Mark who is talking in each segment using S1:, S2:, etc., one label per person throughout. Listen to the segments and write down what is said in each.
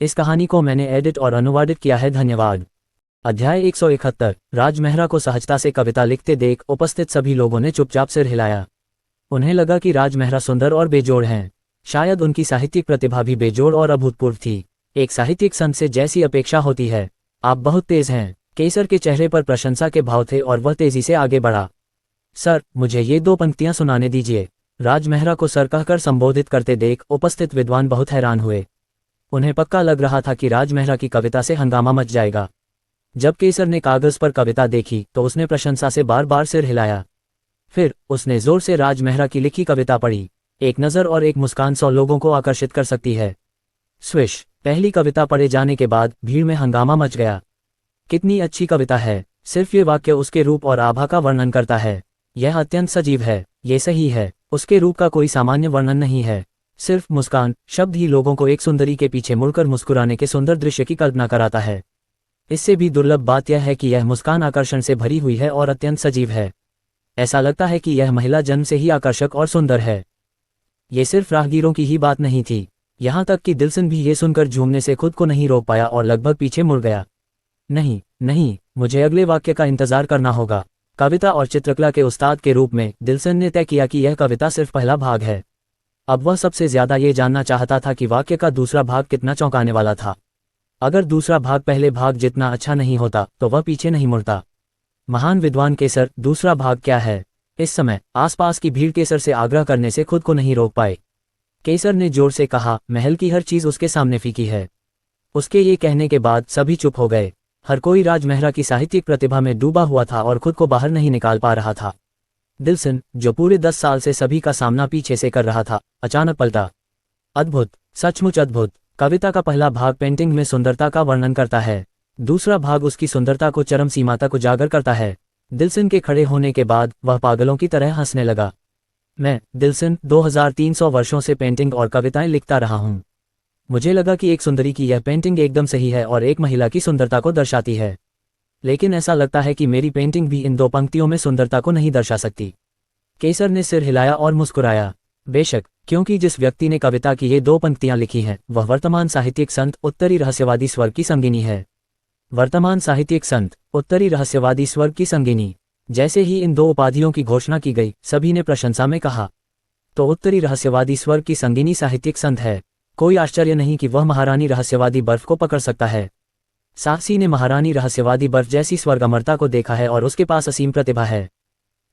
S1: इस कहानी को मैंने एडिट और अनुवादित किया है। धन्यवाद। अध्याय 171। राज मेहरा को सहजता से कविता लिखते देख उपस्थित सभी लोगों ने चुपचाप सिर हिलाया। उन्हें लगा कि राज मेहरा सुंदर और बेजोड़ हैं। शायद उनकी साहित्यिक प्रतिभा भी बेजोड़ और अभूतपूर्व थी। एक साहित्यिक संत से जैसी अपेक्षा होती है। आप बहुत तेज हैं। केसर के चेहरे पर प्रशंसा के भाव थे और वह तेजी से आगे बढ़ा। सर, मुझे ये 2 पंक्तियां सुनाने दीजिए। राज मेहरा को सर कहकर संबोधित करते देख उपस्थित विद्वान बहुत हैरान हुए। उन्हें पक्का लग रहा था कि राज मेहरा की कविता से हंगामा मच जाएगा। जब केसर ने कागज पर कविता देखी तो उसने प्रशंसा से बार बार सिर हिलाया। फिर उसने जोर से राज मेहरा की लिखी कविता पढ़ी। एक नज़र और एक मुस्कान 100 लोगों को आकर्षित कर सकती है। स्विश। पहली कविता पढ़े जाने के बाद भीड़ में हंगामा मच गया। कितनी अच्छी कविता है। सिर्फ ये वाक्य उसके रूप और आभा का वर्णन करता है। यह अत्यंत सजीव है। ये सही है। उसके रूप का कोई सामान्य वर्णन नहीं है। सिर्फ मुस्कान शब्द ही लोगों को एक सुंदरी के पीछे मुड़कर मुस्कुराने के सुंदर दृश्य की कल्पना कराता है। इससे भी दुर्लभ बात यह है कि यह मुस्कान आकर्षण से भरी हुई है और अत्यंत सजीव है। ऐसा लगता है कि यह महिला जन्म से ही आकर्षक और सुंदर है। ये सिर्फ राहगीरों की ही बात नहीं थी। यहाँ तक कि दिलसन भी ये सुनकर झूमने से खुद को नहीं रोक पाया और लगभग पीछे मुड़ गया। नहीं नहीं, मुझे अगले वाक्य का इंतजार करना होगा। कविता और चित्रकला के उस्ताद के रूप में दिलसन ने तय किया कि यह कविता सिर्फ पहला भाग है। अब वह सबसे ज्यादा ये जानना चाहता था कि वाक्य का दूसरा भाग कितना चौंकाने वाला था। अगर दूसरा भाग पहले भाग जितना अच्छा नहीं होता तो वह पीछे नहीं मुड़ता। महान विद्वान केसर, दूसरा भाग क्या है? इस समय आसपास की भीड़ केसर से आग्रह करने से खुद को नहीं रोक पाए। केसर ने जोर से कहा, महल की हर चीज उसके सामने फीकी है। उसके ये कहने के बाद सभी चुप हो गए। हर कोई राज मेहरा की साहित्यिक प्रतिभा में डूबा हुआ था और खुद को बाहर नहीं निकाल पा रहा था। दिलसन, जो पूरे 10 साल से सभी का सामना पीछे से कर रहा था, अचानक पलटा। अद्भुत, सचमुच अद्भुत। कविता का पहला भाग पेंटिंग में सुंदरता का वर्णन करता है। दूसरा भाग उसकी सुंदरता को चरम सीमा तक उजागर करता है। दिलसन के खड़े होने के बाद वह पागलों की तरह हंसने लगा। मैं, दिलसन, 2300 वर्षों से पेंटिंग और कविताएं लिखता रहा हूं। मुझे लगा कि एक सुंदरी की यह पेंटिंग एकदम सही है और एक महिला की सुंदरता को दर्शाती है। लेकिन ऐसा लगता है कि मेरी पेंटिंग भी इन 2 पंक्तियों में सुंदरता को नहीं दर्शा सकती। केसर ने सिर हिलाया और मुस्कुराया। बेशक, क्योंकि जिस व्यक्ति ने कविता की ये 2 पंक्तियां लिखी हैं वह वर्तमान साहित्यिक संत, उत्तरी रहस्यवादी स्वर्ग की संगिनी है। वर्तमान साहित्यिक संत, उत्तरी रहस्यवादी स्वर्ग की संगिनी। जैसे ही इन 2 उपाधियों की घोषणा की गई सभी ने प्रशंसा में कहा, तो उत्तरी रहस्यवादी स्वर्ग की संगिनी साहित्यिक संत है। कोई आश्चर्य नहीं कि वह महारानी रहस्यवादी बर्फ को पकड़ सकता है। साहसी ने महारानी रहस्यवादी बर्फ जैसी स्वर्ग अमरता को देखा है और उसके पास असीम प्रतिभा है।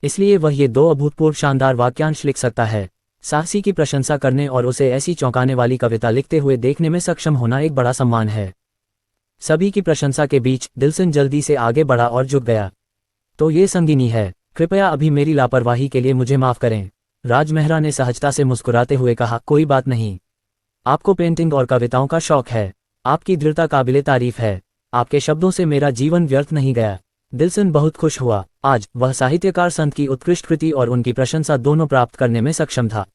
S1: इसलिए वह ये 2 अभूतपूर्व शानदार वाक्यांश लिख सकता है। साहसी की प्रशंसा करने और उसे ऐसी चौंकाने वाली कविता लिखते हुए देखने में सक्षम होना एक बड़ा सम्मान है। सभी की प्रशंसा के बीच दिलसन जल्दी से आगे बढ़ा और झुक गया। तो ये संगिनी है। कृपया अभी मेरी लापरवाही के लिए मुझे माफ करें। राज मेहरा ने सहजता से मुस्कुराते हुए कहा, कोई बात नहीं। आपको पेंटिंग और कविताओं का शौक है। आपकी दृढ़ता काबिले तारीफ है। आपके शब्दों से मेरा जीवन व्यर्थ नहीं गया। दिलसन बहुत खुश हुआ। आज वह साहित्यकार संत की उत्कृष्ट कृति और उनकी प्रशंसा दोनों प्राप्त करने में सक्षम था।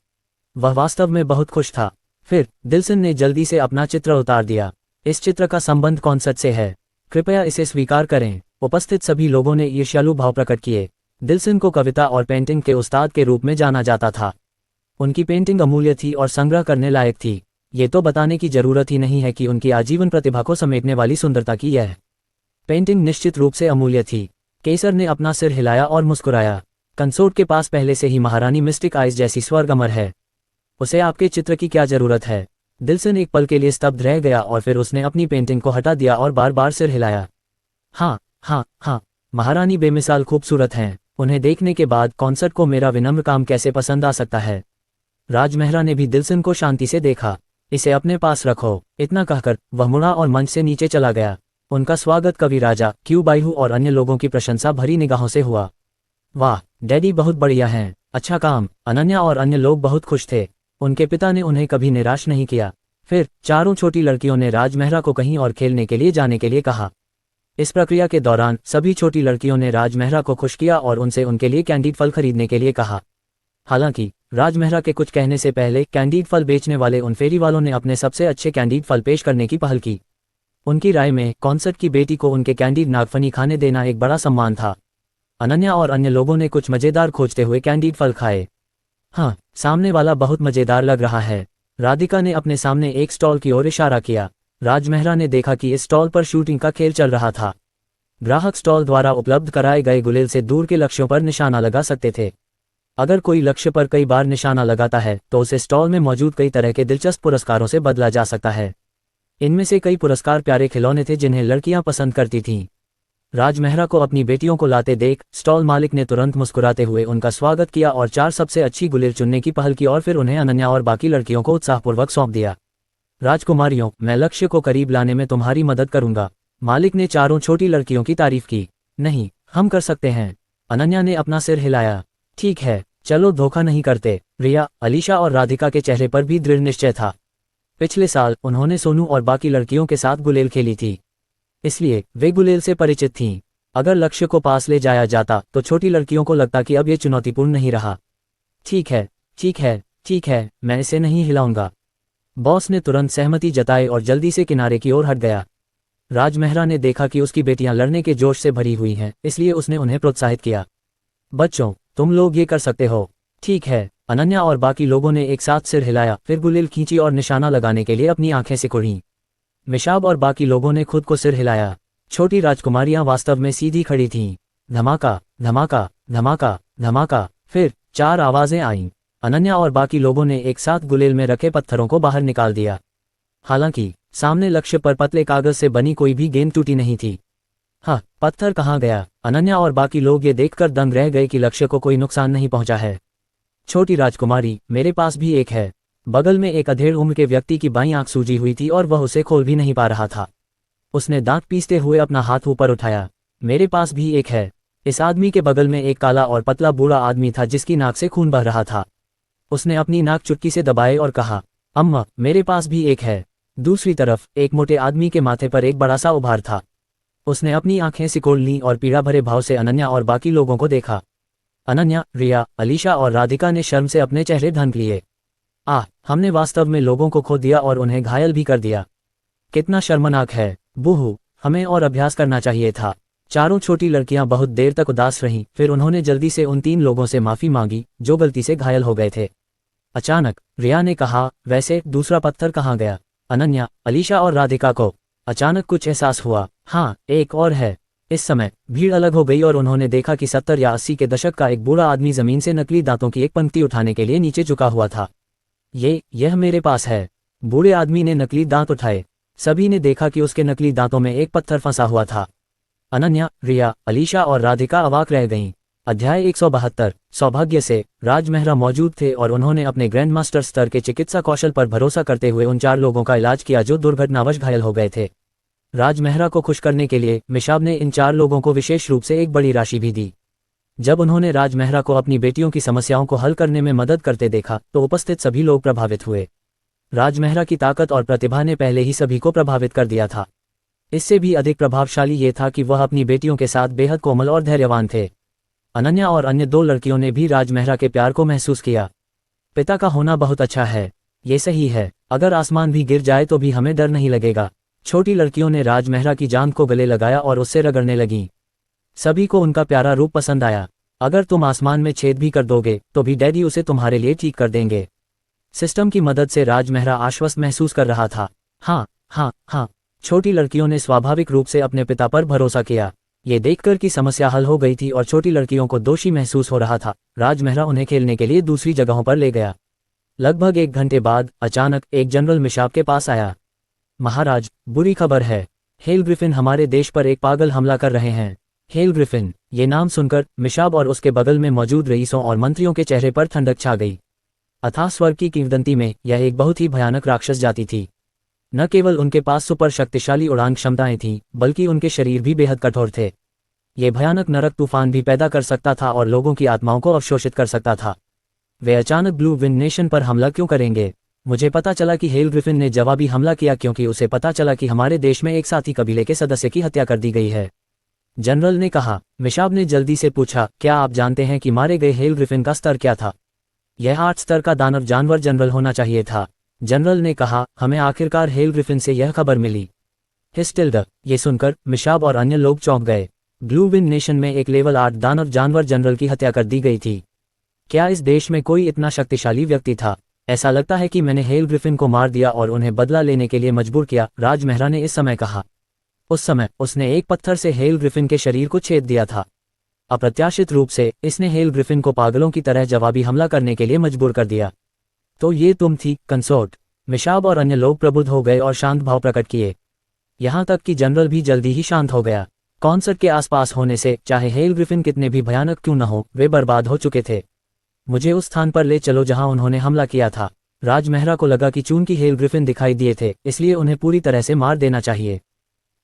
S1: वह वास्तव में बहुत खुश था। फिर दिलसन ने जल्दी से अपना चित्र उतार दिया। इस चित्र का संबंध कौन सच से है? कृपया इसे स्वीकार करें। उपस्थित सभी लोगों ने ईर्ष्यालु भाव प्रकट किए। दिलसन को कविता और पेंटिंग के उस्ताद के रूप में जाना जाता था। उनकी पेंटिंग अमूल्य थी और संग्रह करने लायक थी। ये तो बताने की जरूरत ही नहीं है कि उनकी आजीवन प्रतिभा को समेटने वाली सुंदरता की यह पेंटिंग निश्चित रूप से अमूल्य थी। केसर ने अपना सिर हिलाया और मुस्कुराया। कंसोर्ट के पास पहले से ही महारानी मिस्टिक आइज जैसी स्वर्ग अमर है। उसे आपके चित्र की क्या जरूरत है? दिलसन एक पल के लिए स्तब्ध रह गया और फिर उसने अपनी पेंटिंग को हटा दिया और बार बार सिर हिलाया। हाँ हाँ हाँ, महारानी बेमिसाल खूबसूरत हैं। उन्हें देखने के बाद कॉन्सर्ट को मेरा विनम्र काम कैसे पसंद आ सकता है? राज मेहरा ने भी दिलसन को शांति से देखा। इसे अपने पास रखो। इतना कहकर वह मुड़ा और मंच से नीचे चला गया। उनका स्वागत कवि राजा, क्यू बाइहू और अन्य लोगों की प्रशंसा भरी निगाहों से हुआ। वाह डैडी, बहुत बढ़िया हैं। अच्छा काम। अनन्या और अन्य लोग बहुत खुश थे। उनके पिता ने उन्हें कभी निराश नहीं किया। फिर चारों छोटी लड़कियों ने राज मेहरा को कहीं और खेलने के लिए जाने के लिए कहा। इस प्रक्रिया के दौरान सभी छोटी लड़कियों ने राज मेहरा को खुश किया और उनसे उनके लिए कैंडीड फल खरीदने के लिए कहा। हालांकि राज मेहरा के कुछ कहने से पहले कैंडीड फल बेचने वाले उन फेरी वालों ने अपने सबसे अच्छे कैंडीड फल पेश करने की पहल की। उनकी राय में कॉन्सर्ट की बेटी को उनके कैंडीड नागफनी खाने देना एक बड़ा सम्मान था। अनन्या और अन्य लोगों ने कुछ मजेदार खोजते हुए कैंडीड फल खाए। हाँ, सामने वाला बहुत मजेदार लग रहा है। राधिका ने अपने सामने एक स्टॉल की ओर इशारा किया। राजमेहरा ने देखा कि इस स्टॉल पर शूटिंग का खेल चल रहा था। ग्राहक स्टॉल द्वारा उपलब्ध कराए गए गुलेल से दूर के लक्ष्यों पर निशाना लगा सकते थे। अगर कोई लक्ष्य पर कई बार निशाना लगाता है तो उसे स्टॉल में मौजूद कई तरह के दिलचस्प पुरस्कारों से बदला जा सकता है। इनमें से कई पुरस्कार प्यारे खिलौने थे जिन्हें लड़कियां पसंद करती थीं। राजमेहरा को अपनी बेटियों को लाते देख स्टॉल मालिक ने तुरंत मुस्कुराते हुए उनका स्वागत किया और 4 सबसे अच्छी गुलेल चुनने की पहल की और फिर उन्हें अनन्या और बाकी लड़कियों को उत्साहपूर्वक सौंप दिया। राजकुमारियों, मैं लक्ष्य को करीब लाने में तुम्हारी मदद करूंगा। मालिक ने चारों छोटी लड़कियों की तारीफ की। नहीं, हम कर सकते हैं। अनन्या ने अपना सिर हिलाया। ठीक है, चलो धोखा नहीं करते। रिया, अलीशा और राधिका के चेहरे पर भी दृढ़ निश्चय था। पिछले साल उन्होंने सोनू और बाकी लड़कियों के साथ गुलेल खेली थी, इसलिए वे गुलेल से परिचित थीं। अगर लक्ष्य को पास ले जाया जाता तो छोटी लड़कियों को लगता कि अब ये चुनौतीपूर्ण नहीं रहा। ठीक है, ठीक है, ठीक है, मैं इसे नहीं हिलाऊंगा। बॉस ने तुरंत सहमति जताई और जल्दी से किनारे की ओर हट गया। राजमेहरा ने देखा कि उसकी बेटियां लड़ने के जोश से भरी हुई हैं, इसलिए उसने उन्हें प्रोत्साहित किया। बच्चों, तुम लोग ये कर सकते हो। ठीक है। अनन्या और बाकी लोगों ने एक साथ सिर हिलाया, फिर गुलेल खींची और निशाना लगाने के लिए अपनी आंखें सिकुड़ीं। मिशाब और बाकी लोगों ने खुद को सिर हिलाया। छोटी राजकुमारियां वास्तव में सीधी खड़ी थीं। धमाका, धमाका, धमाका, धमाका। फिर 4 आवाजें आईं। अनन्या और बाकी लोगों ने एक साथ गुलेल में रखे पत्थरों को बाहर निकाल दिया। हालांकि सामने लक्ष्य पर पतले कागज से बनी कोई भी गेंद टूटी नहीं थी। हाँ, पत्थर कहाँ गया? अनन्या और बाकी लोग ये देखकर दंग रह गए कि लक्ष्य को कोई नुकसान नहीं पहुंचा है। छोटी राजकुमारी, मेरे पास भी एक है। बगल में एक अधेड़ उम्र के व्यक्ति की बाईं आंख सूजी हुई थी और वह उसे खोल भी नहीं पा रहा था। उसने दांत पीसते हुए अपना हाथ ऊपर उठाया। मेरे पास भी एक है। इस आदमी के बगल में एक काला और पतला बूढ़ा आदमी था जिसकी नाक से खून बह रहा था। उसने अपनी नाक चुटकी से दबाए और कहा, अम्मा, मेरे पास भी एक है। दूसरी तरफ एक मोटे आदमी के माथे पर एक बड़ा सा उभार था। उसने अपनी आंखें सिकोड़ लीं और पीड़ा भरे भाव से अनन्या और बाकी लोगों को देखा। अनन्या, रिया, अलीशा और राधिका ने शर्म से अपने चेहरे ढंक लिए। हमने वास्तव में लोगों को खो दिया और उन्हें घायल भी कर दिया। कितना शर्मनाक है। बूहू, हमें और अभ्यास करना चाहिए था। चारों छोटी लड़कियां बहुत देर तक उदास रहीं, फिर उन्होंने जल्दी से उन 3 लोगों से माफी मांगी जो गलती से घायल हो गए थे। अचानक रिया ने कहा, वैसे दूसरा पत्थर कहाँ गया? अनन्या, अलीशा और राधिका को अचानक कुछ एहसास हुआ। हाँ, एक और है। इस समय भीड़ अलग हो गई और उन्होंने देखा कि 70 या 80 के दशक का एक बूढ़ा आदमी जमीन से नकली दांतों की एक पंक्ति उठाने के लिए नीचे झुका हुआ था। यह मेरे पास है। बूढ़े आदमी ने नकली दांत उठाए। सभी ने देखा कि उसके नकली दांतों में एक पत्थर फंसा हुआ था। अनन्या, रिया, अलीशा और राधिका अवाक रह गईं। अध्याय 172। सौभाग्य से राजमेहरा मौजूद थे और उन्होंने अपने ग्रैंड मास्टर स्तर के चिकित्सा कौशल पर भरोसा करते हुए उन 4 लोगों का इलाज किया जो दुर्घटनावश घायल हो गए थे। राजमेहरा को खुश करने के लिए मिशाब ने इन 4 लोगों को विशेष रूप से एक बड़ी राशि भी दी। जब उन्होंने राजमेहरा को अपनी बेटियों की समस्याओं को हल करने में मदद करते देखा तो उपस्थित सभी लोग प्रभावित हुए। राजमेहरा की ताकत और प्रतिभा ने पहले ही सभी को प्रभावित कर दिया था। इससे भी अधिक प्रभावशाली ये था कि वह अपनी बेटियों के साथ बेहद कोमल और धैर्यवान थे। अनन्या और अन्य 2 लड़कियों ने भी राजमेहरा के प्यार को महसूस किया। पिता का होना बहुत अच्छा है। ये सही है। अगर आसमान भी गिर जाए तो भी हमें डर नहीं लगेगा। छोटी लड़कियों ने राजमेहरा की जांघ को गले लगाया और उससे रगड़ने लगीं। सभी को उनका प्यारा रूप पसंद आया। अगर तुम आसमान में छेद भी कर दोगे तो भी डैडी उसे तुम्हारे लिए ठीक कर देंगे। सिस्टम की मदद से राजमेहरा आश्वस्त महसूस कर रहा था। हाँ हाँ हाँ। छोटी लड़कियों ने स्वाभाविक रूप से अपने पिता पर भरोसा किया। ये देखकर कि समस्या हल हो गई थी और छोटी लड़कियों को दोषी महसूस हो रहा था, राजमेहरा उन्हें खेलने के लिए दूसरी जगहों पर ले गया। लगभग 1 घंटे बाद अचानक एक जनरल मिशाब के पास आया। महाराज, बुरी खबर है। हेल ग्रिफिन हमारे देश पर एक पागल हमला कर रहे हैं। हेल ग्रिफिन, ये नाम सुनकर मिशाब और उसके बगल में मौजूद रईसों और मंत्रियों के चेहरे पर ठंडक छा गई। अथाह स्वर्ग की किंवदंती में यह एक बहुत ही भयानक राक्षस जाति थी। न केवल उनके पास सुपर शक्तिशाली उड़ान क्षमताएं थीं, बल्कि उनके शरीर भी बेहद कठोर थे। ये भयानक नरक तूफान भी पैदा कर सकता था और लोगों की आत्माओं को अवशोषित कर सकता था। वे अचानक ब्लू विंड नेशन पर हमला क्यों करेंगे? मुझे पता चला कि हेल ग्रिफिन ने जवाबी हमला किया क्योंकि उसे पता चला कि हमारे देश में एक साथी कबीले के सदस्य की हत्या कर दी गई है। जनरल ने कहा। मिशाब ने जल्दी से पूछा, क्या आप जानते हैं कि मारे गए हेल ग्रिफिन का स्तर क्या था? यह 8 स्तर का दानव जानवर जनरल होना चाहिए था। जनरल ने कहा, हमें आखिरकार हेल ग्रिफिन से यह खबर मिली। हिस्टिल्ड। ये सुनकर मिशाब और अन्य लोग चौंक गए। ब्लू विंड नेशन में एक लेवल 8 दानव जानवर जनरल की हत्या कर दी गई थी। क्या इस देश में कोई इतना शक्तिशाली व्यक्ति था? ऐसा लगता है कि मैंने हेल ग्रिफिन को मार दिया और उन्हें बदला लेने के लिए मजबूर किया, राजमहरा ने इस समय कहा। उस समय उसने एक पत्थर से हेल ग्रिफिन के शरीर को छेद दिया था। अप्रत्याशित रूप से इसने हेल ग्रिफिन को पागलों की तरह जवाबी हमला करने के लिए मजबूर कर दिया। तो ये तुम थी, कंसोर्ट। मिशाब और अन्य लोग प्रबुद्ध हो गए और शांत भाव प्रकट किए। यहाँ तक कि जनरल भी जल्दी ही शांत हो गया। कॉन्सर्ट के आसपास होने से चाहे हेल ग्रिफिन कितने भी भयानक क्यों न हो, वे बर्बाद हो चुके थे। मुझे उस स्थान पर ले चलो जहां उन्होंने हमला किया था। राजमहरा को लगा कि चूंकि हेल ग्रिफिन दिखाई दिए थे, इसलिए उन्हें पूरी तरह से मार देना चाहिए।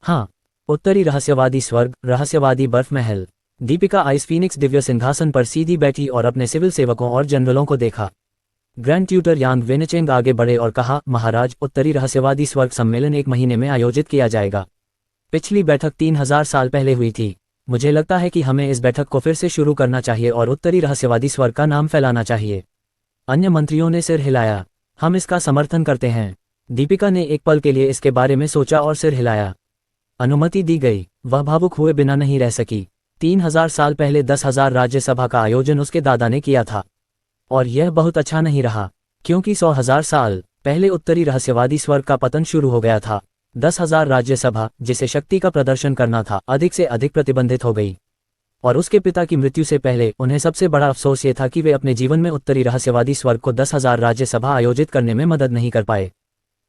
S1: हाँ, उत्तरी रहस्यवादी स्वर्ग, रहस्यवादी बर्फ महल। दीपिका आइस फीनिक्स दिव्य सिंहासन पर सीधी बैठी और अपने सिविल सेवकों और जनरलों को देखा। ग्रैंड ट्यूटर यांग वेनेचेंग आगे बढ़े और कहा, महाराज, उत्तरी रहस्यवादी स्वर्ग सम्मेलन 1 महीने में आयोजित किया जाएगा। पिछली बैठक 3000 साल पहले हुई थी। मुझे लगता है कि हमें इस बैठक को फिर से शुरू करना चाहिए और उत्तरी रहस्यवादी स्वर्ग का नाम फैलाना चाहिए। अन्य मंत्रियों ने सिर हिलाया। हम इसका समर्थन करते हैं। दीपिका ने एक पल के लिए इसके बारे में सोचा और सिर हिलाया। अनुमति दी गई। वह भावुक हुए बिना नहीं रह सकी। 3000 साल पहले 10,000 राज्यसभा का आयोजन उसके दादा ने किया था। और यह बहुत अच्छा नहीं रहा, क्योंकि 100,000 साल पहले उत्तरी रहस्यवादी स्वर्ग का पतन शुरू हो गया था। 10,000 राज्यसभा, जिसे शक्ति का प्रदर्शन करना था, अधिक से अधिक प्रतिबंधित हो गई। और उसके पिता की मृत्यु से पहले उन्हें सबसे बड़ा अफसोस ये था कि वे अपने जीवन में उत्तरी रहस्यवादी स्वर्ग को 10,000 राज्यसभा आयोजित करने में मदद नहीं कर पाए।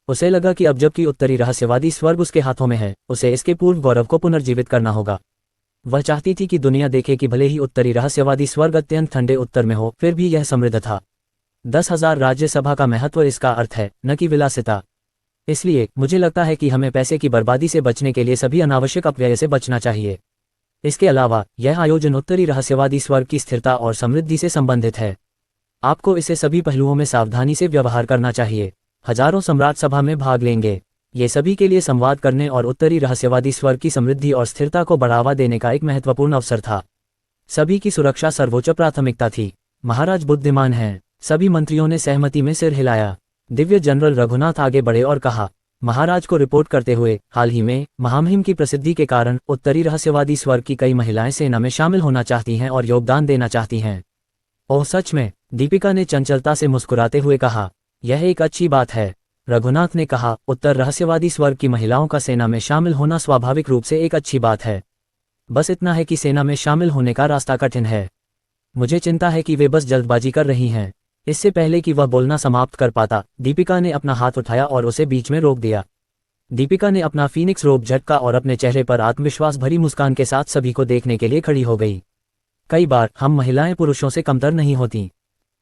S1: उसे लगा कि अब जबकि उत्तरी रहस्यवादी स्वर्ग उसके हाथों में है, उसे इसके पूर्व गौरव को पुनर्जीवित करना होगा। वह चाहती थी कि दुनिया देखे कि भले ही उत्तरी रहस्यवादी स्वर्ग अत्यंत ठंडे उत्तर में हो, फिर भी यह समृद्ध था। 10,000 राज्यसभा का महत्व इसका अर्थ है, न कि विलासिता। इसलिए मुझे लगता है कि हमें पैसे की बर्बादी से बचने के लिए सभी अनावश्यक अपव्यय से बचना चाहिए। इसके अलावा यह आयोजन उत्तरी रहस्यवादी स्वर्ग की स्थिरता और समृद्धि से संबंधित है। आपको इसे सभी पहलुओं में सावधानी से व्यवहार करना चाहिए। हजारों सम्राट सभा में भाग लेंगे। ये सभी के लिए संवाद करने और उत्तरी रहस्यवादी स्वर्ग की समृद्धि और स्थिरता को बढ़ावा देने का एक महत्वपूर्ण अवसर था। सभी की सुरक्षा सर्वोच्च प्राथमिकता थी। महाराज बुद्धिमान हैं। सभी मंत्रियों ने सहमति में सिर हिलाया। दिव्य जनरल रघुनाथ आगे बढ़े और कहा, महाराज को रिपोर्ट करते हुए, हाल ही में महामुहिम की प्रसिद्धि के कारण उत्तरी रहस्यवादी स्वर्ग की कई महिलाएं सेना में शामिल होना चाहती हैं और योगदान देना चाहती हैं। ओह सच में? दीपिका ने चंचलता से मुस्कुराते हुए कहा, यह एक अच्छी बात है। रघुनाथ ने कहा, उत्तर रहस्यवादी स्वर्ग की महिलाओं का सेना में शामिल होना स्वाभाविक रूप से एक अच्छी बात है। बस इतना है कि सेना में शामिल होने का रास्ता कठिन है। मुझे चिंता है कि वे बस जल्दबाजी कर रही हैं। इससे पहले कि वह बोलना समाप्त कर पाता, दीपिका ने अपना हाथ उठाया और उसे बीच में रोक दिया। दीपिका ने अपना फीनिक्स रोब झटका और अपने चेहरे पर आत्मविश्वास भरी मुस्कान के साथ सभी को देखने के लिए खड़ी हो गई। कई बार हम महिलाएं पुरुषों से कमतर नहीं होती।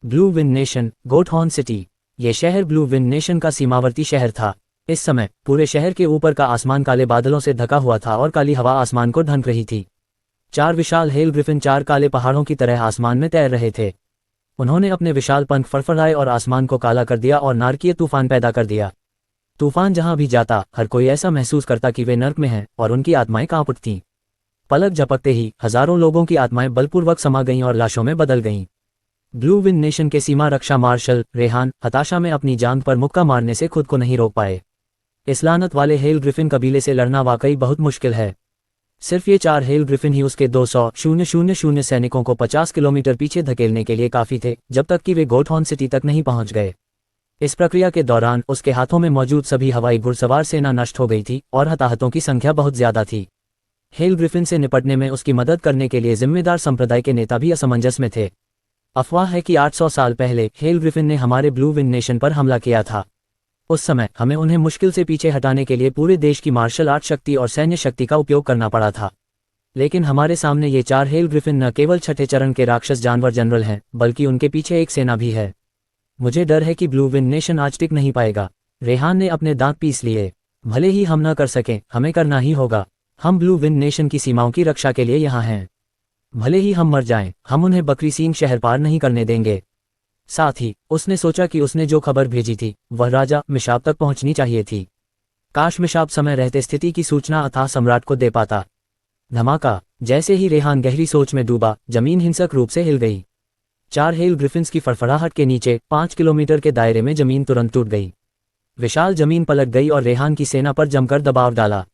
S1: ब्लू विंड नेशन, गोटहॉर्न सिटी। ये शहर ब्लू विंड नेशन का सीमावर्ती शहर था। इस समय पूरे शहर के ऊपर का आसमान काले बादलों से ढका हुआ था और काली हवा आसमान को ढंक रही थी। 4 विशाल हेल ग्रिफिन 4 काले पहाड़ों की तरह आसमान में तैर रहे थे। उन्होंने अपने विशाल पंख फड़फड़ाए और आसमान को काला कर दिया और नारकीय तूफान पैदा कर दिया। तूफान जहां भी जाता, हर कोई ऐसा महसूस करता कि वे नर्क में हैं और उनकी आत्माएं कांप उठतीं। पलक झपकते ही हजारों लोगों की आत्माएं बलपूर्वक समा गईं और लाशों में बदल गईं। ब्लू विंड नेशन के सीमा रक्षा मार्शल रेहान हताशा में अपनी जान पर मुक्का मारने से खुद को नहीं रोक पाए। इस लानत वाले हेल ग्रिफिन कबीले से लड़ना वाकई बहुत मुश्किल है। सिर्फ ये 4 हेल ग्रिफिन ही उसके 200,000 सैनिकों को 50 किलोमीटर पीछे धकेलने के लिए काफी थे, जब तक कि वे गोटहॉर्न सिटी तक नहीं पहुंच गए। इस प्रक्रिया के दौरान उसके हाथों में मौजूद सभी हवाई घुड़सवार सेना नष्ट हो गई थी और हताहतों की संख्या बहुत ज्यादा थी। हेल ग्रिफिन से निपटने में उसकी मदद करने के लिए जिम्मेदार संप्रदाय के नेता भी असमंजस में थे। अफवाह है कि 800 साल पहले हेल ग्रिफिन ने हमारे ब्लू विंड नेशन पर हमला किया था। उस समय हमें उन्हें मुश्किल से पीछे हटाने के लिए पूरे देश की मार्शल आर्ट शक्ति और सैन्य शक्ति का उपयोग करना पड़ा था। लेकिन हमारे सामने ये 4 हेल ग्रिफिन न केवल छठे चरण के राक्षस जानवर जनरल हैं, बल्कि उनके पीछे एक सेना भी है। मुझे डर है कि ब्लू विंड नेशन आज टिक नहीं पाएगा। रेहान ने अपने दांत पीस लिए। भले ही हम न कर सकें, हमें करना ही होगा। हम ब्लू विंड नेशन की सीमाओं की रक्षा के लिए यहाँ हैं। भले ही हम मर जाएं, हम उन्हें बकरी सींग शहर पार नहीं करने देंगे। साथ ही उसने सोचा कि उसने जो खबर भेजी थी वह राजा मिशाब तक पहुंचनी चाहिए थी। काश मिशाब समय रहते स्थिति की सूचना अथाह सम्राट को दे पाता। धमाका! जैसे ही रेहान गहरी सोच में डूबा, जमीन हिंसक रूप से हिल गई। 4 हेल ग्रिफिन्स की फड़फड़ाहट के नीचे 5 किलोमीटर के दायरे में जमीन तुरंत टूट गई। विशाल जमीन पलट गई और रेहान की सेना पर जमकर दबाव डाला।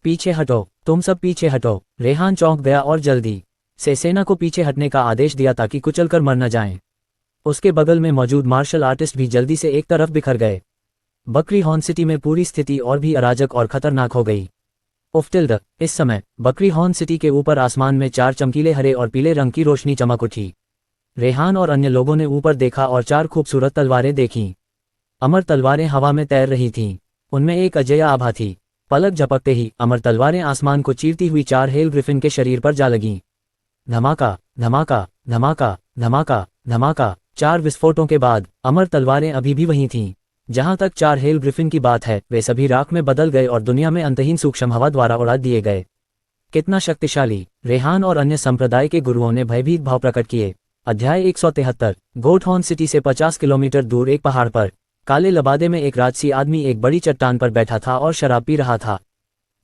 S1: पीछे हटो, तुम सब पीछे हटो। रेहान चौंक गया और जल्दी से सेना को पीछे हटने का आदेश दिया ताकि कुचलकर मर न जाएं। उसके बगल में मौजूद मार्शल आर्टिस्ट भी जल्दी से एक तरफ बिखर गए। बकरी हॉर्न सिटी में पूरी स्थिति और भी अराजक और खतरनाक हो गई। उफ्तिल्द, इस समय बकरी हॉर्न सिटी के ऊपर आसमान में 4 चमकीले हरे और पीले रंग की रोशनी चमक उठी। रेहान और अन्य लोगों ने ऊपर देखा और 4 खूबसूरत तलवारें देखीं। अमर तलवारें हवा में तैर रही थीं। उनमें एक अजय आभा थी। पलक झपकते ही अमर तलवारें आसमान को चीरती हुई 4 हेल ग्रिफिन के शरीर पर जा लगीं। धमाका, धमाका, धमाका, धमाका, धमाका। 4 विस्फोटों के बाद अमर तलवारें अभी भी वहीं थीं। जहां तक 4 हेल ग्रिफिन की बात है, वे सभी राख में बदल गए और दुनिया में अंतहीन सूक्ष्म हवा द्वारा उड़ा दिए गए। कितना शक्तिशाली! रेहान और अन्य संप्रदाय के गुरुओं ने भयभीत भाव प्रकट किए। अध्याय 173। गोट हॉर्न सिटी से 50 किलोमीटर दूर एक पहाड़ पर काले लबादे में एक राजसी आदमी एक बड़ी चट्टान पर बैठा था और शराब पी रहा था।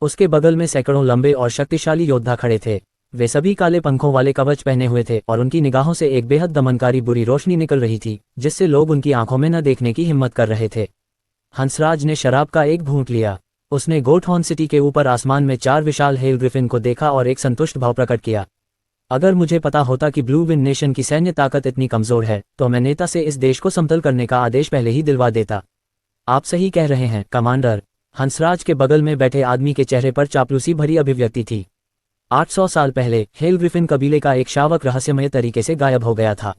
S1: उसके बगल में सैकड़ों लंबे और शक्तिशाली योद्धा खड़े थे। वे सभी काले पंखों वाले कवच पहने हुए थे और उनकी निगाहों से एक बेहद दमनकारी बुरी रोशनी निकल रही थी, जिससे लोग उनकी आंखों में न देखने की हिम्मत कर रहे थे। हंसराज ने शराब का एक घूंट लिया। उसने गोट हॉर्न सिटी के ऊपर आसमान में 4 विशाल हेल ग्रिफिन को देखा और एक संतुष्ट भाव प्रकट किया। अगर मुझे पता होता कि ब्लू विंड नेशन की सैन्य ताकत इतनी कमजोर है, तो मैं नेता से इस देश को समतल करने का आदेश पहले ही दिलवा देता। आप सही कह रहे हैं, कमांडर। हंसराज के बगल में बैठे आदमी के चेहरे पर चापलूसी भरी अभिव्यक्ति थी। 800 साल पहले हेल ग्रिफिन कबीले का एक शावक रहस्यमय तरीके से गायब हो गया था।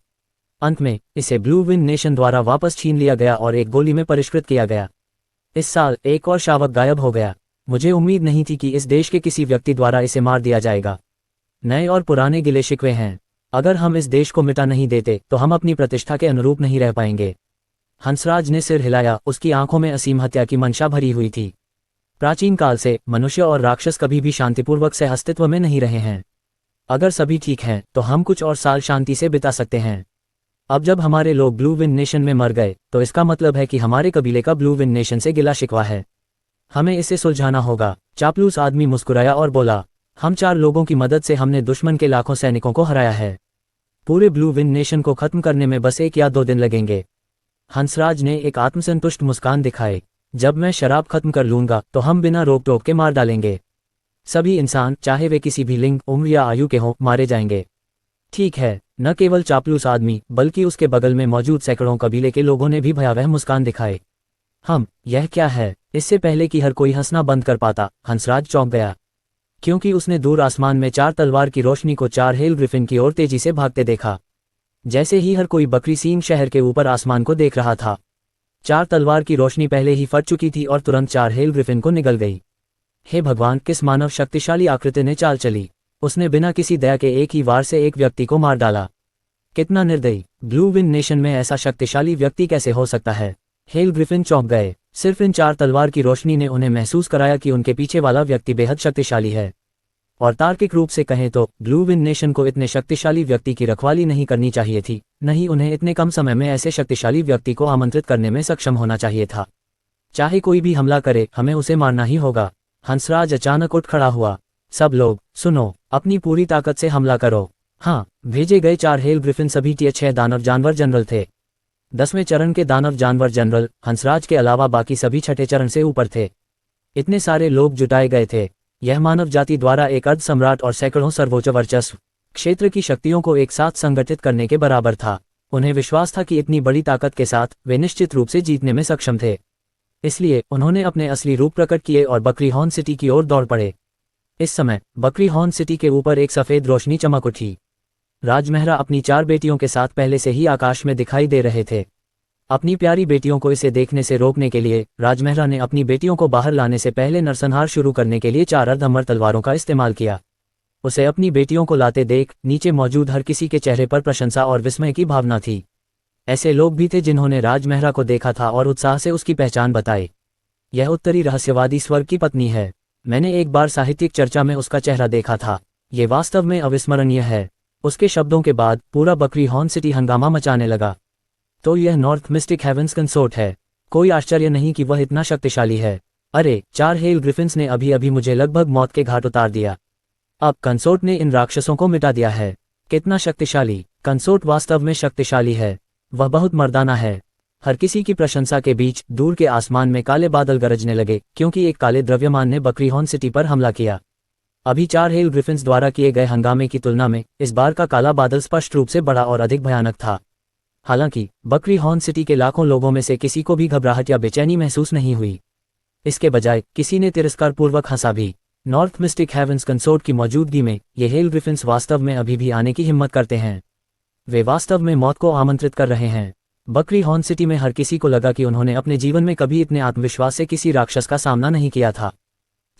S1: अंत में इसे ब्लू विंड नेशन द्वारा वापस छीन लिया गया और एक गोली में परिष्कृत किया गया। इस साल एक और शावक गायब हो गया। मुझे उम्मीद नहीं थी कि इस देश के किसी व्यक्ति द्वारा इसे मार दिया जाएगा। नए और पुराने गिले शिकवे हैं। अगर हम इस देश को मिटा नहीं देते तो हम अपनी प्रतिष्ठा के अनुरूप नहीं रह पाएंगे। हंसराज ने सिर हिलाया। उसकी आंखों में असीम हत्या की मंशा भरी हुई थी। प्राचीन काल से मनुष्य और राक्षस कभी भी शांतिपूर्वक से अस्तित्व में नहीं रहे हैं। अगर सभी ठीक हैं तो हम कुछ और साल शांति से बिता सकते हैं। अब जब हमारे लोग ब्लू विंड नेशन में मर गए, तो इसका मतलब है कि हमारे कबीले का ब्लू विंड नेशन से गिला शिकवा है। हमें इसे सुलझाना होगा। चापलूस आदमी मुस्कुराया और बोला, हम 4 लोगों की मदद से हमने दुश्मन के लाखों सैनिकों को हराया है। पूरे ब्लू विंड नेशन को खत्म करने में बस 1 या 2 दिन लगेंगे। हंसराज ने एक आत्मसंतुष्ट मुस्कान दिखाई। जब मैं शराब खत्म कर लूंगा तो हम बिना रोक टोक के मार डालेंगे। सभी इंसान, चाहे वे किसी भी लिंग, उम्र या आयु के हों, मारे जाएंगे। ठीक है। न केवल चापलूस आदमी बल्कि उसके बगल में मौजूद सैकड़ों कबीले के लोगों ने भी भयावह मुस्कान दिखाए। यह क्या है? इससे पहले कि हर कोई हंसना बंद कर पाता, हंसराज चौंक गया, क्योंकि उसने दूर आसमान में 4 तलवार की रोशनी को 4 हेल ग्रिफिन की ओर तेजी से भागते देखा। जैसे ही हर कोई बकरी सींग शहर के ऊपर आसमान को देख रहा था। 4 तलवार की रोशनी पहले ही फट चुकी थी और तुरंत 4 हेल ग्रिफिन को निगल गई। हे भगवान, किस मानव शक्तिशाली आकृति ने चाल चली! उसने बिना किसी दया के एक ही वार से एक व्यक्ति को मार डाला। कितना निर्दयी! ब्लू विंड नेशन में ऐसा शक्तिशाली व्यक्ति कैसे हो सकता है? हेल ग्रिफिन चौंक गए। सिर्फ इन 4 तलवार की रोशनी ने उन्हें महसूस कराया कि उनके पीछे वाला व्यक्ति बेहद शक्तिशाली है। और तार्किक रूप से कहें तो ब्लू विंड नेशन को इतने शक्तिशाली व्यक्ति की रखवाली नहीं करनी चाहिए थी, नहीं उन्हें इतने कम समय में ऐसे शक्तिशाली व्यक्ति को आमंत्रित करने में सक्षम होना चाहिए था। चाहे कोई भी हमला करे, हमें उसे मारना ही होगा। हंसराज अचानक उठ खड़ा हुआ। सब लोग सुनो, अपनी पूरी ताकत से हमला करो। हाँ, भेजे गए 4 हेल ग्रिफिन सभी T6 दानव जानवर जनरल थे। 10वें चरण के दानव जानवर जनरल हंसराज के अलावा बाकी सभी 6ठे चरण से ऊपर थे। इतने सारे लोग जुटाए गए थे। यह मानव जाति द्वारा एक अर्ध सम्राट और सैकड़ों सर्वोच्च वर्चस्व क्षेत्र की शक्तियों को एक साथ संगठित करने के बराबर था। उन्हें विश्वास था कि इतनी बड़ी ताकत के साथ वे निश्चित रूप से जीतने में सक्षम थे। इसलिए उन्होंने अपने असली रूप प्रकट किए और बकरी हॉर्न सिटी की ओर दौड़ पड़े। इस समय बकरी हॉर्न सिटी के ऊपर एक सफेद रोशनी चमक उठी। राजमहरा अपनी 4 बेटियों के साथ पहले से ही आकाश में दिखाई दे रहे थे। अपनी प्यारी बेटियों को इसे देखने से रोकने के लिए राजमहरा ने अपनी बेटियों को बाहर लाने से पहले नरसंहार शुरू करने के लिए 4 अर्धअमर तलवारों का इस्तेमाल किया। उसे अपनी बेटियों को लाते देख नीचे मौजूद हर किसी के चेहरे पर प्रशंसा और विस्मय की भावना थी। ऐसे लोग भी थे जिन्होंने राजमहरा को देखा था और उत्साह से उसकी पहचान बताई। यह उत्तरी रहस्यवादी स्वर्ग की पत्नी है। मैंने एक बार साहित्यिक चर्चा में उसका चेहरा देखा था। ये वास्तव में अविस्मरणीय है। उसके शब्दों के बाद पूरा बकरी हॉर्न सिटी हंगामा मचाने लगा। तो यह नॉर्थ मिस्टिक हेवंस कंसोर्ट है। कोई आश्चर्य नहीं कि वह इतना शक्तिशाली है। अरे, 4 हेल ग्रिफिन्स ने अभी अभी मुझे लगभग मौत के घाट उतार दिया। अब कंसोर्ट ने इन राक्षसों को मिटा दिया है। कितना शक्तिशाली! कंसोर्ट वास्तव में शक्तिशाली है। वह बहुत मर्दाना है। हर किसी की प्रशंसा के बीच दूर के आसमान में काले बादल गरजने लगे, क्योंकि एक काले द्रव्यमान ने बकरी हॉर्न सिटी पर हमला किया। अभी 4 हेल ग्रिफिन्स द्वारा किए गए हंगामे की तुलना में इस बार का काला बादल स्पष्ट रूप से बड़ा और अधिक भयानक था। हालांकि बकरी हॉर्न सिटी के लाखों लोगों में से किसी को भी घबराहट या बेचैनी महसूस नहीं हुई। इसके बजाय किसी ने तिरस्कारपूर्वक हंसा भी। नॉर्थ मिस्टिक हेवंस कंसोर्ट की मौजूदगी में ये हेल ग्रिफिन्स वास्तव में अभी भी आने की हिम्मत करते हैं। वे वास्तव में मौत को आमंत्रित कर रहे हैं। बकरी हॉर्न सिटी में हर किसी को लगा कि उन्होंने अपने जीवन में कभी इतने आत्मविश्वास से किसी राक्षस का सामना नहीं किया था।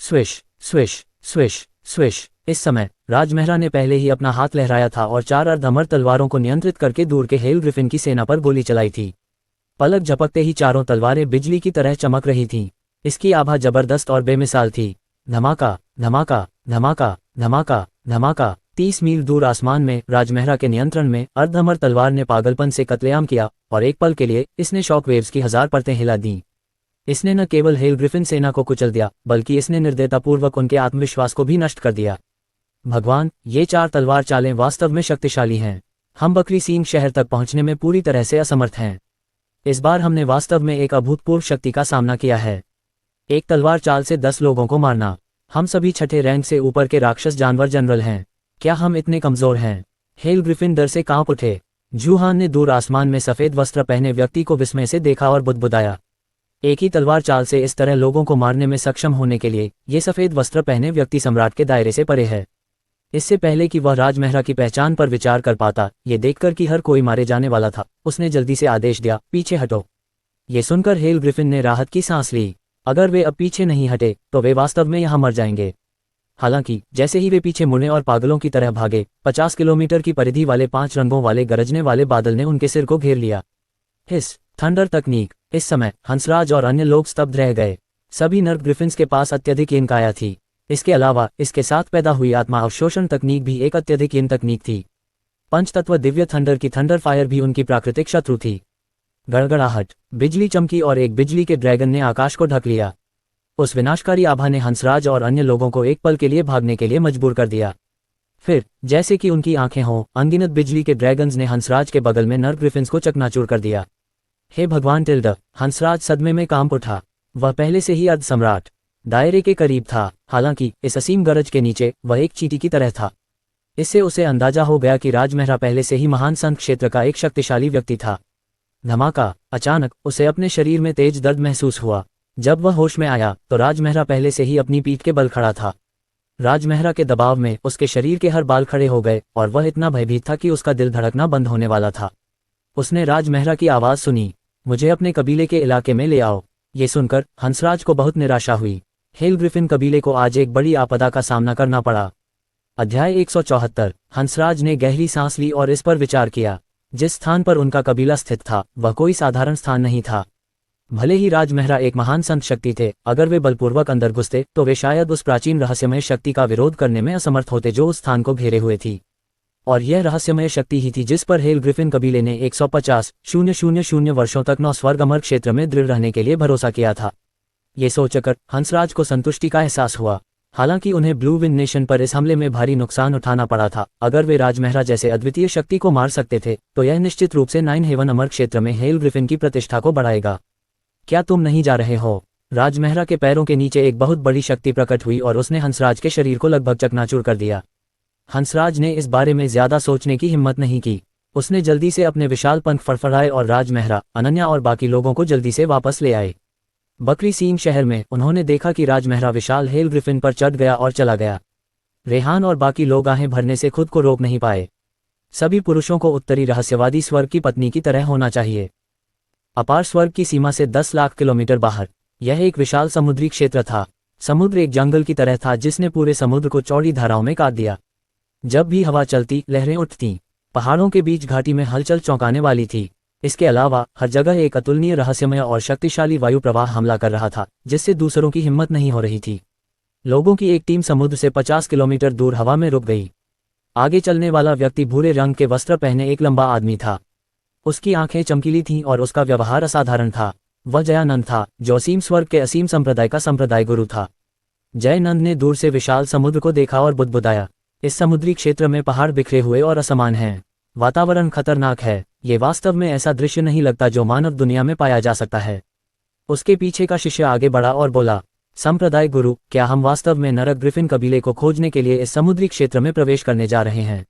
S1: Swish swish swish swish. इस समय राज मेहरा ने पहले ही अपना हाथ लहराया था और 4 अर्धअमर तलवारों को नियंत्रित करके दूर के हेल ग्रिफिन की सेना पर गोली चलाई थी। पलक झपकते ही चारों तलवारें बिजली की तरह चमक रही थीं। इसकी आभा जबरदस्त और बेमिसाल थी। धमाका धमाका धमाका धमाका धमाका। 30 मील दूर आसमान में राजमेहरा के नियंत्रण में अर्धअमर तलवार ने पागलपन से कत्लेआम किया और एक पल के लिए इसने शॉक वेव्स की 1000 परतें हिला दी। इसने न केवल हेल ग्रिफिन सेना को कुचल दिया बल्कि इसने निर्दयतापूर्वक उनके आत्मविश्वास को भी नष्ट कर दिया। भगवान, ये 4 तलवार चालें वास्तव में शक्तिशाली हैं। हम बकरी सींग शहर तक पहुंचने में पूरी तरह से असमर्थ हैं। इस बार हमने वास्तव में एक अभूतपूर्व शक्ति का सामना किया है। एक तलवार चाल से 10 लोगों को मारना। हम सभी छठे रैंक से ऊपर के राक्षस जानवर जनरल हैं। क्या हम इतने कमजोर हैं? हेल ग्रिफिन डर से कांप उठे। जूहान ने दूर आसमान में सफेद वस्त्र पहने व्यक्ति को विस्मय से देखा और बुदबुदाया। एक ही तलवार चाल से इस तरह लोगों को मारने में सक्षम होने के लिए ये सफेद वस्त्र पहने व्यक्ति सम्राट के दायरे से परे है। इससे पहले कि वह राजमेहरा की पहचान पर विचार कर पाता, ये देखकर कि हर कोई मारे जाने वाला था, उसने जल्दी से आदेश दिया, पीछे हटो। ये सुनकर हेल ग्रिफिन ने राहत की सांस ली। अगर वे अब पीछे नहीं हटे तो वे वास्तव में यहाँ मर जाएंगे। हालांकि जैसे ही वे पीछे मुड़े और पागलों की तरह भागे, 50 किलोमीटर की परिधि वाले 5 रंगों वाले गरजने वाले बादल ने उनके सिर को घेर लिया। हिस थंडर तकनीक। इस समय हंसराज और अन्य लोग स्तब्ध रह गए। सभी नर्व ग्रिफिन्स के पास अत्यधिक इन काया थी। इसके अलावा इसके साथ पैदा हुई आत्मा अवशोषण तकनीक भी एक अत्यधिक इन तकनीक थी। पंचतत्व दिव्य थंडर की थंडर फायर भी उनकी प्राकृतिक शत्रु थी। गड़गड़ाहट, बिजली चमकी और एक बिजली के ड्रैगन ने आकाश को ढक लिया। उस विनाशकारी आभा ने हंसराज और अन्य लोगों को एक पल के लिए भागने के लिए मजबूर कर दिया। फिर जैसे कि उनकी आंखें हों, अनगिनत बिजली के ड्रैगन्स ने हंसराज के बगल में नर्व ग्रिफिन्स को चकनाचूर कर दिया। हे भगवान टिल्ड! हंसराज सदमे में कांप उठा। वह पहले से ही अर्ध सम्राट दायरे के करीब था। हालांकि इस असीम गरज के नीचे वह एक चींटी की तरह था। इससे उसे अंदाजा हो गया कि राजमेहरा पहले से ही महान संत क्षेत्र का एक शक्तिशाली व्यक्ति था। धमाका! अचानक उसे अपने शरीर में तेज दर्द महसूस हुआ। जब वह होश में आया तो राजमेहरा पहले से ही अपनी पीठ के बल खड़ा था। राजमेहरा के दबाव में उसके शरीर के हर बाल खड़े हो गए और वह इतना भयभीत था कि उसका दिल धड़कना बंद होने वाला था। उसने राजमेहरा की आवाज़ सुनी, मुझे अपने कबीले के इलाके में ले आओ। ये सुनकर हंसराज को बहुत निराशा हुई। हेल ग्रिफिन कबीले को आज एक बड़ी आपदा का सामना करना पड़ा। अध्याय 174। हंसराज ने गहरी सांस ली और इस पर विचार किया। जिस स्थान पर उनका कबीला स्थित था वह कोई साधारण स्थान नहीं था। भले ही राजमेहरा एक महान संत शक्ति थे, अगर वे बलपूर्वक अंदर घुसते तो वे शायद उस प्राचीन रहस्यमय शक्ति का विरोध करने में असमर्थ होते जो उस स्थान को घेरे हुए थी। और यह रहस्यमय शक्ति ही थी जिस पर हेल ग्रिफिन कबीले ने 150,000 वर्षों तक 9 स्वर्ग अमर क्षेत्र में दृढ़ रहने के लिए भरोसा किया था। ये सोचकर हंसराज को संतुष्टि का एहसास हुआ। हालांकि उन्हें ब्लू विंड नेशन पर इस हमले में भारी नुकसान उठाना पड़ा था। अगर वे राजमेहरा जैसे अद्वितीय शक्ति को मार सकते थे तो यह निश्चित रूप से 9 हेवन अमर क्षेत्र में हेल ग्रिफिन की प्रतिष्ठा को बढ़ाएगा। क्या तुम नहीं जा रहे हो? राजमेहरा के पैरों के नीचे एक बहुत बड़ी शक्ति प्रकट हुई और उसने हंसराज के शरीर को लगभग चकनाचूर कर दिया। हंसराज ने इस बारे में ज्यादा सोचने की हिम्मत नहीं की। उसने जल्दी से अपने विशाल पंख फड़फड़ाए और राजमेहरा, अनन्या और बाकी लोगों को जल्दी से वापस ले आए। बकरी सींग शहर में उन्होंने देखा कि राजमेहरा विशाल हेल ग्रिफिन पर चढ़ गया और चला गया। रेहान और बाकी लोग आहें भरने से खुद को रोक नहीं पाए। सभी पुरुषों को उत्तरी रहस्यवादी स्वर्ग की पत्नी की तरह होना चाहिए। अपार स्वर्ग की सीमा से 10 लाख किलोमीटर बाहर यह एक विशाल समुद्री क्षेत्र था। समुद्र एक जंगल की तरह था जिसने पूरे समुद्र को चौड़ी धाराओं में काट दिया। जब भी हवा चलती लहरें उठती। पहाड़ों के बीच घाटी में हलचल चौंकाने वाली थी। इसके अलावा हर जगह एक अतुलनीय रहस्यमय और शक्तिशाली वायु प्रवाह हमला कर रहा था जिससे दूसरों की हिम्मत नहीं हो रही थी। लोगों की एक टीम समुद्र से 50 किलोमीटर दूर हवा में रुक गई। आगे चलने वाला व्यक्ति भूरे रंग के वस्त्र पहने एक लंबा आदमी था। उसकी आंखें चमकीली थीं और उसका व्यवहार असाधारण था। वह जयानंद था जो असीम स्वर्ग के असीम संप्रदाय का संप्रदाय गुरु था। जयनंद ने दूर से विशाल समुद्र को देखा और बुदबुदाया, इस समुद्री क्षेत्र में पहाड़ बिखरे हुए और असमान हैं। वातावरण खतरनाक है। ये वास्तव में ऐसा दृश्य नहीं लगता जो मानव दुनिया में पाया जा सकता है। उसके पीछे का शिष्य आगे बढ़ा और बोला, संप्रदाय गुरु, क्या हम वास्तव में नरक ग्रिफिन कबीले को खोजने के लिए इस समुद्री क्षेत्र में प्रवेश करने जा रहे हैं?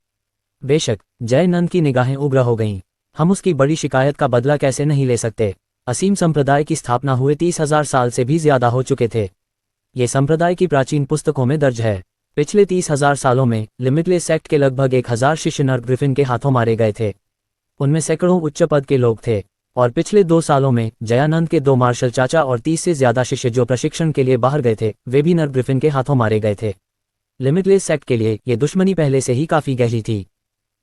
S1: बेशक। जयनंद की निगाहें उग्र हो गईं। हम उसकी बड़ी शिकायत का बदला कैसे नहीं ले सकते। असीम संप्रदाय की स्थापना हुए 30,000 साल से भी ज्यादा हो चुके थे। ये संप्रदाय की प्राचीन पुस्तकों में दर्ज है। पिछले 30,000 सालों में लिमिटलेस सेक्ट के लगभग 1,000 शिष्य नर्क ग्रिफिन के हाथों मारे गए थे। उनमें सैकड़ों उच्च पद के लोग थे, और पिछले 2 सालों में जयानंद के 2 मार्शल चाचा और 30 से ज्यादा शिष्य जो प्रशिक्षण के लिए बाहर गए थे, वे भी नर्क ग्रिफिन के हाथों मारे गए थे। लिमिटलेस सेक्ट के लिए ये दुश्मनी पहले से ही काफी गहरी थी।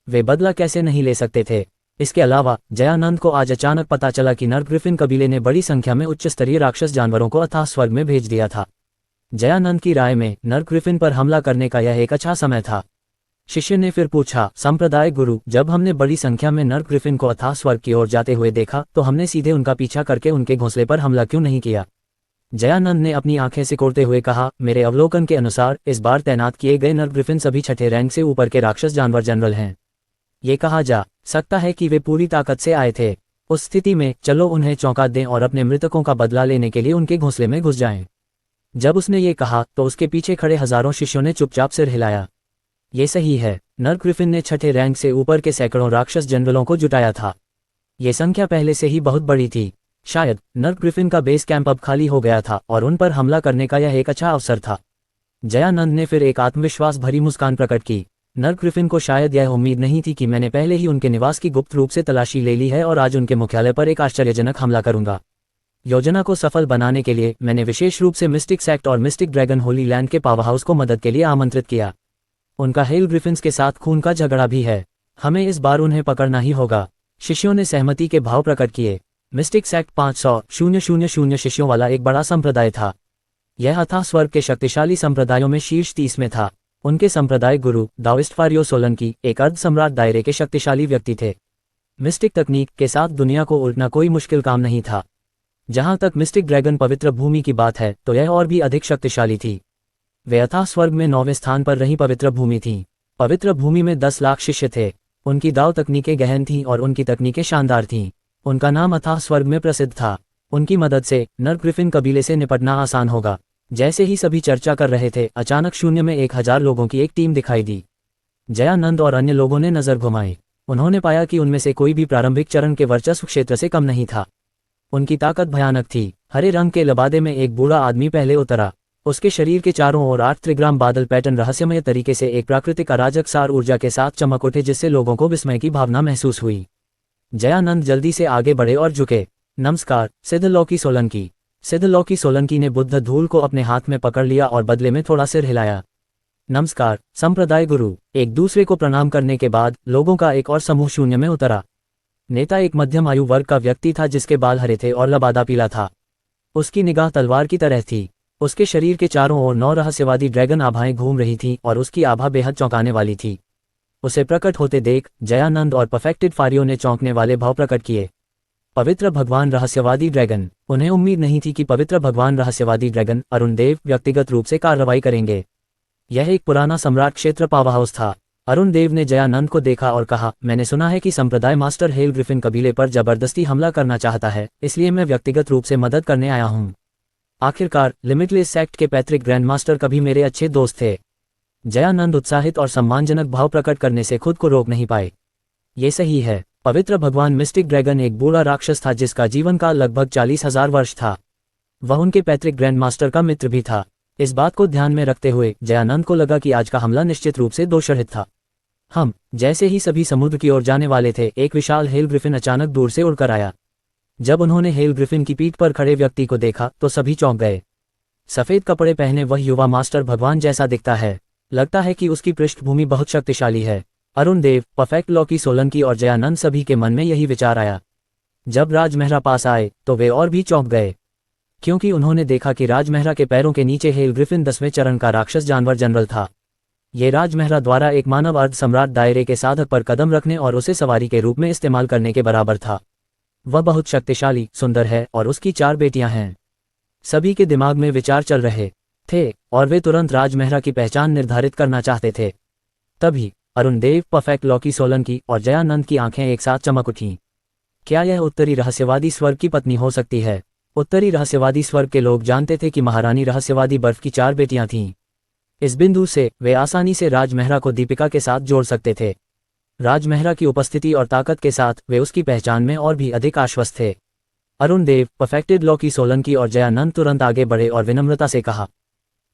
S1: वे बदला कैसे नहीं ले सकते थे। इसके अलावा जयानंद को आज अचानक पता चला कि नर्क ग्रिफिन कबीले ने बड़ी संख्या में उच्च स्तरीय राक्षस जानवरों को अथाह स्वर्ग में भेज दिया था। जयानंद की राय में नर्क ग्रिफिन पर हमला करने का यह एक अच्छा समय था। शिष्य ने फिर पूछा, संप्रदाय गुरु, जब हमने बड़ी संख्या में नर्क ग्रिफिन को अथाह स्वर्ग की ओर जाते हुए देखा तो हमने सीधे उनका पीछा करके उनके घोंसले पर हमला क्यों नहीं किया। जयानंद ने अपनी आंखें सिकोड़ते हुए कहा, मेरे अवलोकन के अनुसार इस बार तैनात किए गए नर्क ग्रिफिन सभी छठे रैंक से ऊपर के राक्षस जानवर जनरल हैं। ये कहा जा सकता है कि वे पूरी ताकत से आए थे। उस स्थिति में चलो उन्हें चौंका दें और अपने मृतकों का बदला लेने के लिए उनके घोंसले में घुस जाएं। जब उसने ये कहा तो उसके पीछे खड़े हजारों शिष्यों ने चुपचाप सिर हिलाया। ये सही है, नर्क ग्रिफिन ने छठे रैंक से ऊपर के सैकड़ों राक्षस जनरलों को जुटाया था। ये संख्या पहले से ही बहुत बड़ी थी। शायद नर्क ग्रिफिन का बेस कैंप अब खाली हो गया था और उन पर हमला करने का यह एक अच्छा अवसर था। जयानंद ने फिर एक आत्मविश्वास भरी मुस्कान प्रकट की। नर्क ग्रिफिन को शायद यह उम्मीद नहीं थी कि मैंने पहले ही उनके निवास की गुप्त रूप से तलाशी ले ली है और आज उनके मुख्यालय पर एक आश्चर्यजनक हमला करूंगा। योजना को सफल बनाने के लिए मैंने विशेष रूप से मिस्टिक सेक्ट और मिस्टिक ड्रैगन होली लैंड के पावर हाउस को मदद के लिए आमंत्रित किया। उनका हेल ग्रिफिन्स के साथ खून का झगड़ा भी है। हमें इस बार उन्हें पकड़ना ही होगा। शिष्यों ने सहमति के भाव प्रकट किए। मिस्टिक सेक्ट 500,000 शिष्यों वाला एक बड़ा संप्रदाय था। यह अथाह स्वर्ग के शक्तिशाली संप्रदायों में शीर्ष 30 में था। उनके संप्रदाय गुरु दाओइस्ट फारियो सोलंकी एक अर्ध सम्राट दायरे के शक्तिशाली व्यक्ति थे। मिस्टिक तकनीक के साथ दुनिया को उलटना कोई मुश्किल काम नहीं था। जहां तक मिस्टिक ड्रैगन पवित्र भूमि की बात है तो यह और भी अधिक शक्तिशाली थी। वे अथाह स्वर्ग में 9वें स्थान पर रही पवित्र भूमि थी। पवित्र भूमि में 10 लाख शिष्य थे। उनकी दाव तकनीकें गहन थीं और उनकी तकनीकें शानदार थीं। उनका नाम अथाह स्वर्ग में प्रसिद्ध था। उनकी मदद से नर्क ग्रिफिन कबीले से निपटना आसान होगा। जैसे ही सभी चर्चा कर रहे थे, अचानक शून्य में 1000 लोगों की एक टीम दिखाई दी। जयानंद और अन्य लोगों ने नजर घुमाई। उन्होंने पाया कि उनमें से कोई भी प्रारंभिक चरण के वर्चस्व क्षेत्र से कम नहीं था। उनकी ताकत भयानक थी। हरे रंग के लबादे में एक बूढ़ा आदमी पहले उतरा। उसके शरीर के चारों ओर 8 त्रिग्राम बादल पैटर्न रहस्यमय तरीके से एक प्राकृतिक अराजक सार ऊर्जा के साथ चमक उठे, जिससे लोगों को विस्मय की भावना महसूस हुई। जयानंद जल्दी से आगे बढ़े और झुके। नमस्कार, सिद्धलौकी सोलंकी। सिद्धलौकी सोलंकी ने बुद्ध धूल को अपने हाथ में पकड़ लिया और बदले में थोड़ा सिर हिलाया। नमस्कार, संप्रदाय गुरु। एक दूसरे को प्रणाम करने के बाद लोगों का एक और समूह शून्य में उतरा। नेता एक मध्यम आयु वर्ग का व्यक्ति था जिसके बाल हरे थे और लबादा पीला था। उसकी निगाह तलवार की तरह थी। उसके शरीर के चारों ओर 9 रहस्यवादी ड्रैगन आभाएं घूम रही थीं और उसकी आभा बेहद चौंकाने वाली थी। उसे प्रकट होते देख जयानंद और परफेक्टेड फारियो ने चौंकने वाले भाव प्रकट किए। पवित्र भगवान रहस्यवादी ड्रैगन। उन्हें उम्मीद नहीं थी कि पवित्र भगवान रहस्यवादी ड्रैगन अरुण देव व्यक्तिगत रूप से कार्रवाई करेंगे। यह एक पुराना सम्राट क्षेत्र पावर हाउस था। अरुण देव ने जयानंद को देखा और कहा, मैंने सुना है कि संप्रदाय मास्टर हेल ग्रिफिन कबीले पर जबरदस्ती हमला करना चाहता है, इसलिए मैं व्यक्तिगत रूप से मदद करने आया हूँ। आखिरकार लिमिटलेस सेक्ट के पैट्रिक ग्रैंड मास्टर कभी मेरे अच्छे दोस्त थे। जयानंद उत्साहित और सम्मानजनक भाव प्रकट करने से खुद को रोक नहीं पाए। ये सही है। पवित्र भगवान मिस्टिक ड्रैगन एक बूढ़ा राक्षस था जिसका जीवन काल लगभग 40,000 वर्ष था। वह उनके पैट्रिक ग्रैंड मास्टर का मित्र भी था। इस बात को ध्यान में रखते हुए जयानंद को लगा कि आज का हमला निश्चित रूप से दोषरहित था। जैसे ही सभी समुद्र की ओर जाने वाले थे, एक विशाल हेल ग्रिफिन अचानक दूर से उड़कर आया। जब उन्होंने हेल ग्रिफिन की पीठ पर खड़े व्यक्ति को देखा तो सभी चौंक गए। सफेद कपड़े पहने वह युवा मास्टर भगवान जैसा दिखता है। लगता है कि उसकी पृष्ठभूमि बहुत शक्तिशाली है। अरुण देव, परफेक्ट लौकी सोलंकी और जयानंद सभी के मन में यही विचार आया। जब राजमहरा पास आए तो वे और भी चौंक गए, क्योंकि उन्होंने देखा कि राजमहरा के पैरों के नीचे हेल ग्रिफिन 10वें चरण का राक्षस जानवर जनरल था। ये राजमहरा द्वारा एक मानव अर्ध सम्राट दायरे के साधक पर कदम रखने और उसे सवारी के रूप में इस्तेमाल करने के बराबर था। वह बहुत शक्तिशाली, सुंदर है और उसकी 4 बेटियां हैं। सभी के दिमाग में विचार चल रहे थे और वे तुरंत राजमहरा की पहचान निर्धारित करना चाहते थे। तभी अरुण देव, परफेक्ट लौकी सोलंकी और जयानंद की आंखें एक साथ चमक उठीं। क्या यह उत्तरी रहस्यवादी स्वर्ग की पत्नी हो सकती है? उत्तरी रहस्यवादी स्वर्ग के लोग जानते थे कि महारानी रहस्यवादी बर्फ की 4 बेटियां थीं। इस बिंदु से वे आसानी से राजमहरा को दीपिका के साथ जोड़ सकते थे। राज मेहरा की उपस्थिति और ताकत के साथ वे उसकी पहचान में और भी अधिक आश्वस्त थे। अरुण देव, परफेक्टेड लॉ की सोलंकी और जयानंद तुरंत आगे बढ़े और विनम्रता से कहा,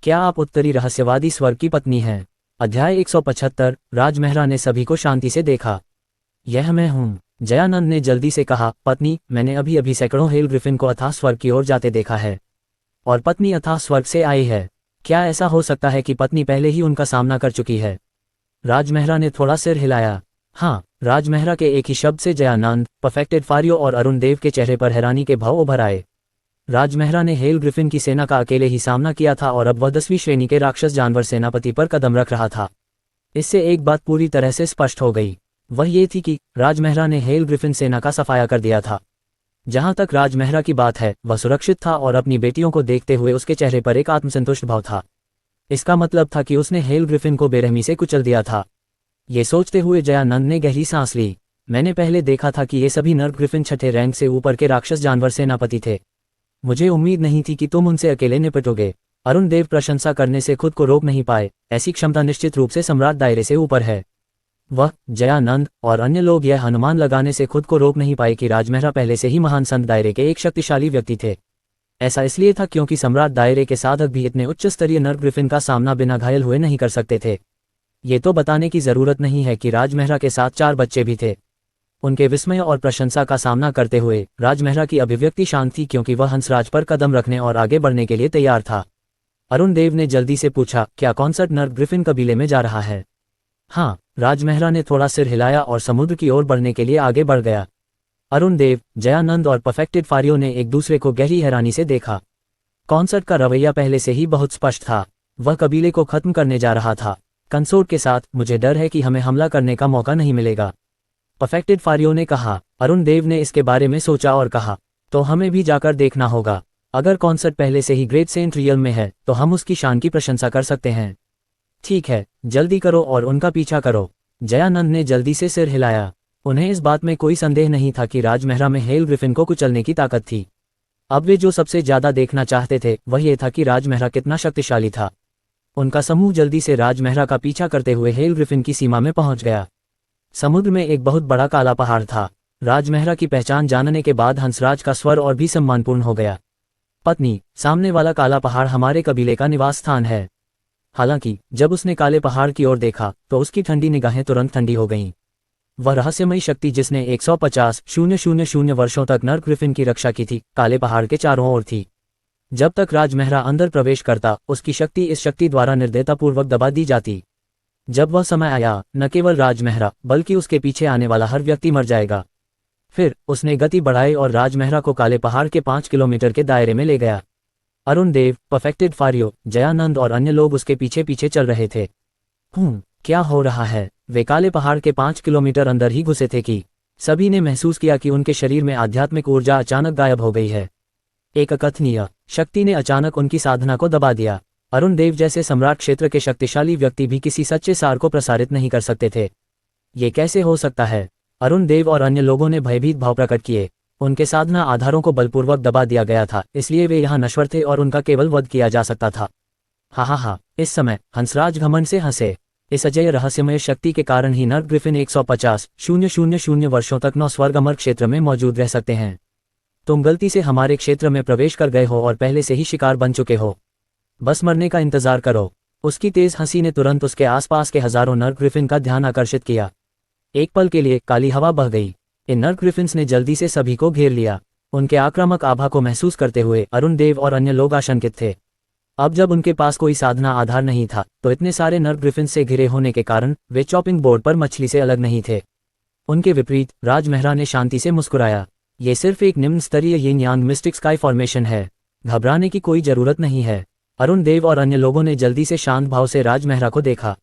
S1: क्या आप उत्तरी रहस्यवादी स्वर्ग की पत्नी हैं? अध्याय 175। राज मेहरा ने सभी को शांति से देखा। यह मैं हूँ। जयानंद ने जल्दी से कहा, पत्नी, मैंने अभी अभी सैकड़ों हेल ग्रिफिन को अथाह स्वर्ग की ओर जाते देखा है। और पत्नी अथाह स्वर्ग से आई है। क्या ऐसा हो सकता है कि पत्नी पहले ही उनका सामना कर चुकी है? राज मेहरा ने थोड़ा सिर हिलाया। हाँ। राज मेहरा के एक ही शब्द से जयानंद, परफेक्टेड फारियो और अरुण देव के चेहरे पर हैरानी के भाव उभर आए। राज मेहरा ने हेल ग्रिफिन की सेना का अकेले ही सामना किया था और अब वह 10वीं श्रेणी के राक्षस जानवर सेनापति पर कदम रख रहा था। इससे एक बात पूरी तरह से स्पष्ट हो गई। वह ये थी कि राज मेहरा ने हेल ग्रिफिन सेना का सफाया कर दिया था। जहां तक राज मेहरा की बात है, वह सुरक्षित था और अपनी बेटियों को देखते हुए उसके चेहरे पर एक आत्मसंतुष्ट भाव था। इसका मतलब था कि उसने हेल ग्रिफिन को बेरहमी से कुचल दिया था। ये सोचते हुए जयानंद ने गहरी सांस ली। मैंने पहले देखा था कि ये सभी नर ग्रिफिन छठे रैंक से ऊपर के राक्षस जानवर सेनापति थे। मुझे उम्मीद नहीं थी कि तुम उनसे अकेले निपटोगे। अरुण देव प्रशंसा करने से खुद को रोक नहीं पाए। ऐसी क्षमता निश्चित रूप से सम्राट दायरे से ऊपर है। वह, जयानंद और अन्य लोग यह अनुमान लगाने से खुद को रोक नहीं पाए कि राज मेहरा पहले से ही महान संत दायरे के एक शक्तिशाली व्यक्ति थे। ऐसा इसलिए था क्योंकि सम्राट दायरे के साधक भी इतने उच्च स्तरीय नर ग्रिफिन का सामना बिना घायल हुए नहीं कर सकते थे। ये तो बताने की जरूरत नहीं है कि राज मेहरा के साथ 4 बच्चे भी थे। उनके विस्मय और प्रशंसा का सामना करते हुए राज मेहरा की अभिव्यक्ति शांत थी क्योंकि वह हंसराज पर कदम रखने और आगे बढ़ने के लिए तैयार था। अरुण देव ने जल्दी से पूछा, क्या कॉन्सर्ट नर ग्रिफिन कबीले में जा रहा है? हाँ। राज मेहरा ने थोड़ा सिर हिलाया और समुद्र की ओर बढ़ने के लिए आगे बढ़ गया। अरुण देव, जयानंद और परफेक्टेड फारियो ने एक दूसरे को गहरी हैरानी से देखा। कॉन्सर्ट का रवैया पहले से ही बहुत स्पष्ट था। वह कबीले को खत्म करने जा रहा था। कंसोर्ट के साथ, मुझे डर है कि हमें हमला करने का मौका नहीं मिलेगा, परफेक्टेड फारियो ने कहा। अरुण देव ने इसके बारे में सोचा और कहा, तो हमें भी जाकर देखना होगा। अगर कॉन्सर्ट पहले से ही ग्रेट सेंट रियल में है तो हम उसकी शान की प्रशंसा कर सकते हैं। ठीक है, जल्दी करो और उनका पीछा करो। जयानंद ने जल्दी से सिर हिलाया। उन्हें इस बात में कोई संदेह नहीं था कि राज मेहरा में हेल ग्रिफिन को कुचलने की ताकत थी। अब वे जो सबसे ज्यादा देखना चाहते थे वह ये था कि राज मेहरा कितना शक्तिशाली था। उनका समूह जल्दी से राज मेहरा का पीछा करते हुए हेल ग्रिफिन की सीमा में पहुंच गया। समुद्र में एक बहुत बड़ा काला पहाड़ था। राज मेहरा की पहचान जानने के बाद हंसराज का स्वर और भी सम्मानपूर्ण हो गया। पत्नी, सामने वाला काला पहाड़ हमारे कबीले का निवास स्थान है। हालांकि जब उसने काले पहाड़ की ओर देखा तो उसकी ठंडी निगाहें तुरंत ठंडी हो गईं। वह रहस्यमयी शक्ति जिसने 150,000 वर्षों तक नर ग्रिफिन की रक्षा की थी, काले पहाड़ के चारों ओर थी। जब तक राज मेहरा अंदर प्रवेश करता, उसकी शक्ति इस शक्ति द्वारा निर्दयतापूर्वक दबा दी जाती। जब वह समय आया, न केवल राज मेहरा बल्कि उसके पीछे आने वाला हर व्यक्ति मर जाएगा। फिर उसने गति बढ़ाई और राज मेहरा को काले पहाड़ के 5 किलोमीटर के दायरे में ले गया। अरुण देव, परफेक्टेड फारियो, जयानंद और अन्य लोग उसके पीछे पीछे चल रहे थे। क्या हो रहा है? वे काले पहाड़ के 5 किलोमीटर अंदर ही घुसे थे कि सभी ने महसूस किया कि उनके शरीर में आध्यात्मिक ऊर्जा अचानक गायब हो गई है। एक अकथनीय शक्ति ने अचानक उनकी साधना को दबा दिया। अरुण देव जैसे सम्राट क्षेत्र के शक्तिशाली व्यक्ति भी किसी सच्चे सार को प्रसारित नहीं कर सकते थे। ये कैसे हो सकता है? अरुण देव और अन्य लोगों ने भयभीत भाव प्रकट किए। उनके साधना आधारों को बलपूर्वक दबा दिया गया था, इसलिए वे यहाँ नश्वर थे और उनका केवल वध किया जा सकता था। हा। इस समय हंसराज घमंड से हंसे। इस अजय रहस्यमय शक्ति के कारण ही नर ग्रिफिन 150,000 वर्षों तक 9 स्वर्ग अमर क्षेत्र में मौजूद रह सकते हैं। तुम गलती से हमारे क्षेत्र में प्रवेश कर गए हो और पहले से ही शिकार बन चुके हो। बस मरने का इंतजार करो। उसकी तेज हंसी ने तुरंत उसके आसपास के हजारों नर ग्रिफिन का ध्यान आकर्षित किया। एक पल के लिए काली हवा बह गई। इन नर ग्रिफिन्स ने जल्दी से सभी को घेर लिया। उनके आक्रामक आभा को महसूस करते हुए अरुण देव और अन्य लोग आशंकित थे। अब जब उनके पास कोई साधना आधार नहीं था तो इतने सारे नर ग्रिफिन्स से घिरे होने के कारण वे चॉपिंग बोर्ड पर मछली से अलग नहीं थे। उनके विपरीत राज मेहरा ने शांति से मुस्कुराया। ये सिर्फ एक निम्न स्तरीय यिन यांग मिस्टिक स्काई फॉर्मेशन है, घबराने की कोई जरूरत नहीं है। अरुण देव और अन्य लोगों ने जल्दी से शांत भाव से राज मेहरा को देखा।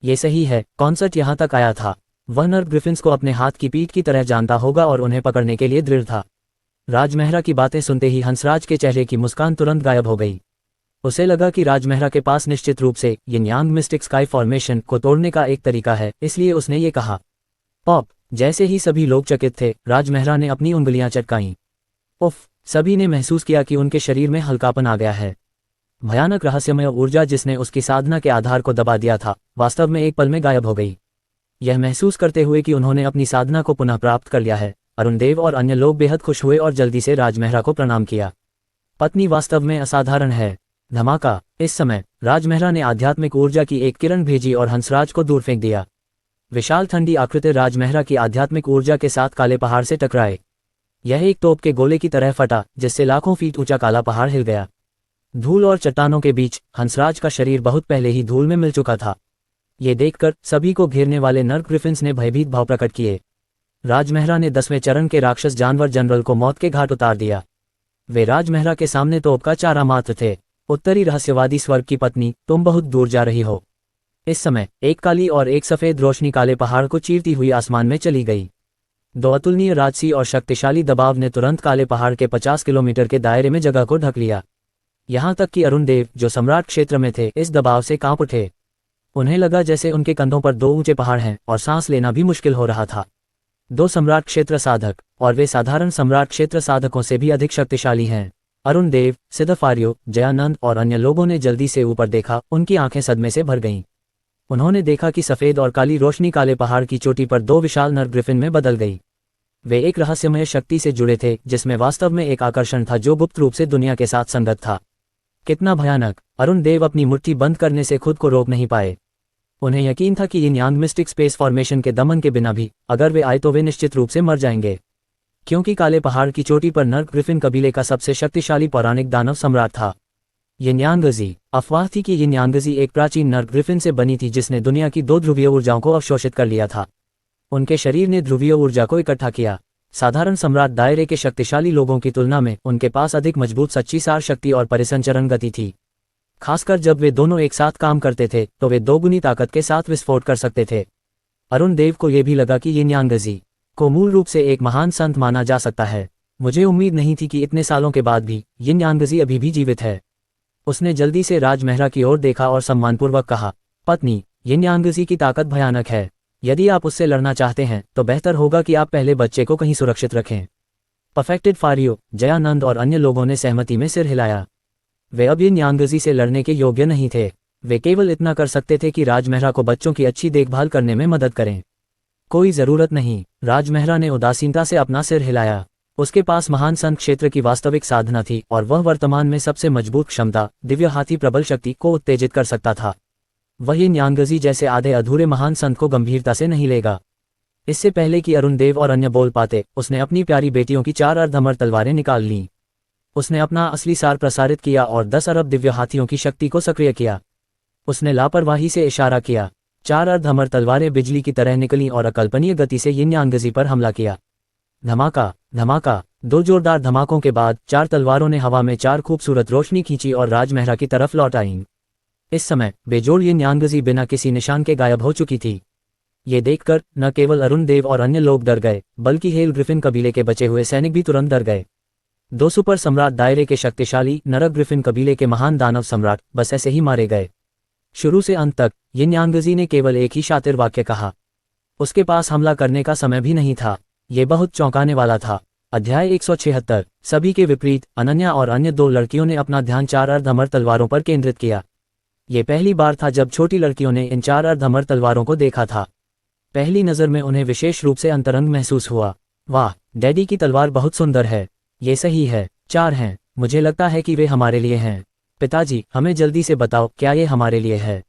S1: ये सही है, कॉन्सर्ट यहाँ तक आया था। वह नर ग्रिफिन्स को अपने हाथ की पीठ की तरह जानता होगा और उन्हें पकड़ने के लिए दृढ़ था। राज मेहरा की बातें सुनते ही हंसराज के चेहरे की मुस्कान तुरंत गायब हो गई। उसे लगा कि राज मेहरा के पास निश्चित रूप से यिन यांग मिस्टिक स्काई फॉर्मेशन को तोड़ने का एक तरीका है, इसलिए उसने ये कहा। पॉप! जैसे ही सभी लोग चकित थे, राज मेहरा ने अपनी उंगलियां चटकाईं। उफ! सभी ने महसूस किया कि उनके शरीर में हल्कापन आ गया है। भयानक रहस्यमय ऊर्जा जिसने उसकी साधना के आधार को दबा दिया था, वास्तव में एक पल में गायब हो गई। यह महसूस करते हुए कि उन्होंने अपनी साधना को पुनः प्राप्त कर लिया है, अरुणदेव और अन्य लोग बेहद खुश हुए और जल्दी से राजमेहरा को प्रणाम किया। पत्नी वास्तव में असाधारण है। धमाका। इस समय राजमेहरा ने आध्यात्मिक ऊर्जा की एक किरण भेजी और हंसराज को दूर फेंक दिया। विशाल ठंडी आकृति राजमेहरा की आध्यात्मिक ऊर्जा के साथ काले पहाड़ से टकराए। यह एक तोप के गोले की तरह फटा, जिससे लाखों फीट ऊंचा काला पहाड़ हिल गया। धूल और चट्टानों के बीच हंसराज का शरीर बहुत पहले ही धूल में मिल चुका था। ये देखकर सभी को घेरने वाले नर्क ग्रिफिन्स ने भयभीत भाव प्रकट किए। राजमेहरा ने 10वें चरण के राक्षस जानवर जनरल को मौत के घाट उतार दिया। वे राजमेहरा के सामने तोप का चारा मात्र थे। उत्तरी रहस्यवादी स्वर्ग की पत्नी, तुम बहुत दूर जा रही हो। इस समय एक काली और एक सफेद रोशनी काले पहाड़ को चीरती हुई आसमान में चली गई। दो अतुलनीय राजसी और शक्तिशाली दबाव ने तुरंत काले पहाड़ के 50 किलोमीटर के दायरे में जगह को ढक लिया। यहाँ तक कि अरुणदेव, जो सम्राट क्षेत्र में थे, इस दबाव से कांप उठे। उन्हें लगा जैसे उनके कंधों पर 2 ऊंचे पहाड़ हैं और सांस लेना भी मुश्किल हो रहा था। 2 सम्राट क्षेत्र साधक, और वे साधारण सम्राट क्षेत्र साधकों से भी अधिक शक्तिशाली हैं। अरुणदेव, सिद्धफारियो, जयानंद और अन्य लोगों ने जल्दी से ऊपर देखा। उनकी आंखें सदमे से भर गईं। उन्होंने देखा कि सफेद और काली रोशनी काले पहाड़ की चोटी पर 2 विशाल नर ग्रिफिन में बदल गई। वे एक रहस्यमय शक्ति से जुड़े थे, जिसमें वास्तव में एक आकर्षण था जो गुप्त रूप से दुनिया के साथ संगत था। कितना भयानक! अरुणदेव अपनी मुट्ठी बंद करने से खुद को रोक नहीं पाए। उन्हें यकीन था कि यिन यांग मिस्टिक स्पेस फॉर्मेशन के दमन के बिना भी अगर वे आए तो वे निश्चित रूप से मर जाएंगे, क्योंकि काले पहाड़ की चोटी पर नर्क ग्रिफिन कबीले का सबसे शक्तिशाली पौराणिक दानव सम्राट था। यिन यांगजी। अफवाह थी कि यिन यांगजी एक प्राचीन नर्क ग्रिफिन से बनी थी जिसने दुनिया की 2 ध्रुवीय ऊर्जाओं को अवशोषित कर लिया था। उनके शरीर ने ध्रुवीय ऊर्जा को इकट्ठा किया। साधारण सम्राट दायरे के शक्तिशाली लोगों की तुलना में उनके पास अधिक मजबूत सच्ची सार शक्ति और परिसंचरण गति थी। खासकर जब वे दोनों एक साथ काम करते थे तो वे 2 गुनी ताकत के साथ विस्फोट कर सकते थे। अरुणदेव को यह भी लगा कि यिन यांगजी को मूल रूप से एक महान संत माना जा सकता है। मुझे उम्मीद नहीं थी कि इतने सालों के बाद भी यिन यांगजी अभी भी जीवित है। उसने जल्दी से राजमेहरा की ओर देखा और सम्मानपूर्वक कहा, पत्नी, यिन यांगजी की ताकत भयानक है। यदि आप उससे लड़ना चाहते हैं तो बेहतर होगा कि आप पहले बच्चे को कहीं सुरक्षित रखें। परफेक्टेड फारियो, जयानंद और अन्य लोगों ने सहमति में सिर हिलाया। वे अब यिन यांगजी से लड़ने के योग्य नहीं थे। वे केवल इतना कर सकते थे कि राजमेहरा को बच्चों की अच्छी देखभाल करने में मदद करें। कोई जरूरत नहीं। राजमेहरा ने उदासीनता से अपना सिर हिलाया। उसके पास महान संत क्षेत्र की वास्तविक साधना थी और वह वर्तमान में सबसे मजबूत क्षमता, दिव्य हाथी प्रबल शक्ति को उत्तेजित कर सकता था। वह यिन यांगजी जैसे आधे अधूरे महान संत को गंभीरता से नहीं लेगा। इससे पहले कि अरुणदेव और अन्य बोल पाते, उसने अपनी प्यारी बेटियों की 4 अर्धअमर तलवारें निकाल लीं। उसने अपना असली सार प्रसारित किया और 10 अरब दिव्य हाथियों की शक्ति को सक्रिय किया। उसने लापरवाही से इशारा किया। 4 अर्धअमर तलवारें बिजली की तरह निकलीं और अकल्पनीय गति से यिन यांगजी पर हमला किया। धमाका, धमाका। 2 जोरदार धमाकों के बाद 4 तलवारों ने हवा में 4 खूबसूरत रोशनी खींची और राजमेहरा की तरफ लौट आईं। इस समय बेजोड़ यिन यांगजी बिना किसी निशान के गायब हो चुकी थी। ये देखकर न केवल अरुणदेव और अन्य लोग डर गए, बल्कि हेल ग्रिफिन कबीले के बचे हुए सैनिक भी तुरंत डर गए। 2 सुपर सम्राट दायरे के शक्तिशाली नरक ग्रिफिन कबीले के महान दानव सम्राट बस ऐसे ही मारे गए। शुरू से अंत तक यिन यांगजी ने केवल एक ही शातिर वाक्य कहा। उसके पास हमला करने का समय भी नहीं था। ये बहुत चौंकाने वाला था। अध्याय 176। सभी के विपरीत अनन्या और अन्य 2 लड़कियों ने अपना ध्यान 4 अर्धअमर तलवारों पर केंद्रित किया। ये पहली बार था जब छोटी लड़कियों ने इन 4 अर्धअमर तलवारों को देखा था। पहली नज़र में उन्हें विशेष रूप से अंतरंग महसूस हुआ। वाह, डैडी की तलवार बहुत सुंदर है। ये सही है, 4 हैं। मुझे लगता है कि वे हमारे लिए हैं। पिताजी, हमें जल्दी से बताओ, क्या ये हमारे लिए है?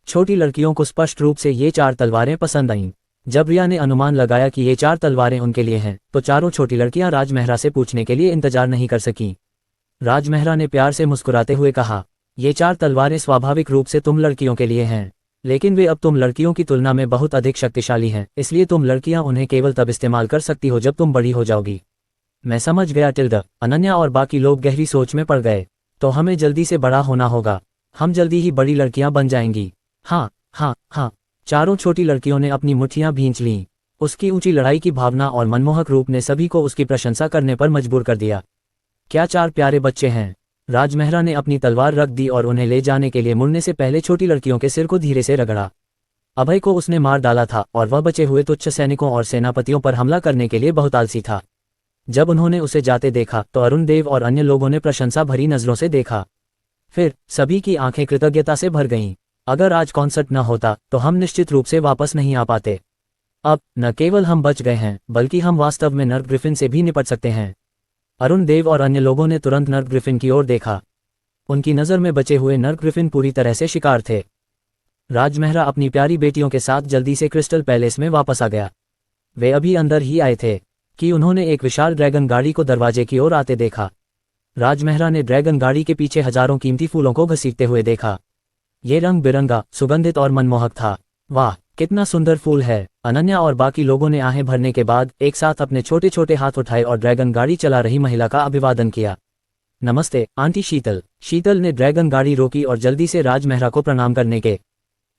S1: छोटी लड़कियों को स्पष्ट रूप से ये 4 तलवारें पसंद आईं। जब रिया ने अनुमान लगाया कि ये 4 तलवारें उनके लिए हैं, तो चारों छोटी लड़कियां राजमेहरा से पूछने के लिए इंतजार नहीं कर सकीं। राजमेहरा ने प्यार से मुस्कुराते हुए कहा, ये 4 तलवारें स्वाभाविक रूप से तुम लड़कियों के लिए हैं, लेकिन वे अब तुम लड़कियों की तुलना में बहुत अधिक शक्तिशाली हैं, इसलिए तुम लड़कियां उन्हें केवल तब इस्तेमाल कर सकती हो जब तुम बड़ी हो जाओगी। मैं समझ गया टिल्डा। अनन्या और बाकी लोग गहरी सोच में पड़ गए। तो हमें जल्दी से बड़ा होना होगा। हम जल्दी ही बड़ी लड़कियां बन जाएंगी। हाँ हाँ हाँ। चारों छोटी लड़कियों ने अपनी मुट्ठियां भींच लीं। उसकी ऊंची लड़ाई की भावना और मनमोहक रूप ने सभी को उसकी प्रशंसा करने पर मजबूर कर दिया। क्या 4 प्यारे बच्चे हैं। राजमेहरा ने अपनी तलवार रख दी और उन्हें ले जाने के लिए मुड़ने से पहले छोटी लड़कियों के सिर को धीरे से रगड़ा। अभय को उसने मार डाला था और वह बचे हुए तुच्छ सैनिकों और सेनापतियों पर हमला करने के लिए बहुत आलसी था। जब उन्होंने उसे जाते देखा तो अरुणदेव और अन्य लोगों ने प्रशंसा भरी नजरों से देखा। फिर सभी की आंखें कृतज्ञता से भर गईं। अगर आज कॉन्सर्ट न होता तो हम निश्चित रूप से वापस नहीं आ पाते। अब न केवल हम बच गए हैं बल्कि हम वास्तव में नर्क ग्रिफिन से भी निपट सकते हैं। अरुण देव और अन्य लोगों ने तुरंत नर्क ग्रिफिन की ओर देखा। उनकी नज़र में बचे हुए नर्क ग्रिफिन पूरी तरह से शिकार थे। राजमहरा अपनी प्यारी बेटियों के साथ जल्दी से क्रिस्टल पैलेस में वापस आ गया। वे अभी अंदर ही आए थे कि उन्होंने एक विशाल ड्रैगन गाड़ी को दरवाजे की ओर आते देखा। राजमहरा ने ड्रैगन गाड़ी के पीछे हजारों कीमती फूलों को घसीटते हुए देखा। ये रंग बिरंगा, सुगंधित और मनमोहक था। वाह, कितना सुंदर फूल है। अनन्या और बाकी लोगों ने आहें भरने के बाद एक साथ अपने छोटे छोटे हाथ उठाए और ड्रैगन गाड़ी चला रही महिला का अभिवादन किया। नमस्ते आंटी शीतल। शीतल ने ड्रैगन गाड़ी रोकी और जल्दी से राजमहरा को प्रणाम करने के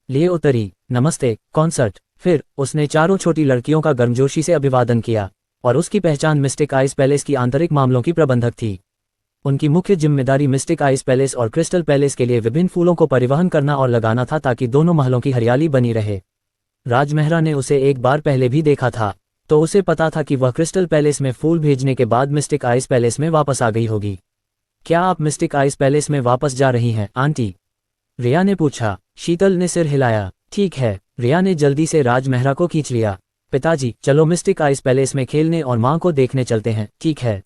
S1: लिए उतरी। नमस्ते कॉन्सर्ट। फिर उसने चारों छोटी लड़कियों का गर्मजोशी से अभिवादन किया और उसकी पहचान मिस्टिक आइस पैलेस की आंतरिक मामलों की प्रबंधक थी। उनकी मुख्य जिम्मेदारी मिस्टिक आइस पैलेस और क्रिस्टल पैलेस के लिए विभिन्न फूलों को परिवहन करना और लगाना था ताकि दोनों महलों की हरियाली बनी रहे। राजमहरा ने उसे एक बार पहले भी देखा था, तो उसे पता था कि वह क्रिस्टल पैलेस में फूल भेजने के बाद मिस्टिक आइस पैलेस में वापस आ गई होगी। क्या आप मिस्टिक आइस पैलेस में वापस जा रही हैं आंटी? रिया ने पूछा। शीतल ने सिर हिलाया। ठीक है। रिया ने जल्दी से राजमहरा को खींच लिया। पिताजी चलो मिस्टिक आइस पैलेस में खेलने और माँ को देखने चलते हैं। ठीक है।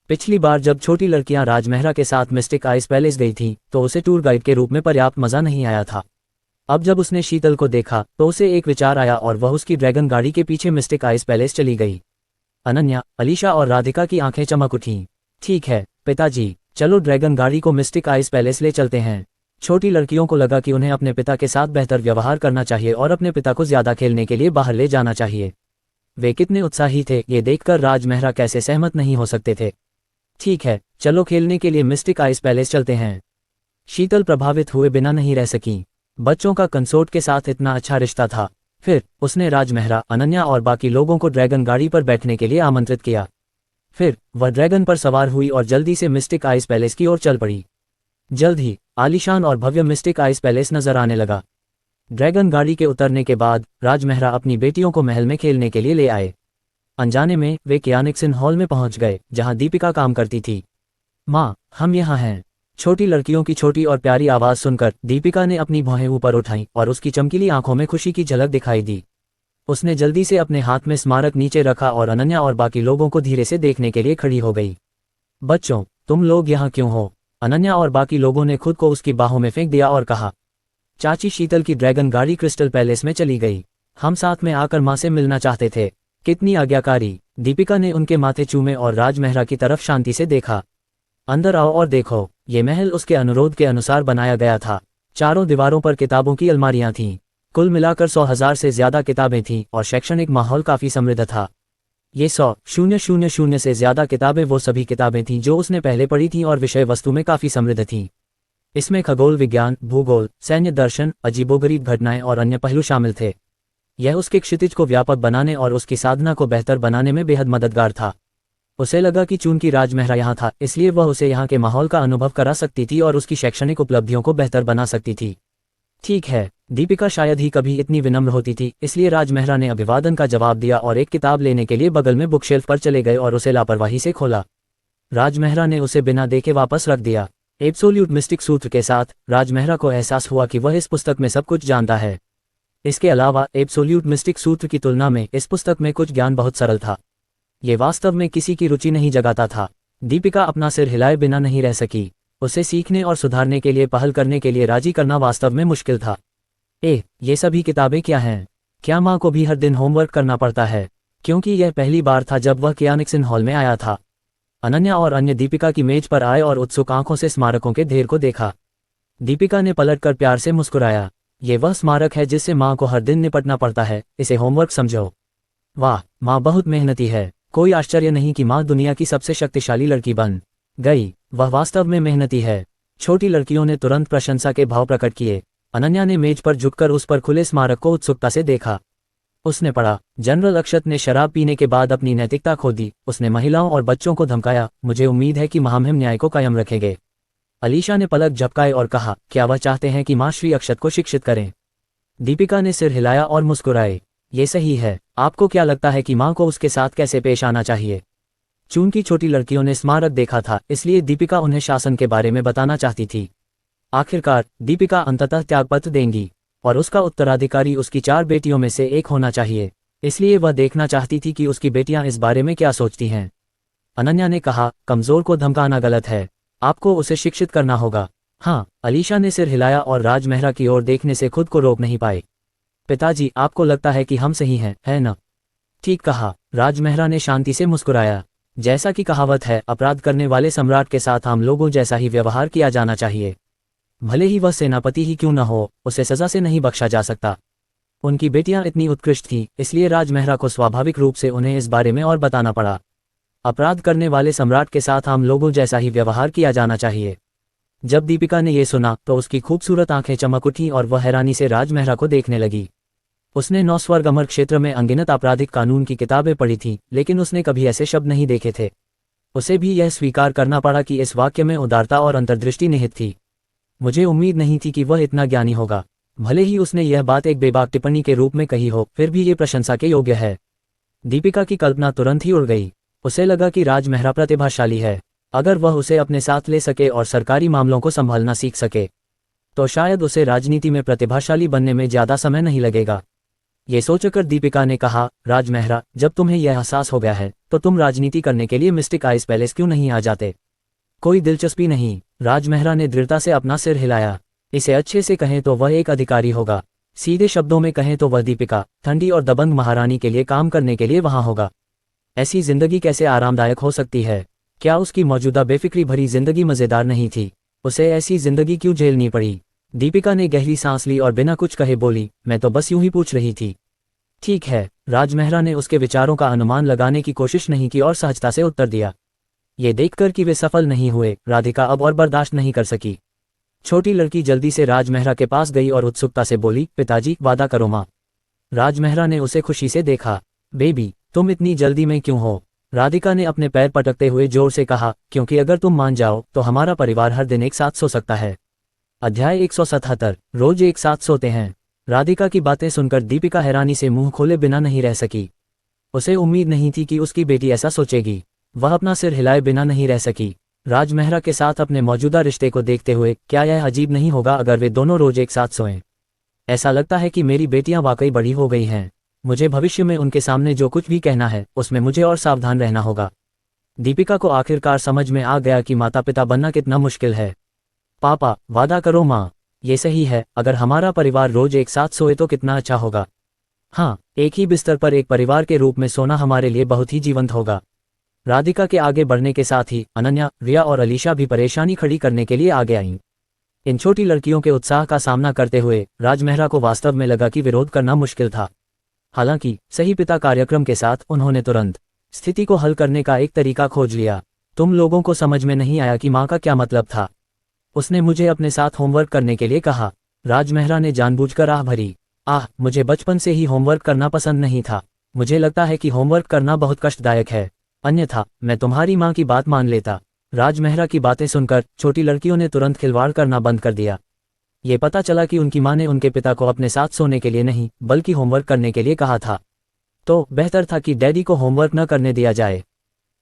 S1: पिछली बार जब छोटी लड़कियां राजमहरा के साथ मिस्टिक आइस पैलेस गई थीं तो उसे टूर गाइड के रूप में पर्याप्त मजा नहीं आया था। अब जब उसने शीतल को देखा तो उसे एक विचार आया और वह उसकी ड्रैगन गाड़ी के पीछे मिस्टिक आइस पैलेस चली गई। अनन्या, अलीशा और राधिका की आंखें चमक उठीं। ठीक है पिताजी, चलो ड्रैगन गाड़ी को मिस्टिक आइस पैलेस ले चलते हैं। छोटी लड़कियों को लगा कि उन्हें अपने पिता के साथ बेहतर व्यवहार करना चाहिए और अपने पिता को ज्यादा खेलने के लिए बाहर ले जाना चाहिए। वे कितने उत्साही थे ये देखकर राजमहरा कैसे सहमत नहीं हो सकते थे। ठीक है, चलो खेलने के लिए मिस्टिक आइस पैलेस चलते हैं। शीतल प्रभावित हुए बिना नहीं रह सकी। बच्चों का कंसोर्ट के साथ इतना अच्छा रिश्ता था। फिर उसने राजमहरा, अनन्या और बाकी लोगों को ड्रैगन गाड़ी पर बैठने के लिए आमंत्रित किया। फिर वह ड्रैगन पर सवार हुई और जल्दी से मिस्टिक आइस पैलेस की ओर चल पड़ी। जल्द ही आलीशान और भव्य मिस्टिक आइस पैलेस नजर आने लगा। ड्रैगन गाड़ी के उतरने के बाद राजमहरा अपनी बेटियों को महल में खेलने के लिए ले आए। अनजाने में वे कियानिक्सन हॉल में पहुंच गए जहां दीपिका काम करती थी। माँ, हम यहाँ हैं। छोटी लड़कियों की छोटी और प्यारी आवाज़ सुनकर दीपिका ने अपनी भौहें ऊपर उठाईं और उसकी चमकीली आंखों में खुशी की झलक दिखाई दी। उसने जल्दी से अपने हाथ में स्मारक नीचे रखा और अनन्या और बाकी लोगों को धीरे से देखने के लिए खड़ी हो गई। बच्चों, तुम लोग यहाँ क्यों हो? अनन्या और बाकी लोगों ने खुद को उसकी बाहों में फेंक दिया और कहा। चाची शीतल की ड्रैगन गाड़ी क्रिस्टल पैलेस में चली गई। हम साथ में आकर माँ से मिलना चाहते थे। कितनी आज्ञाकारी। दीपिका ने उनके माथे चूमे और राजमहरा की तरफ शांति से देखा। अंदर आओ और देखो। ये महल उसके अनुरोध के अनुसार बनाया गया था। चारों दीवारों पर किताबों की अलमारियां थीं। कुल मिलाकर 100,000 से ज्यादा किताबें थीं और शैक्षणिक माहौल काफी समृद्ध था। ये 100,000 से ज्यादा किताबें वो सभी किताबें थीं जो उसने पहले पढ़ी थीं और विषय वस्तु में काफी समृद्ध थीं। इसमें खगोल विज्ञान, भूगोल, सैन्य दर्शन, अजीबोगरीब घटनाएं और अन्य पहलू शामिल थे। यह उसके क्षितिज को व्यापक बनाने और उसकी साधना को बेहतर बनाने में बेहद मददगार था। उसे लगा कि चूंकि राजमहरा यहाँ था इसलिए वह उसे यहाँ के माहौल का अनुभव करा सकती थी और उसकी शैक्षणिक उपलब्धियों को बेहतर बना सकती थी। ठीक है। दीपिका शायद ही कभी इतनी विनम्र होती थी, इसलिए राजमहरा ने अभिवादन का जवाब दिया और एक किताब लेने के लिए बगल में बुकशेल्फ पर चले गए और उसे लापरवाही से खोला। राजमहरा ने उसे बिना देखे वापस रख दिया। एब्सोल्यूट मिस्टिक सूत्र के साथ राजमहरा को एहसास हुआ कि वह इस पुस्तक में सब कुछ जानता है। इसके अलावा एब्सोल्यूट मिस्टिक सूत्र की तुलना में इस पुस्तक में कुछ ज्ञान बहुत सरल था। ये वास्तव में किसी की रुचि नहीं जगाता था। दीपिका अपना सिर हिलाए बिना नहीं रह सकी। उसे सीखने और सुधारने के लिए पहल करने के लिए राजी करना वास्तव में मुश्किल था। ये सभी किताबें क्या हैं? क्या माँ को भी हर दिन होमवर्क करना पड़ता है? क्योंकि यह पहली बार था जब वह कियानिक्सन हॉल में आया था। अनन्या और अन्य दीपिका की मेज पर आए और उत्सुक आंखों से स्मारकों के ढेर को देखा। दीपिका ने पलटकर प्यार से मुस्कुराया। ये वह स्मारक है जिससे माँ को हर दिन निपटना पड़ता है, इसे होमवर्क समझो। वाह, माँ बहुत मेहनती है। कोई आश्चर्य नहीं कि माँ दुनिया की सबसे शक्तिशाली लड़की बन गई। वह वास्तव में मेहनती है। छोटी लड़कियों ने तुरंत प्रशंसा के भाव प्रकट किए। अनन्या ने मेज पर झुककर उस पर खुले स्मारक को उत्सुकता से देखा। उसने पढ़ा, जनरल अक्षत ने शराब पीने के बाद अपनी नैतिकता खो दी। उसने महिलाओं और बच्चों को धमकाया। मुझे उम्मीद है कि महामहिम न्याय को कायम रखेंगे। अलीशा ने पलक झपकाए और कहा, क्या वह चाहते हैं कि माँ श्री अक्षत को शिक्षित करें? दीपिका ने सिर हिलाया और मुस्कुराए। ये सही है। आपको क्या लगता है कि माँ को उसके साथ कैसे पेश आना चाहिए? चूंकि छोटी लड़कियों ने स्मारक देखा था इसलिए दीपिका उन्हें शासन के बारे में बताना चाहती थी। आखिरकार दीपिका अंततः त्यागपत्र देंगी और उसका उत्तराधिकारी उसकी 4 बेटियों में से एक होना चाहिए। इसलिए वह देखना चाहती थी कि उसकी बेटियां इस बारे में क्या सोचती हैं। अनन्या ने कहा, कमजोर को धमकाना गलत है, आपको उसे शिक्षित करना होगा। हाँ, अलीशा ने सिर हिलाया और राज मेहरा की ओर देखने से खुद को रोक नहीं पाई। पिताजी, आपको लगता है कि हम सही हैं, है न? ठीक कहा, राज मेहरा ने शांति से मुस्कुराया। जैसा कि कहावत है, अपराध करने वाले सम्राट के साथ आम लोगों जैसा ही व्यवहार किया जाना चाहिए। भले ही वह सेनापति ही क्यों न हो, उसे सजा से नहीं बख्शा जा सकता। उनकी बेटियां इतनी उत्कृष्ट थीं, इसलिए राज मेहरा को स्वाभाविक रूप से उन्हें इस बारे में और बताना पड़ा। अपराध करने वाले सम्राट के साथ आम लोगों जैसा ही व्यवहार किया जाना चाहिए। जब दीपिका ने यह सुना तो उसकी खूबसूरत आंखें चमक उठी और वह हैरानी से राज मेहरा को देखने लगी। उसने 9 स्वर्ग अमर क्षेत्र में अनगिनत आपराधिक कानून की किताबें पढ़ी थीं, लेकिन उसने कभी ऐसे शब्द नहीं देखे थे। उसे भी यह स्वीकार करना पड़ा कि इस वाक्य में उदारता और अंतर्दृष्टि निहित थी। मुझे उम्मीद नहीं थी कि वह इतना ज्ञानी होगा। भले ही उसने यह बात एक बेबाक टिप्पणी के रूप में कही हो, फिर भी ये प्रशंसा के योग्य है। दीपिका की कल्पना तुरंत ही उड़ गई। उसे लगा कि राज मेहरा प्रतिभाशाली है। अगर वह उसे अपने साथ ले सके और सरकारी मामलों को संभालना सीख सके, तो शायद उसे राजनीति में प्रतिभाशाली बनने में ज्यादा समय नहीं लगेगा। ये सोचकर दीपिका ने कहा, राज मेहरा, जब तुम्हें यह एहसास हो गया है तो तुम राजनीति करने के लिए मिस्टिक आइस पैलेस क्यों नहीं आ जाते? कोई दिलचस्पी नहीं। राज मेहरा ने दृढ़ता से अपना सिर हिलाया। इसे अच्छे से कहें तो वह एक अधिकारी होगा, सीधे शब्दों में कहें तो वह दीपिका, ठंडी और दबंग महारानी के लिए काम करने के लिए वहां होगा। ऐसी जिंदगी कैसे आरामदायक हो सकती है? क्या उसकी मौजूदा बेफिक्री भरी जिंदगी मजेदार नहीं थी? उसे ऐसी जिंदगी क्यों झेलनी पड़ी? दीपिका ने गहरी सांस ली और बिना कुछ कहे बोली, मैं तो बस यूं ही पूछ रही थी। ठीक है। राज मेहरा ने उसके विचारों का अनुमान लगाने की कोशिश नहीं की और सहजता से उत्तर दिया। ये देखकर कि वे सफल नहीं हुए, राधिका अब और बर्दाश्त नहीं कर सकी। छोटी लड़की जल्दी से राज मेहरा के पास गई और उत्सुकता से बोली, पिताजी, वादा करो माँ। राज मेहरा ने उसे खुशी से देखा। बेबी, तुम इतनी जल्दी में क्यों हो? राधिका ने अपने पैर पटकते हुए जोर से कहा, क्योंकि अगर तुम मान जाओ तो हमारा परिवार हर दिन एक साथ सो सकता है। अध्याय 177, रोज एक साथ सोते हैं। राधिका की बातें सुनकर दीपिका हैरानी से मुंह खोले बिना नहीं रह सकी। उसे उम्मीद नहीं थी कि उसकी बेटी ऐसा सोचेगी। वह अपना सिर हिलाए बिना नहीं रह सकी। राज मेहरा के साथ अपने मौजूदा रिश्ते को देखते हुए क्या यह अजीब नहीं होगा अगर वे दोनों रोज एक साथ सोएं? ऐसा लगता है कि मेरी बेटियां वाकई बड़ी हो गई हैं। मुझे भविष्य में उनके सामने जो कुछ भी कहना है उसमें मुझे और सावधान रहना होगा। दीपिका को आखिरकार समझ में आ गया कि माता पिता बनना कितना मुश्किल है। पापा, वादा करो माँ, ये सही है, अगर हमारा परिवार रोज एक साथ सोए तो कितना अच्छा होगा। हाँ, एक ही बिस्तर पर एक परिवार के रूप में सोना हमारे लिए बहुत ही जीवंत होगा। राधिका के आगे बढ़ने के साथ ही अनन्या, रिया और अलीशा भी परेशानी खड़ी करने के लिए आगे आईं। इन छोटी लड़कियों के उत्साह का सामना करते हुए राज मेहरा को वास्तव में लगा कि विरोध करना मुश्किल था। हालांकि सही पिता कार्यक्रम के साथ उन्होंने तुरंत स्थिति को हल करने का एक तरीका खोज लिया। तुम लोगों को समझ में नहीं आया कि माँ का क्या मतलब था? उसने मुझे अपने साथ होमवर्क करने के लिए कहा। राज मेहरा ने जानबूझकर आह भरी। मुझे बचपन से ही होमवर्क करना पसंद नहीं था। मुझे लगता है कि होमवर्क करना बहुत कष्टदायक है, अन्यथा मैं तुम्हारी माँ की बात मान लेता। राज मेहरा की बातें सुनकर छोटी लड़कियों ने तुरंत खिलवाड़ करना बंद कर दिया। ये पता चला कि उनकी माँ ने उनके पिता को अपने साथ सोने के लिए नहीं बल्कि होमवर्क करने के लिए कहा था। तो बेहतर था कि डैडी को होमवर्क न करने दिया जाए,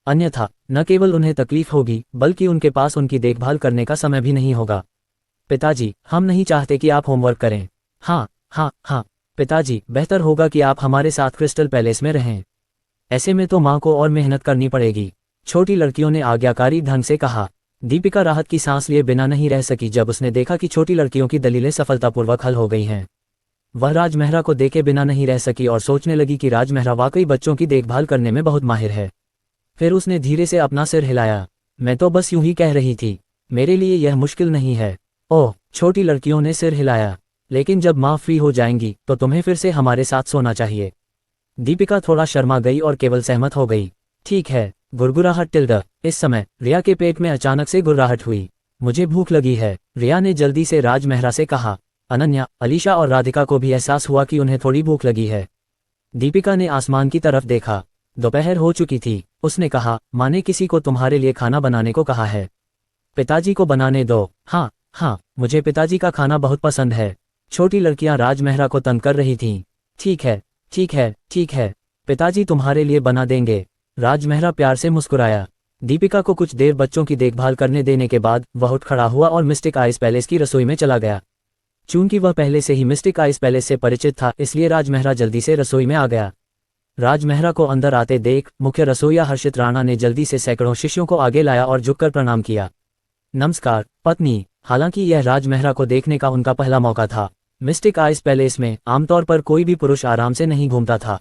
S1: अन्यथा न केवल उन्हें तकलीफ होगी बल्कि उनके पास उनकी देखभाल करने का समय भी नहीं होगा। पिताजी, हम नहीं चाहते कि आप होमवर्क करें। हाँ हाँ हाँ पिताजी, बेहतर होगा कि आप हमारे साथ क्रिस्टल पैलेस में रहें। ऐसे में तो माँ को और मेहनत करनी पड़ेगी, छोटी लड़कियों ने आज्ञाकारी ढंग से कहा। दीपिका राहत की सांस लिए बिना नहीं रह सकी जब उसने देखा कि छोटी लड़कियों की दलीलें सफलतापूर्वक हल हो गई हैं। वह राज मेहरा को देखे बिना नहीं रह सकी और सोचने लगी कि राज मेहरा वाकई बच्चों की देखभाल करने में बहुत माहिर है। फिर उसने धीरे से अपना सिर हिलाया। मैं तो बस यूं ही कह रही थी, मेरे लिए यह मुश्किल नहीं है। ओह, छोटी लड़कियों ने सिर हिलाया। लेकिन जब माँ फ्री हो जाएंगी तो तुम्हें फिर से हमारे साथ सोना चाहिए। दीपिका थोड़ा शर्मा गई और केवल सहमत हो गई। ठीक है, गुरगुराहट टिल्डा। इस समय रिया के पेट में अचानक से गुर्राहट हुई। मुझे भूख लगी है, रिया ने जल्दी से राज मेहरा से कहा। अनन्या, अलीशा और राधिका को भी एहसास हुआ कि उन्हें थोड़ी भूख लगी है। दीपिका ने आसमान की तरफ देखा। दोपहर हो चुकी थी। उसने कहा, माँ ने किसी को तुम्हारे लिए खाना बनाने को कहा है। पिताजी को बनाने दो। हाँ हाँ, मुझे पिताजी का खाना बहुत पसंद है। छोटी लड़कियां राज मेहरा को तंग कर रही थीं। ठीक है ठीक है ठीक है, पिताजी तुम्हारे लिए बना देंगे। राज मेहरा प्यार से मुस्कुराया। दीपिका को कुछ देर बच्चों की देखभाल करने देने के बाद वह उठ खड़ा हुआ और मिस्टिक आइस पैलेस की रसोई में चला गया। चूंकि वह पहले से ही मिस्टिक आइस पैलेस से परिचित था, इसलिए राज मेहरा जल्दी से रसोई में आ गया। राजमेहरा को अंदर आते देख मुख्य रसोइया हर्षित राणा ने जल्दी से सैकड़ों शिष्यों को आगे लाया और झुककर प्रणाम किया। नमस्कार पत्नी। हालांकि यह राजमेहरा को देखने का उनका पहला मौका था। मिस्टिक आइस पैलेस में आमतौर पर कोई भी पुरुष आराम से नहीं घूमता था।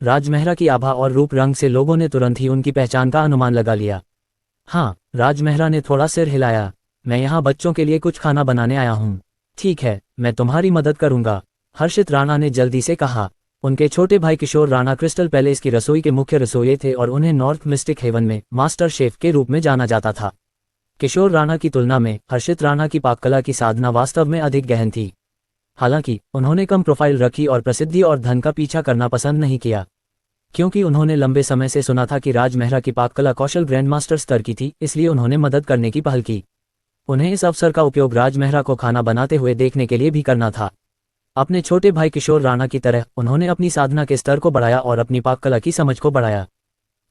S1: राजमेहरा की आभा और रूप रंग से लोगों ने तुरंत ही उनकी पहचान का अनुमान लगा लिया। हाँ, राजमेहरा ने थोड़ा सिर हिलाया। मैं यहाँ बच्चों के लिए कुछ खाना बनाने आया हूँ। ठीक है, मैं तुम्हारी मदद करूँगा, हर्षित राणा ने जल्दी से कहा। उनके छोटे भाई किशोर राणा क्रिस्टल पैलेस की रसोई के मुख्य रसोइये थे और उन्हें नॉर्थ मिस्टिक हेवन में मास्टर शेफ के रूप में जाना जाता था। किशोर राणा की तुलना में हर्षित राणा की पाककला की साधना वास्तव में अधिक गहन थी। हालांकि उन्होंने कम प्रोफाइल रखी और प्रसिद्धि और धन का पीछा करना पसंद नहीं किया, क्योंकि उन्होंने लंबे समय से सुना था कि राजमेहरा की पाककला कौशल ग्रैंडमास्टर स्तर की थी, इसलिए उन्होंने मदद करने की पहल की। उन्हें इस अवसर का उपयोग राजमेहरा को खाना बनाते हुए देखने के लिए भी करना था। अपने छोटे भाई किशोर राणा की तरह उन्होंने अपनी साधना के स्तर को बढ़ाया और अपनी पाककला की समझ को बढ़ाया।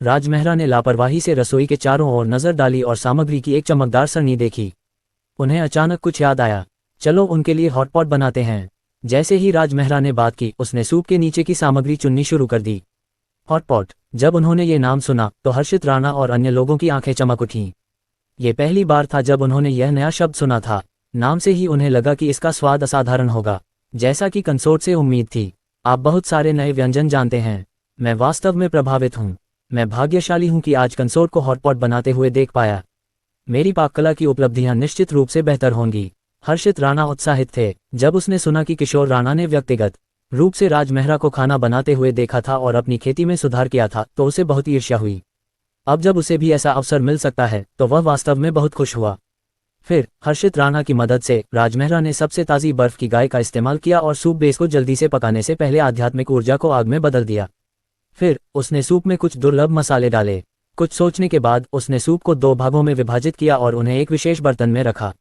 S1: राजमेहरा ने लापरवाही से रसोई के चारों ओर नजर डाली और सामग्री की एक चमकदार सरणी देखी। उन्हें अचानक कुछ याद आया। चलो उनके लिए हॉटपॉट बनाते हैं। जैसे ही राजमेहरा ने बात की, उसने सूप के नीचे की सामग्री चुननी शुरू कर दी। हॉटपॉट। जब उन्होंने ये नाम सुना तो हर्षित राणा और अन्य लोगों की आंखें चमक उठीं। ये पहली बार था जब उन्होंने यह नया शब्द सुना था। नाम से ही उन्हें लगा कि इसका स्वाद असाधारण होगा, जैसा कि कंसोर्ट से उम्मीद थी। आप बहुत सारे नए व्यंजन जानते हैं। मैं वास्तव में प्रभावित हूँ। मैं भाग्यशाली हूँ कि आज कंसोर्ट को हॉटपॉट बनाते हुए देख पाया। मेरी पाककला की उपलब्धियां निश्चित रूप से बेहतर होंगी। हर्षित राणा उत्साहित थे जब उसने सुना कि किशोर राणा ने व्यक्तिगत रूप से राजमेहरा को खाना बनाते हुए देखा था और अपनी खेती में सुधार किया था, तो उसे बहुत ईर्ष्या हुई। अब जब उसे भी ऐसा अवसर मिल सकता है तो वह वास्तव में बहुत खुश हुआ। फिर हर्षित राणा की मदद से राजमेहरा ने सबसे ताज़ी बर्फ की गाय का इस्तेमाल किया और सूप बेस को जल्दी से पकाने से पहले आध्यात्मिक ऊर्जा को आग में बदल दिया। फिर उसने सूप में कुछ दुर्लभ मसाले डाले। कुछ सोचने के बाद उसने सूप को 2 भागों में विभाजित किया और उन्हें एक विशेष बर्तन में रखा।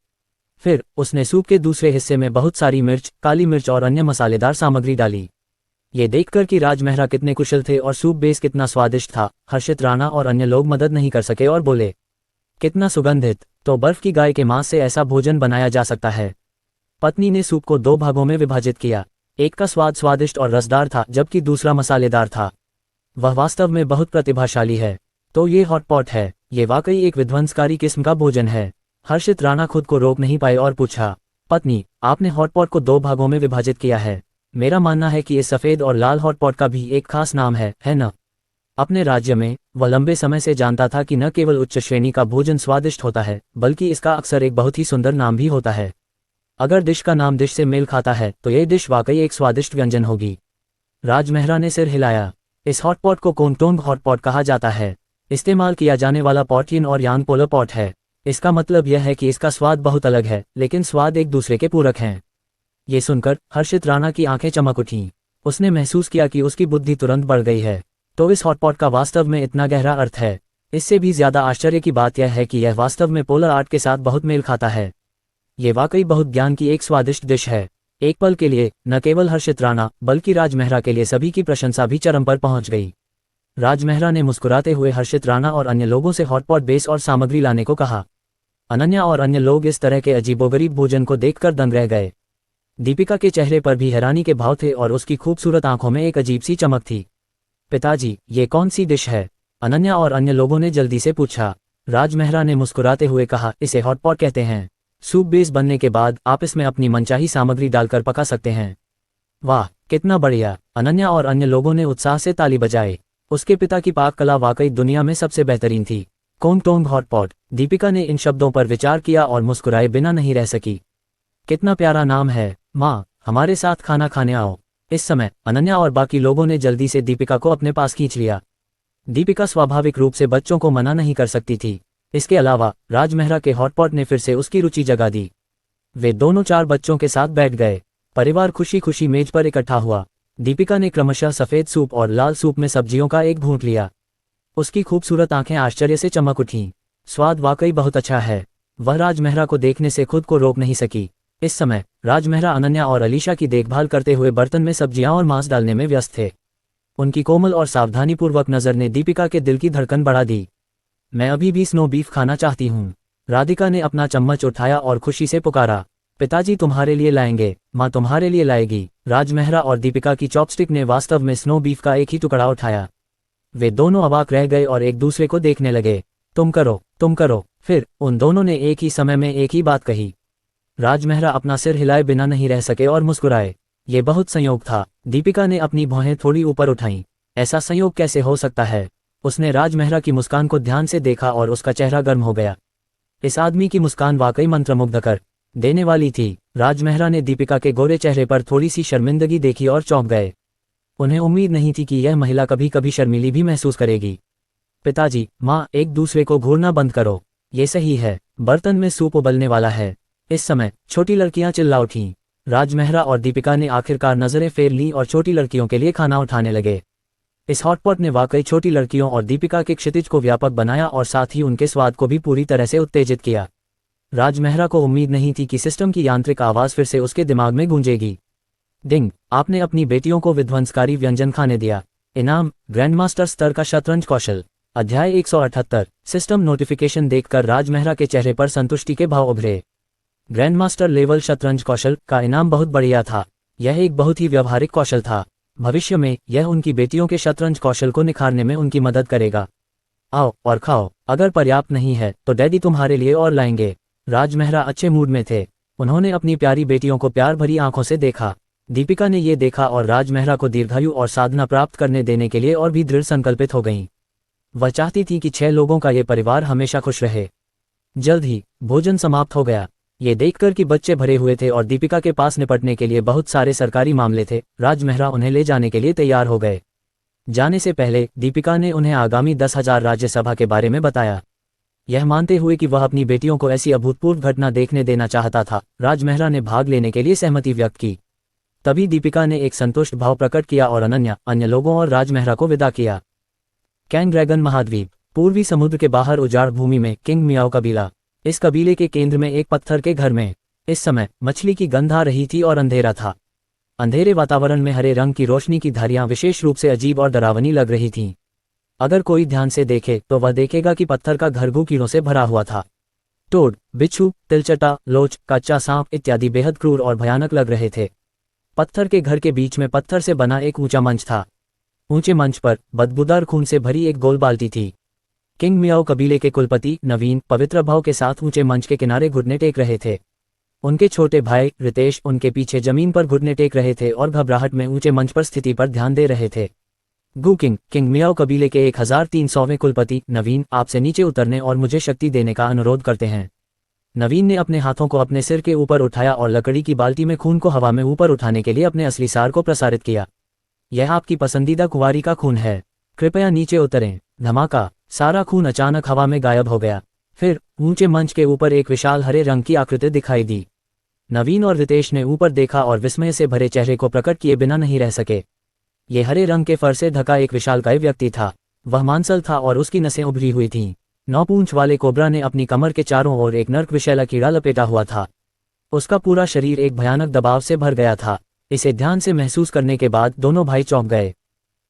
S1: फिर उसने सूप के दूसरे हिस्से में बहुत सारी मिर्च, काली मिर्च और अन्य मसालेदार सामग्री डाली। ये देखकर कि राजमेहरा कितने कुशल थे और सूप बेस कितना स्वादिष्ट था, हर्षित राणा और अन्य लोग मदद नहीं कर सके और बोले, कितना सुगंधित। तो बर्फ की गाय के मांस से ऐसा भोजन बनाया जा सकता है। पत्नी ने सूप को 2 भागों में विभाजित किया। एक का स्वाद स्वादिष्ट और रसदार था जबकि दूसरा मसालेदार था। वह वास्तव में बहुत प्रतिभाशाली है। तो ये हॉटपॉट है। ये वाकई एक विध्वंसकारी किस्म का भोजन है। हर्षित राणा खुद को रोक नहीं पाए और पूछा, पत्नी, आपने हॉटपॉट को 2 भागों में विभाजित किया है। मेरा मानना है कि ये सफ़ेद और लाल हॉटपॉट का भी एक खास नाम है न? अपने राज्य में वह लंबे समय से जानता था कि न केवल उच्च श्रेणी का भोजन स्वादिष्ट होता है, बल्कि इसका अक्सर एक बहुत ही सुंदर नाम भी होता है। अगर डिश का नाम डिश से मेल खाता है तो यह डिश वाकई एक स्वादिष्ट व्यंजन होगी। राजमेहरा ने सिर हिलाया। इस हॉटपॉट को कोंगटोंग हॉटपॉट कहा जाता है। इस्तेमाल किया जाने वाला पॉट यिन और यांग पोलर पॉट है। इसका मतलब यह है कि इसका स्वाद बहुत अलग है, लेकिन स्वाद एक दूसरे के पूरक हैं। ये सुनकर हर्षित राणा की आंखें चमक उठीं। उसने महसूस किया कि उसकी बुद्धि तुरंत बढ़ गई है। तो इस हॉटपॉट का वास्तव में इतना गहरा अर्थ है। इससे भी ज्यादा आश्चर्य की बात यह है कि यह वास्तव में पोलर आर्ट के साथ बहुत मेल खाता है। ये वाकई बहुत ज्ञान की एक स्वादिष्ट डिश है। एक पल के लिए न केवल हर्षित राणा बल्कि राजमेहरा के लिए सभी की प्रशंसा भी चरम पर पहुंच गई। राजमेहरा ने मुस्कुराते हुए हर्षित राणा और अन्य लोगों से हॉटपॉट बेस और सामग्री लाने को कहा। अनन्या और अन्य लोग इस तरह के अजीबोगरीब भोजन को देखकर दंग रह गए। दीपिका के चेहरे पर भी हैरानी के भाव थे और उसकी खूबसूरत आंखों में एक अजीब सी चमक थी। पिताजी, ये कौन सी डिश है? अनन्या और अन्य लोगों ने जल्दी से पूछा। राजमेहरा ने मुस्कुराते हुए कहा, इसे हॉटपॉट कहते हैं। सूप बेस बनने के बाद आप इसमें अपनी मनचाही सामग्री डालकर पका सकते हैं। वाह, कितना बढ़िया! अनन्या और अन्य लोगों ने उत्साह से ताली बजाई। उसके पिता की पाक कला वाकई दुनिया में सबसे बेहतरीन थी। कोंगटोंग हॉटपॉट। दीपिका ने इन शब्दों पर विचार किया और मुस्कुराए बिना नहीं रह सकी। कितना प्यारा नाम है। माँ, हमारे साथ खाना खाने आओ। इस समय अनन्या और बाकी लोगों ने जल्दी से दीपिका को अपने पास खींच लिया। दीपिका स्वाभाविक रूप से बच्चों को मना नहीं कर सकती थी। इसके अलावा राजमेहरा के हॉटपॉट ने फिर से उसकी रुचि जगा दी। वे दोनों 4 बच्चों के साथ बैठ गए। परिवार खुशी खुशी मेज पर इकट्ठा हुआ। दीपिका ने क्रमशः सफ़ेद सूप और लाल सूप में सब्जियों का एक घूंट लिया। उसकी खूबसूरत आंखें आश्चर्य से चमक उठीं। स्वाद वाकई बहुत अच्छा है। वह राजमेहरा को देखने से खुद को रोक नहीं सकी। इस समय राजमेहरा अनन्या और अलीशा की देखभाल करते हुए बर्तन में सब्जियां और मांस डालने में व्यस्त थे। उनकी कोमल और सावधानीपूर्वक नज़र ने दीपिका के दिल की धड़कन बढ़ा दी। मैं अभी भी स्नो बीफ खाना चाहती हूँ। राधिका ने अपना चम्मच उठाया और खुशी से पुकारा, पिताजी तुम्हारे लिए लाएंगे, माँ तुम्हारे लिए लाएगी। राजमेहरा और दीपिका की चॉपस्टिक ने वास्तव में स्नो बीफ का एक ही टुकड़ा उठाया। वे दोनों अवाक रह गए और एक दूसरे को देखने लगे। तुम करो, तुम करो। फिर उन दोनों ने एक ही समय में एक ही बात कही। राजमेहरा अपना सिर हिलाए बिना नहीं रह सके और मुस्कुराए। ये बहुत संयोग था। दीपिका ने अपनी भौहें थोड़ी ऊपर उठाईं। ऐसा संयोग कैसे हो सकता है? उसने राजमेहरा की मुस्कान को ध्यान से देखा और उसका चेहरा गर्म हो गया। इस आदमी की मुस्कान वाकई मंत्रमुग्ध कर देने वाली थी। राजमेहरा ने दीपिका के गोरे चेहरे पर थोड़ी सी शर्मिंदगी देखी और चौंक गए। उन्हें उम्मीद नहीं थी कि यह महिला कभी कभी शर्मीली भी महसूस करेगी। पिताजी, माँ, एक दूसरे को घूरना बंद करो। ये सही है। बर्तन में सूप उबलने वाला है। इस समय छोटी लड़कियां चिल्ला उठीं। राजमेहरा और दीपिका ने आखिरकार नजरें फेर लीं और छोटी लड़कियों के लिए खाना उठाने लगे। इस हॉटपॉट ने वाकई छोटी लड़कियों और दीपिका के क्षितिज को व्यापक बनाया और साथ ही उनके स्वाद को भी पूरी तरह से उत्तेजित किया। राजमेहरा को उम्मीद नहीं थी कि सिस्टम की यांत्रिक आवाज फिर से उसके दिमाग में गूंजेगी। डिंग, आपने अपनी बेटियों को विध्वंसकारी व्यंजन खाने दिया। इनाम, ग्रैंडमास्टर स्तर का शतरंज कौशल। अध्याय 178। सिस्टम नोटिफिकेशन देखकर राजमेहरा के चेहरे पर संतुष्टि के भाव उभरे। ग्रैंडमास्टर लेवल शतरंज कौशल का इनाम बहुत बढ़िया था। यह एक बहुत ही व्यवहारिक कौशल था। भविष्य में यह उनकी बेटियों के शतरंज कौशल को निखारने में उनकी मदद करेगा। आओ और खाओ। अगर पर्याप्त नहीं है तो डैडी तुम्हारे लिए और लाएंगे। राजमेहरा अच्छे मूड में थे। उन्होंने अपनी प्यारी बेटियों को प्यार भरी आंखों से देखा। दीपिका ने ये देखा और राजमेहरा को दीर्घायु और साधना प्राप्त करने देने के लिए और भी दृढ़ संकल्पित हो गईं। वह चाहती थी कि 6 लोगों का ये परिवार हमेशा खुश रहे। जल्द ही भोजन समाप्त हो गया। ये देखकर कि बच्चे भरे हुए थे और दीपिका के पास निपटने के लिए बहुत सारे सरकारी मामले थे, राजमेहरा उन्हें ले जाने के लिए तैयार हो गए। जाने से पहले दीपिका ने उन्हें आगामी 10,000 राज्यसभा के बारे में बताया। यह मानते हुए कि वह अपनी बेटियों को ऐसी अभूतपूर्व घटना देखने देना चाहता था, राजमेहरा ने भाग लेने के लिए सहमति व्यक्त की। तभी दीपिका ने एक संतुष्ट भाव प्रकट किया और अन्य लोगों और राजमेहरा को विदा किया। कैंग ड्रैगन महाद्वीप, पूर्वी समुद्र के बाहर उजाड़ भूमि में किंग मियाओ कबीला। इस कबीले के केंद्र में एक पत्थर के घर में इस समय मछली की गंध आ रही थी और अंधेरा था। अंधेरे वातावरण में हरे रंग की रोशनी की धारियां विशेष रूप से अजीब और डरावनी लग रही थीं। अगर कोई ध्यान से देखे तो वह देखेगा कि पत्थर का घर गू कीड़ों से भरा हुआ था। टोड, बिच्छू, तिलचटा, लोच, कच्चा सांप इत्यादि बेहद क्रूर और भयानक लग रहे थे। पत्थर के घर के बीच में पत्थर से बना एक ऊंचा मंच था। ऊंचे मंच पर बदबूदार खून से भरी एक गोल बाल्टी थी। किंग मियाओ कबीले के कुलपति नवीन पवित्र भाव के साथ ऊंचे मंच के किनारे घुटने टेक रहे थे। उनके छोटे भाई रितेश उनके पीछे जमीन पर घुटने टेक रहे थे और घबराहट में ऊंचे मंच पर स्थिति पर ध्यान दे रहे थे। गू किंग मियाओ कबीले के 1300वें कुलपति नवीन, आपसे नीचे उतरने और मुझे शक्ति देने का अनुरोध करते हैं। नवीन ने अपने हाथों को अपने सिर के ऊपर उठाया और लकड़ी की बाल्टी में खून को हवा में ऊपर उठाने के लिए अपने असली सार को प्रसारित किया। यह आपकी पसंदीदा कुंवारी का खून है, कृपया नीचे उतरें। धमाका, सारा खून अचानक हवा में गायब हो गया। फिर ऊंचे मंच के ऊपर एक विशाल हरे रंग की आकृति दिखाई दी। नवीन और रितेश ने ऊपर देखा और विस्मय से भरे चेहरे को प्रकट किए बिना नहीं रह सके। ये हरे रंग के फर से ढका एक विशालकाय व्यक्ति था। वह मांसल था और उसकी नसें उभरी हुई थीं। 9 पूंछ वाले कोबरा ने अपनी कमर के चारों ओर एक नर्क विषैला कीड़ा लपेटा हुआ था। उसका पूरा शरीर एक भयानक दबाव से भर गया था। इसे ध्यान से महसूस करने के बाद दोनों भाई चौंक गए।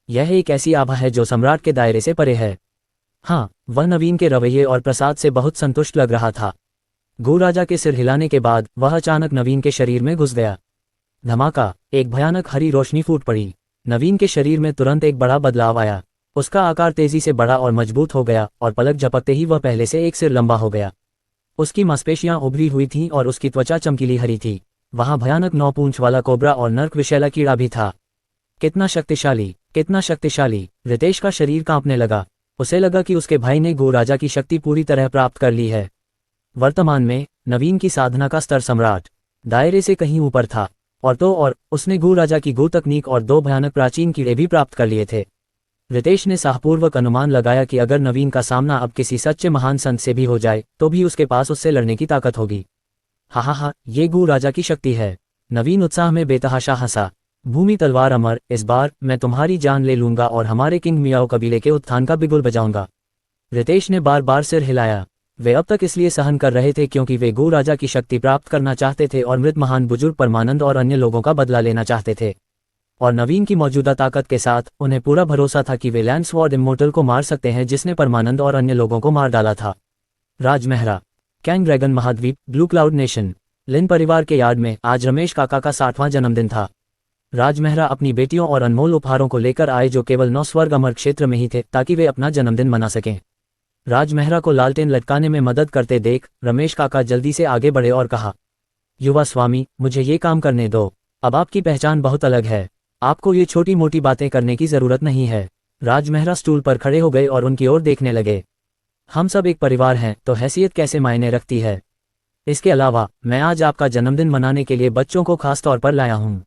S1: यह एक ऐसी आभा है जो सम्राट के दायरे से परे है। हाँ, वह नवीन के रवैये और प्रसाद से बहुत संतुष्ट लग रहा था। गू राजा के सिर हिलाने के बाद वह अचानक नवीन के शरीर में घुस गया। धमाका, एक भयानक हरी रोशनी फूट पड़ी। नवीन के शरीर में तुरंत एक बड़ा बदलाव आया। उसका आकार तेजी से बड़ा और मजबूत हो गया और पलक झपकते ही वह पहले से एक सिर लंबा हो गया। उसकी मांसपेशियां उभरी हुई थीं और उसकी त्वचा चमकीली हरी थी। वहां भयानक 9 पूंछ वाला कोबरा और नर्क विषैला कीड़ा भी था। कितना शक्तिशाली, कितना शक्तिशाली! रितेश का शरीर कांपने लगा। उसे लगा कि उसके भाई ने गू राजा की शक्ति पूरी तरह प्राप्त कर ली है। वर्तमान में नवीन की साधना का स्तर सम्राट दायरे से कहीं ऊपर था। और उसने गू राजा की गू तकनीक और 2 भयानक प्राचीन कीड़े भी प्राप्त कर लिए थे। रितेश ने साहपूर्वक अनुमान लगाया कि अगर नवीन का सामना अब किसी सच्चे महान संत से भी हो जाए तो भी उसके पास उससे लड़ने की ताकत होगी। हा, ये गू राजा की शक्ति है। नवीन उत्साह में बेतहाशा हंसा। भूमि तलवार अमर, इस बार मैं तुम्हारी जान ले लूंगा और हमारे किंग मियाओ कबीले के उत्थान का बिगुल बजाऊंगा। रितेश ने बार बार सिर हिलाया। वे अब तक इसलिए सहन कर रहे थे क्योंकि वे गू राजा की शक्ति प्राप्त करना चाहते थे और मृत महान बुजुर्ग परमानंद और अन्य लोगों का बदला लेना चाहते थे। और नवीन की मौजूदा ताकत के साथ उन्हें पूरा भरोसा था कि वे लैंसवॉर्ड इमोर्टल को मार सकते हैं जिसने परमानंद और अन्य लोगों को मार डाला था। राजमेहरा, कैंग ड्रैगन महाद्वीप, ब्लू क्लाउड नेशन। लिन परिवार के यार्ड में आज रमेश काका का 60वां जन्मदिन था। राजमहरा अपनी बेटियों और अनमोल उपहारों को लेकर आए जो केवल 9 स्वर्ग अमर क्षेत्र में ही थे ताकि वे अपना जन्मदिन मना सकें। राजमहरा को लालटेन लटकाने में मदद करते देख रमेश काका जल्दी से आगे बढ़े और कहा, युवा स्वामी, मुझे ये काम करने दो। अब आपकी पहचान बहुत अलग है, आपको ये छोटी मोटी बातें करने की जरूरत नहीं है। राजमहरा स्टूल पर खड़े हो गए और उनकी ओर देखने लगे। हम सब एक परिवार हैं तो हैसियत कैसे मायने रखती है। इसके अलावा मैं आज आपका जन्मदिन मनाने के लिए बच्चों को खास तौर पर लाया हूँ।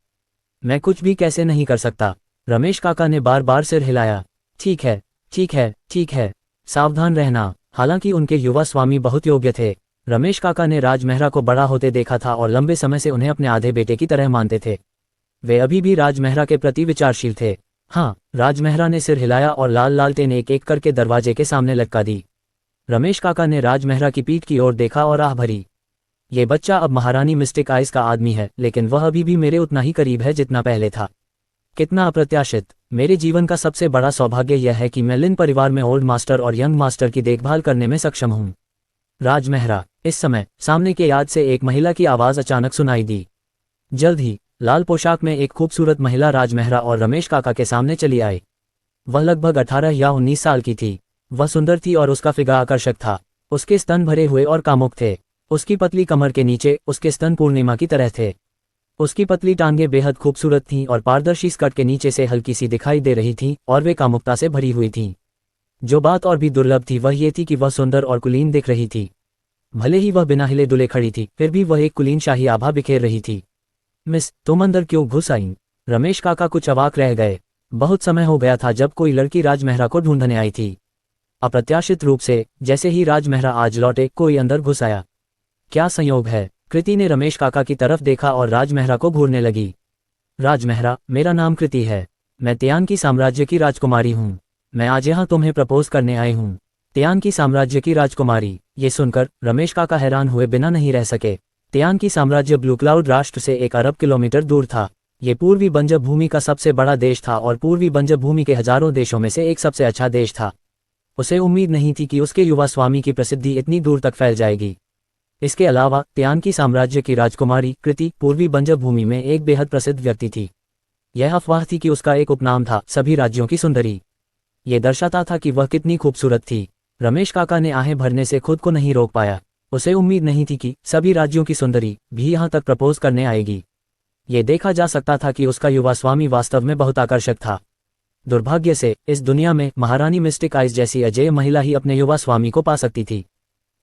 S1: मैं कुछ भी कैसे नहीं कर सकता। रमेश काका ने बार बार सिर हिलाया। ठीक है, ठीक है, ठीक है, सावधान रहना। हालांकि उनके युवा स्वामी बहुत योग्य थे। रमेश काका ने राजमहरा को बड़ा होते देखा था और लंबे समय से उन्हें अपने आधे बेटे की तरह मानते थे। वे अभी भी राजमहरा के प्रति विचारशील थे। हाँ, राजमहरा ने सिर हिलाया और लाल लालटेन एक एक करके दरवाजे के सामने लटका दी। रमेश काका ने राजमहरा की पीठ की ओर देखा और आह भरी। ये बच्चा अब महारानी मिस्टिक आइज का आदमी है, लेकिन वह अभी भी मेरे उतना ही करीब है जितना पहले था। कितना अप्रत्याशित। मेरे जीवन का सबसे बड़ा सौभाग्य यह है कि मैं लिन परिवार में ओल्ड मास्टर और यंग मास्टर की देखभाल करने में सक्षम हूँ। राजमहरा। इस समय सामने के याद से एक महिला की आवाज़ अचानक सुनाई दी। जल्द ही लाल पोशाक में एक खूबसूरत महिला राजमहरा और रमेश काका के सामने चली आई। वह लगभग 18 या 19 साल की थी। वह सुंदर थी और उसका फिगर आकर्षक था। उसके स्तन भरे हुए और कामुक थे। उसकी पतली कमर के नीचे उसके स्तन पूर्णिमा की तरह थे। उसकी पतली टांगें बेहद खूबसूरत थीं और पारदर्शी स्कर्ट के नीचे से हल्की सी दिखाई दे रही थीं और वे कामुकता से भरी हुई थीं। जो बात और भी दुर्लभ थी वह ये थी कि वह सुंदर और कुलीन दिख रही थी। भले ही वह बिना हिले डुले खड़ी थी, फिर भी वह एक कुलीन शाही आभा बिखेर रही थी। मिस, तुम अंदर क्यों घुस आईं? रमेश काका कुछ अवाक रह गए। बहुत समय हो गया था जब कोई लड़की राजमहरा को ढूंढने आई थी। अप्रत्याशित रूप से जैसे ही राजमहरा आज लौटे, कोई अंदर घुस आया। क्या संयोग है। कृति ने रमेश काका की तरफ देखा और राजमहरा को घूरने लगी। राजमहरा, मेरा नाम कृति है। मैं तियान की साम्राज्य की राजकुमारी हूँ। मैं आज यहाँ तुम्हें प्रपोज करने आई हूँ। तियान की साम्राज्य की राजकुमारी। ये सुनकर रमेश काका हैरान हुए बिना नहीं रह सके। तियान की साम्राज्य ब्लू क्लाउड राष्ट्र से 1 अरब किलोमीटर दूर था। ये पूर्वी बंजर भूमि का सबसे बड़ा देश था और पूर्वी बंजर भूमि के हजारों देशों में से एक सबसे अच्छा देश था। उसे उम्मीद नहीं थी कि उसके युवा स्वामी की प्रसिद्धि इतनी दूर तक फैल जाएगी। इसके अलावा तियान की साम्राज्य की राजकुमारी कृति पूर्वी बंजर भूमि में एक बेहद प्रसिद्ध व्यक्ति थी। यह अफवाह थी कि उसका एक उपनाम था, सभी राज्यों की सुंदरी। ये दर्शाता था कि वह कितनी खूबसूरत थी। रमेश काका ने आहें भरने से खुद को नहीं रोक पाया। उसे उम्मीद नहीं थी कि सभी राज्यों की सुंदरी भी यहाँ तक प्रपोज करने आएगी। ये देखा जा सकता था कि उसका युवा स्वामी वास्तव में बहुत आकर्षक था। दुर्भाग्य से इस दुनिया में महारानी मिस्टिक आइज जैसी अजेय महिला ही अपने युवा स्वामी को पा सकती थी।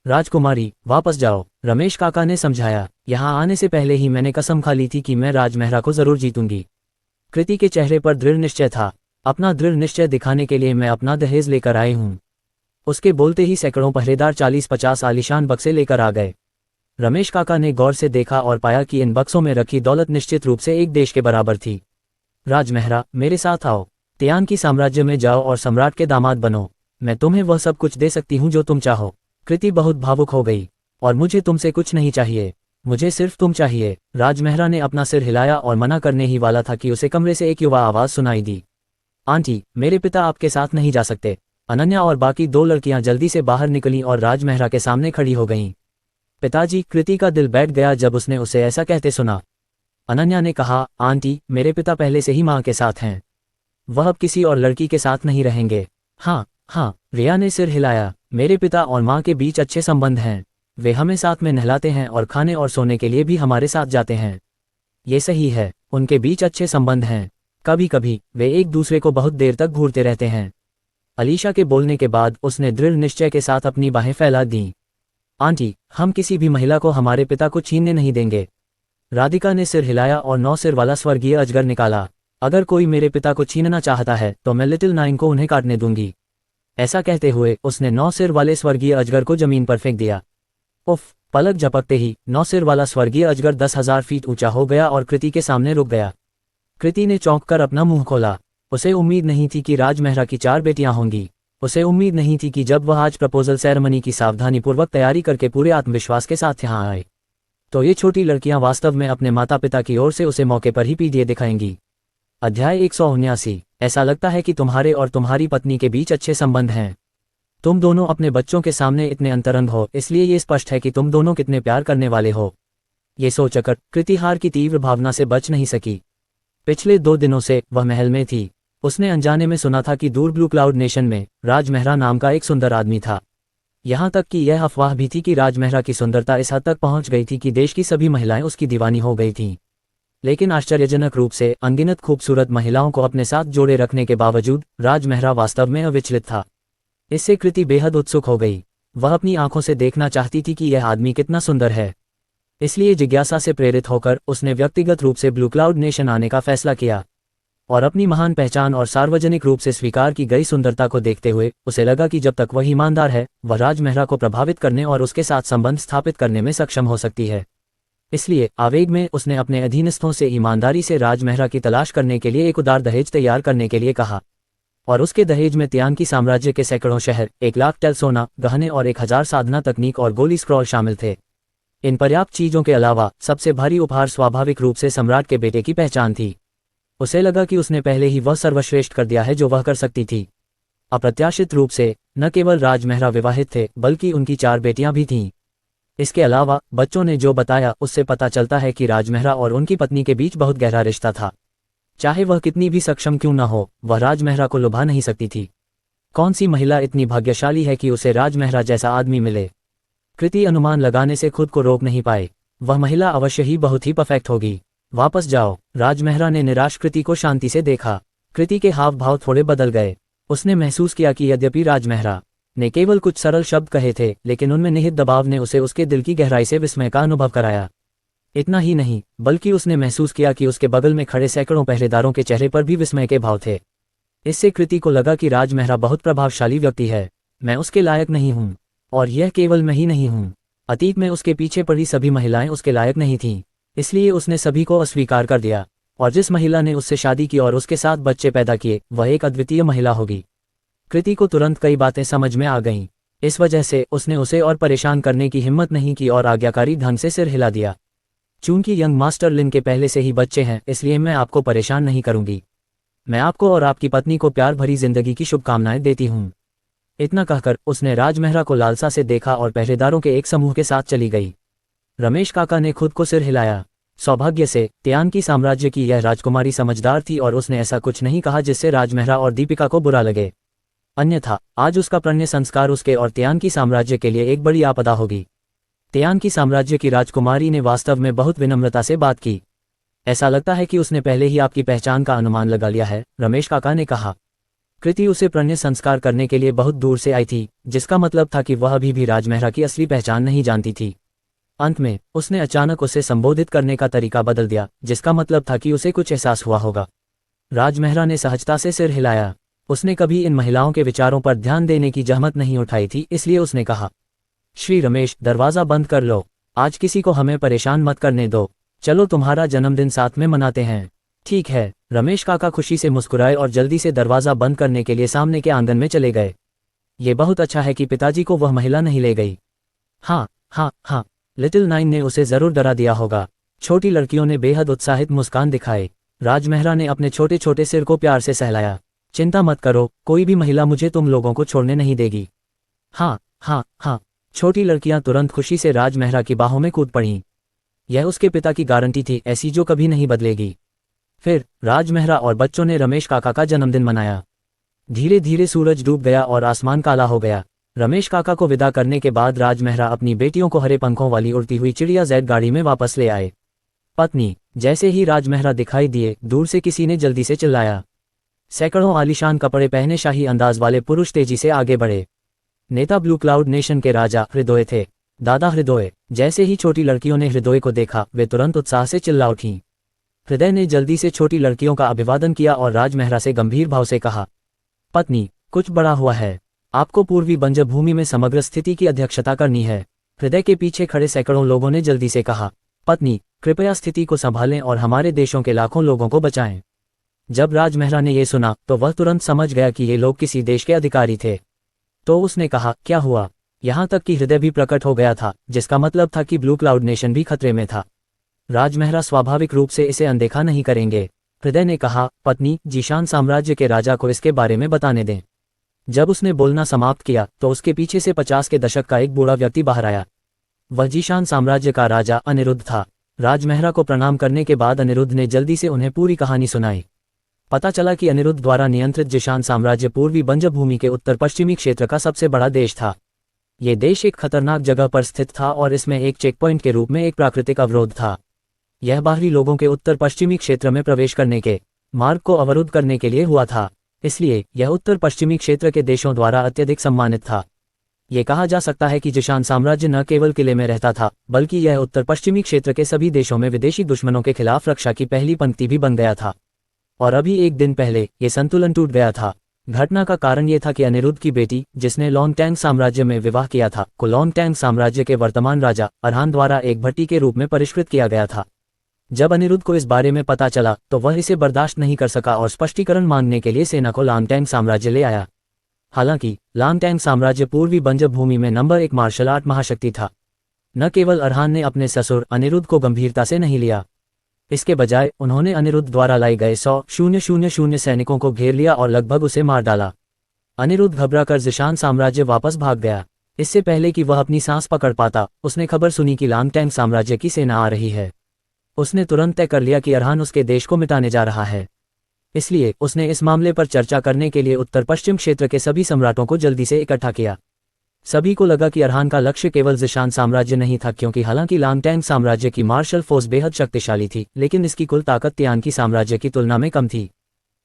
S1: राजकुमारी, वापस जाओ, रमेश काका ने समझाया। यहाँ आने से पहले ही मैंने कसम खा ली थी कि मैं राजमहरा को जरूर जीतूंगी। कृति के चेहरे पर दृढ़ निश्चय था। अपना दृढ़ निश्चय दिखाने के लिए मैं अपना दहेज लेकर आई हूँ। उसके बोलते ही सैकड़ों पहरेदार 40-50 आलीशान बक्से लेकर आ गए। रमेश काका ने गौर से देखा और पाया कि इन बक्सों में रखी दौलत निश्चित रूप से एक देश के बराबर थी। राजमहरा, मेरे साथ आओ। तियान की साम्राज्य में जाओ और सम्राट के दामाद बनो। मैं तुम्हें वह सब कुछ दे सकती हूँ जो तुम चाहो। कृति बहुत भावुक हो गई। और मुझे तुमसे कुछ नहीं चाहिए, मुझे सिर्फ तुम चाहिए। राजमहरा ने अपना सिर हिलाया और मना करने ही वाला था कि उसे कमरे से एक युवा आवाज सुनाई दी। आंटी, मेरे पिता आपके साथ नहीं जा सकते। अनन्या और बाकी 2 लड़कियां जल्दी से बाहर निकलीं और राजमहरा के सामने खड़ी हो गईं। पिताजी, कृति का दिल बैठ गया जब उसने उसे ऐसा कहते सुना। अनन्या ने कहा, आंटी, मेरे पिता पहले से ही माँ के साथ हैं। वह अब किसी और लड़की के साथ नहीं रहेंगे। हाँ हाँ, रिया ने सिर हिलाया। मेरे पिता और माँ के बीच अच्छे संबंध हैं। वे हमें साथ में नहलाते हैं और खाने और सोने के लिए भी हमारे साथ जाते हैं। ये सही है, उनके बीच अच्छे संबंध हैं। कभी कभी वे एक दूसरे को बहुत देर तक घूरते रहते हैं। अलीशा के बोलने के बाद उसने दृढ़ निश्चय के साथ अपनी बाहें फैला दीं। आंटी, हम किसी भी महिला को हमारे पिता को छीनने नहीं देंगे। राधिका ने सिर हिलाया और 9 सिर वाला स्वर्गीय अजगर निकाला। अगर कोई मेरे पिता को छीनना चाहता है तो मैं लिटिल नाइन को उन्हें काटने दूंगी। ऐसा कहते हुए उसने 9 सिर वाले स्वर्गीय अजगर को जमीन पर फेंक दिया। उफ! पलक झपकते ही 9 सिर वाला स्वर्गीय अजगर 10,000 फीट ऊंचा हो गया और कृति के सामने रुक गया। कृति ने चौंक कर अपना मुंह खोला। उसे उम्मीद नहीं थी कि राजमहरा की 4 बेटियां होंगी। उसे उम्मीद नहीं थी कि जब वह आज प्रपोजल सेरेमनी की सावधानीपूर्वक तैयारी करके पूरे आत्मविश्वास के साथ यहाँ आए तो ये छोटी लड़कियां वास्तव में अपने माता पिता की ओर से उसे मौके पर ही पीढ़िए दिखाएंगी। अध्याय 179। ऐसा लगता है कि तुम्हारे और तुम्हारी पत्नी के बीच अच्छे संबंध हैं। तुम दोनों अपने बच्चों के सामने इतने अंतरंग हो, इसलिए ये स्पष्ट है कि तुम दोनों कितने प्यार करने वाले हो। ये सोचकर कृति हार की तीव्र भावना से बच नहीं सकी। पिछले 2 दिनों से वह महल में थी। उसने अनजाने में सुना था कि दूर ब्लू क्लाउड नेशन में राजमहरा नाम का एक सुंदर आदमी था। यहाँ तक कि यह अफवाह भी थी कि राजमहरा की सुंदरता इस हद तक पहुंच गई थी कि देश की सभी महिलाएं उसकी दीवानी हो गई थीं। लेकिन आश्चर्यजनक रूप से अनगिनत खूबसूरत महिलाओं को अपने साथ जोड़े रखने के बावजूद राजमहरा वास्तव में अविचलित था। इससे कृति बेहद उत्सुक हो गई। वह अपनी आंखों से देखना चाहती थी कि यह आदमी कितना सुंदर है। इसलिए जिज्ञासा से प्रेरित होकर उसने व्यक्तिगत रूप से ब्लू क्लाउड नेशन आने का फैसला किया। और अपनी महान पहचान और सार्वजनिक रूप से स्वीकार की गई सुंदरता को देखते हुए उसे लगा कि जब तक वह ईमानदार है, वह राजमहरा को प्रभावित करने और उसके साथ संबंध स्थापित करने में सक्षम हो सकती है। इसलिए आवेग में उसने अपने अधीनस्थों से ईमानदारी से राजमहरा की तलाश करने के लिए एक उदार दहेज तैयार करने के लिए कहा। और उसके दहेज में तियान की साम्राज्य के सैकड़ों शहर, 1 लाख टन सोना, गहने और 1000 साधना तकनीक और गोली स्क्रॉल शामिल थे। इन पर्याप्त चीजों के अलावा सबसे भारी उपहार स्वाभाविक रूप से सम्राट के बेटे की पहचान थी। उसे लगा कि उसने पहले ही वह सर्वश्रेष्ठ कर दिया है जो वह कर सकती थी। अप्रत्याशित रूप से न केवल राजमहरा विवाहित थे बल्कि उनकी 4 बेटियां भी थीं। इसके अलावा बच्चों ने जो बताया उससे पता चलता है कि राजमहरा और उनकी पत्नी के बीच बहुत गहरा रिश्ता था। चाहे वह कितनी भी सक्षम क्यों न हो, वह राजमहरा को लुभा नहीं सकती थी। कौन सी महिला इतनी भाग्यशाली है कि उसे राजमहरा जैसा आदमी मिले? कृति अनुमान लगाने से खुद को रोक नहीं पाए। वह महिला अवश्य ही बहुत ही परफेक्ट होगी। वापस जाओ। राजमहरा ने निराश कृति को शांति से देखा। कृति के हाव भाव थोड़े बदल गए। उसने महसूस किया कि यद्यपि राजमहरा ने केवल कुछ सरल शब्द कहे थे, लेकिन उनमें निहित दबाव ने उसे उसके दिल की गहराई से विस्मय का अनुभव कराया। इतना ही नहीं, बल्कि उसने महसूस किया कि उसके बगल में खड़े सैकड़ों पहरेदारों के चेहरे पर भी विस्मय के भाव थे। इससे कृति को लगा कि राजमहरा बहुत प्रभावशाली व्यक्ति है। मैं उसके लायक नहीं हूँ। और यह केवल मैं ही नहीं हूँ। अतीत में उसके पीछे पड़ी सभी महिलाएं उसके लायक नहीं थीं। इसलिए उसने सभी को अस्वीकार कर दिया। और जिस महिला ने उससे शादी की और उसके साथ बच्चे पैदा किए, वह एक अद्वितीय महिला होगी। कृति को तुरंत कई बातें समझ में आ गईं। इस वजह से उसने उसे और परेशान करने की हिम्मत नहीं की और आज्ञाकारी ढंग से सिर हिला दिया। चूंकि यंग मास्टर लिन के पहले से ही बच्चे हैं, इसलिए मैं आपको परेशान नहीं करूंगी। मैं आपको और आपकी पत्नी को प्यार भरी जिंदगी की शुभकामनाएं देती हूँ। इतना कहकर उसने राजमहरा को लालसा से देखा और पहरेदारों के एक समूह के साथ चली गई। रमेश काका ने खुद को सिर हिलाया। सौभाग्य से तियान की साम्राज्य की यह राजकुमारी समझदार थी और उसने ऐसा कुछ नहीं कहा जिससे राजमहरा और दीपिका को बुरा लगे। अन्यथा आज उसका प्रणय संस्कार उसके और तियान की साम्राज्य के लिए एक बड़ी आपदा होगी। तियान की साम्राज्य की राजकुमारी ने वास्तव में बहुत विनम्रता से बात की। ऐसा लगता है कि उसने पहले ही आपकी पहचान का अनुमान लगा लिया है, रमेश काका ने कहा। कृति उसे प्रणय संस्कार करने के लिए बहुत दूर से आई थी, जिसका मतलब था कि वह अभी भी राजमहरा की असली पहचान नहीं जानती थी। अंत में उसने अचानक उसे संबोधित करने का तरीका बदल दिया, जिसका मतलब था कि उसे कुछ एहसास हुआ होगा। राजमहरा ने सहजता से सिर हिलाया। उसने कभी इन महिलाओं के विचारों पर ध्यान देने की जहमत नहीं उठाई थी, इसलिए उसने कहा, श्री रमेश, दरवाजा बंद कर लो। आज किसी को हमें परेशान मत करने दो। चलो तुम्हारा जन्मदिन साथ में मनाते हैं। ठीक है। रमेश काका खुशी से मुस्कुराए और जल्दी से दरवाजा बंद करने के लिए सामने के आंगन में चले गए। ये बहुत अच्छा है कि पिताजी को वह महिला नहीं ले गई। हाँ हाँ हाँ, लिटिल नाइन ने उसे जरूर डरा दिया होगा। छोटी लड़कियों ने बेहद उत्साहित मुस्कान दिखाए। राजमहरा ने अपने छोटे छोटे सिर को प्यार से सहलाया। चिंता मत करो, कोई भी महिला मुझे तुम लोगों को छोड़ने नहीं देगी। हाँ हाँ हाँ। छोटी लड़कियां तुरंत खुशी से राजमहरा की बाहों में कूद पड़ीं। यह उसके पिता की गारंटी थी, ऐसी जो कभी नहीं बदलेगी। फिर राजमहरा और बच्चों ने रमेश काका का जन्मदिन मनाया। धीरे धीरे सूरज डूब गया और आसमान काला हो गया। रमेश काका को विदा करने के बाद राजमहरा अपनी बेटियों को हरे पंखों वाली उड़ती हुई चिड़िया जेड गाड़ी में वापस ले आए। पत्नी। जैसे ही राजमहरा दिखाई दिए, दूर से किसी ने जल्दी से चिल्लाया। सैकड़ों आलीशान कपड़े पहने शाही अंदाज वाले पुरुष तेजी से आगे बढ़े। नेता ब्लू क्लाउड नेशन के राजा हृदय थे। दादा हृदय। जैसे ही छोटी लड़कियों ने हृदय को देखा, वे तुरंत उत्साह से चिल्ला उठीं। हृदय ने जल्दी से छोटी लड़कियों का अभिवादन किया और राजमहरा से गंभीर भाव से कहा, पत्नी, कुछ बड़ा हुआ है। आपको पूर्वी बंजर भूमि में समग्र स्थिति की अध्यक्षता करनी है। हृदय के पीछे खड़े सैकड़ों लोगों ने जल्दी से कहा, पत्नी, कृपया स्थिति को संभालें और हमारे देशों के लाखों लोगों को बचाएं। जब राजमहरा ने यह सुना तो वह तुरंत समझ गया कि ये लोग किसी देश के अधिकारी थे। तो उसने कहा, क्या हुआ? यहाँ तक कि हृदय भी प्रकट हो गया था, जिसका मतलब था कि ब्लू क्लाउड नेशन भी खतरे में था। राजमहरा स्वाभाविक रूप से इसे अनदेखा नहीं करेंगे। हृदय ने कहा, पत्नी, जीशान साम्राज्य के राजा को इसके बारे में बताने दें। जब उसने बोलना समाप्त किया तो उसके पीछे से 50 के दशक का एक बूढ़ा व्यक्ति बाहर आया। वह जीशान साम्राज्य का राजा अनिरुद्ध था। राजमेहरा को प्रणाम करने के बाद अनिरुद्ध ने जल्दी से उन्हें पूरी कहानी सुनाई। पता चला कि अनिरुद्ध द्वारा नियंत्रित जिशान साम्राज्य पूर्वी बंजर भूमि के उत्तर पश्चिमी क्षेत्र का सबसे बड़ा देश था। ये देश एक खतरनाक जगह पर स्थित था और इसमें एक चेकपॉइंट के रूप में एक प्राकृतिक अवरोध था। यह बाहरी लोगों के उत्तर पश्चिमी क्षेत्र में प्रवेश करने के मार्ग को अवरुद्ध करने के लिए हुआ था, इसलिए यह उत्तर पश्चिमी क्षेत्र के देशों द्वारा अत्यधिक सम्मानित था। ये कहा जा सकता है कि जिशान साम्राज्य न केवल किले में रहता था, बल्कि यह उत्तर पश्चिमी क्षेत्र के सभी देशों में विदेशी दुश्मनों के खिलाफ रक्षा की पहली पंक्ति भी बन गया था। और अभी एक दिन पहले ये संतुलन टूट गया था। घटना का कारण ये था कि अनिरुद्ध की बेटी, जिसने लोंगटैंग साम्राज्य में विवाह किया था, को लोंगटैंग साम्राज्य के वर्तमान राजा अरहान द्वारा एक भट्टी के रूप में परिष्कृत किया गया था। जब अनिरुद्ध को इस बारे में पता चला तो वह इसे बर्दाश्त नहीं कर सका और स्पष्टीकरण मांगने के लिए सेना को लोंगटैंग साम्राज्य ले आया। हालांकि लोंगटैंग साम्राज्य पूर्वी बंजर भूमि में नंबर 1 मार्शल आर्ट महाशक्ति था। न केवल अरहान ने अपने ससुर अनिरुद्ध को गंभीरता से नहीं लिया, इसके बजाय उन्होंने अनिरुद्ध द्वारा लाई गए 100,000 सैनिकों को घेर लिया और लगभग उसे मार डाला। अनिरुद्ध घबराकर जिशान साम्राज्य वापस भाग गया। इससे पहले कि वह अपनी सांस पकड़ पाता, उसने खबर सुनी कि लोंगटैंग साम्राज्य की सेना आ रही है। उसने तुरंत तय कर लिया कि अरहान उसके देश को मिटाने जा रहा है। इसलिए उसने इस मामले पर चर्चा करने के लिए उत्तर पश्चिम क्षेत्र के सभी सम्राटों को जल्दी से इकट्ठा किया। सभी को लगा कि अरहान का लक्ष्य केवल जिशान साम्राज्य नहीं था, क्योंकि हालांकि लोंगटैंग साम्राज्य की मार्शल फोर्स बेहद शक्तिशाली थी, लेकिन इसकी कुल ताकत तियान की साम्राज्य की तुलना में कम थी।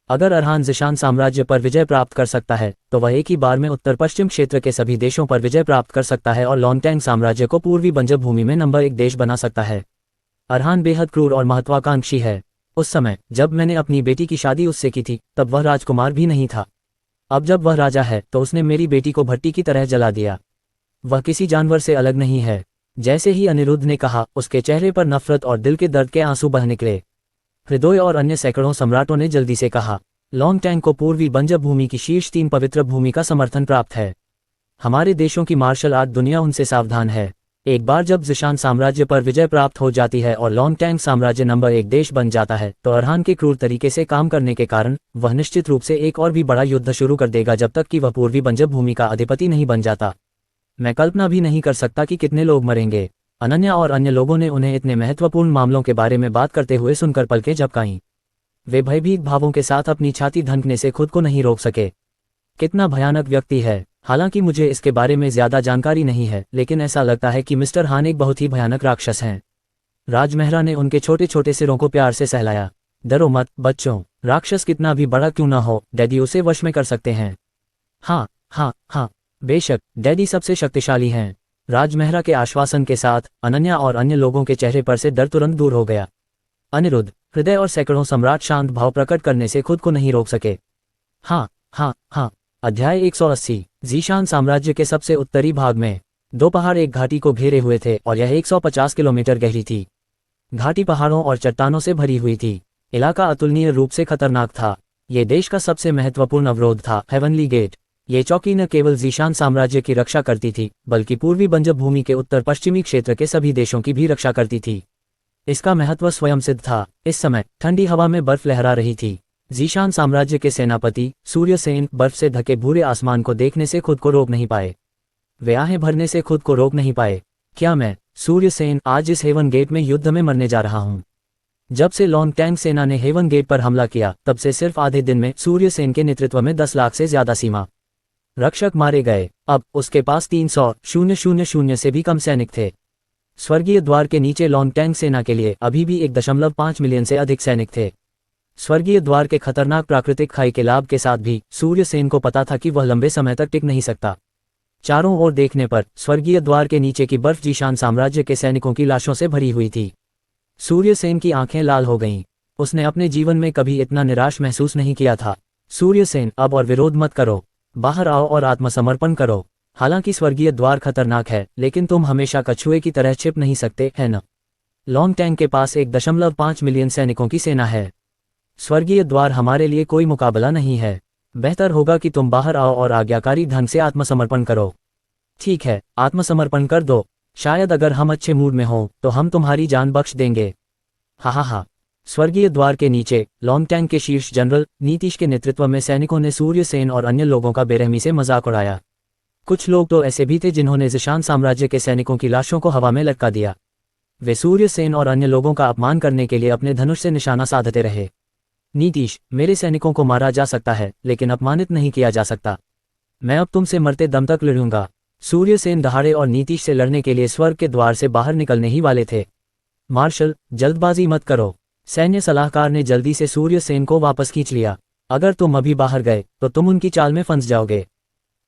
S1: अगर अरहान जिशान साम्राज्य पर विजय प्राप्त कर सकता है तो वह एक ही बार में उत्तर पश्चिम क्षेत्र के सभी देशों पर विजय प्राप्त कर सकता है और लोंगटैंग साम्राज्य को पूर्वी बंजर भूमि में नंबर 1 देश बना सकता है। अरहान बेहद क्रूर और महत्वाकांक्षी है। उस समय जब मैंने अपनी बेटी की शादी उससे की थी, तब वह राजकुमार भी नहीं था। अब जब वह राजा है तो उसने मेरी बेटी को भट्टी की तरह जला दिया। वह किसी जानवर से अलग नहीं है। जैसे ही अनिरुद्ध ने कहा, उसके चेहरे पर नफरत और दिल के दर्द के आंसू बह निकले। हृदय और अन्य सैकड़ों सम्राटों ने जल्दी से कहा, लोंगटैंग को पूर्वी बंजर भूमि की शीर्ष 3 पवित्र भूमि का समर्थन प्राप्त है। हमारे देशों की मार्शल आर्ट दुनिया उनसे सावधान है। एक बार जब जिशान साम्राज्य पर विजय प्राप्त हो जाती है और लोंगटैंग साम्राज्य नंबर 1 देश बन जाता है, तो अरहान के क्रूर तरीके से काम करने के कारण वह निश्चित रूप से एक और भी बड़ा युद्ध शुरू कर देगा, जब तक कि वह पूर्वी बंजर भूमि का अधिपति नहीं बन जाता। मैं कल्पना भी नहीं कर सकता कि कितने लोग मरेंगे। अनन्या और अन्य लोगों ने उन्हें इतने महत्वपूर्ण मामलों के बारे में बात करते हुए सुनकर पलकें झपकाईं। वे भयभीत भावों के साथ अपनी छाती धड़कने से खुद को नहीं रोक सके। कितना भयानक व्यक्ति है। हालांकि मुझे इसके बारे में ज्यादा जानकारी नहीं है, लेकिन ऐसा लगता है कि मिस्टर हान एक बहुत ही भयानक राक्षस हैं। राजमेहरा ने उनके छोटे छोटे सिरों को प्यार से सहलाया। डरो मत बच्चों, राक्षस कितना भी बड़ा क्यों ना हो, डैडी उसे वश में कर सकते हैं। हाँ हाँ हाँ, बेशक, डैडी सबसे शक्तिशाली हैं। राजमेहरा के आश्वासन के साथ अनन्या और अन्य लोगों के चेहरे पर से डर तुरंत दूर हो गया। अनिरुद्ध, हृदय और सैकड़ों सम्राट शांत भाव प्रकट करने से खुद को नहीं रोक सके। हाँ हाँ हाँ। अध्याय 180। जीशान साम्राज्य के सबसे उत्तरी भाग में 2 पहाड़ एक घाटी को घेरे हुए थे और यह 150 किलोमीटर गहरी थी। घाटी पहाड़ों और चट्टानों से भरी हुई थी। इलाका अतुलनीय रूप से खतरनाक था। ये देश का सबसे महत्वपूर्ण अवरोध था, हेवनली गेट। ये चौकी न केवल जीशान साम्राज्य की रक्षा करती थी, बल्कि पूर्वी बंजर भूमि के उत्तर पश्चिमी क्षेत्र के सभी देशों की भी रक्षा करती थी। इसका महत्व स्वयं सिद्ध था। इस समय ठंडी हवा में बर्फ लहरा रही थी। जीशान साम्राज्य के सेनापति सूर्यसेन बर्फ से ढके भूरे आसमान को देखने से खुद को रोक नहीं पाए। वे आहें भरने से खुद को रोक नहीं पाए। क्या मैं, सूर्यसेन, आज इस हेवन गेट में युद्ध में मरने जा रहा हूं? जब से लोंगटैंग सेना ने हेवन गेट पर हमला किया, तब से सिर्फ आधे दिन में सूर्यसेन के नेतृत्व में 10 लाख से ज्यादा सीमा रक्षक मारे गए। अब उसके पास 300,000 से भी कम सैनिक थे। स्वर्गीय द्वार के नीचे लोंगटैंग सेना के लिए अभी भी 1.5 मिलियन से अधिक सैनिक थे। स्वर्गीय द्वार के खतरनाक प्राकृतिक खाई के लाभ के साथ भी सूर्यसेन को पता था कि वह लंबे समय तक टिक नहीं सकता। चारों ओर देखने पर स्वर्गीय द्वार के नीचे की बर्फ जीशान साम्राज्य के सैनिकों की लाशों से भरी हुई थी। सूर्यसेन की आंखें लाल हो गईं। उसने अपने जीवन में कभी इतना निराश महसूस नहीं किया था। सूर्यसेन, अब और विरोध मत करो, बाहर आओ और आत्मसमर्पण करो। हालांकि स्वर्गीय द्वार खतरनाक है, लेकिन तुम हमेशा कछुए की तरह छिप नहीं सकते, है न? लोंगटैंग के पास 1.5 मिलियन सैनिकों की सेना है। स्वर्गीय द्वार हमारे लिए कोई मुकाबला नहीं है। बेहतर होगा कि तुम बाहर आओ और आज्ञाकारी ढंग से आत्मसमर्पण करो। ठीक है, आत्मसमर्पण कर दो। शायद अगर हम अच्छे मूड में हों तो हम तुम्हारी जान बख्श देंगे। हा हा हा। स्वर्गीय द्वार के नीचे लोंगटैंग के शीर्ष जनरल नीतीश के नेतृत्व में सैनिकों ने सूर्यसेन और अन्य लोगों का बेरहमी से मजाक उड़ाया। कुछ लोग तो ऐसे भी थे जिन्होंने जीशान साम्राज्य के सैनिकों की लाशों को हवा में लटका दिया। वे सूर्य सेन और अन्य लोगों का अपमान करने के लिए अपने धनुष से निशाना साधते रहे। नीतीश, मेरे सैनिकों को मारा जा सकता है लेकिन अपमानित नहीं किया जा सकता। मैं अब तुमसे मरते दम तक लड़ूंगा। सूर्यसेन दहाड़े और नीतीश से लड़ने के लिए स्वर्ग के द्वार से बाहर निकलने ही वाले थे। मार्शल, जल्दबाजी मत करो। सैन्य सलाहकार ने जल्दी से सूर्यसेन को वापस खींच लिया। अगर तुम अभी बाहर गए तो तुम उनकी चाल में फंस जाओगे।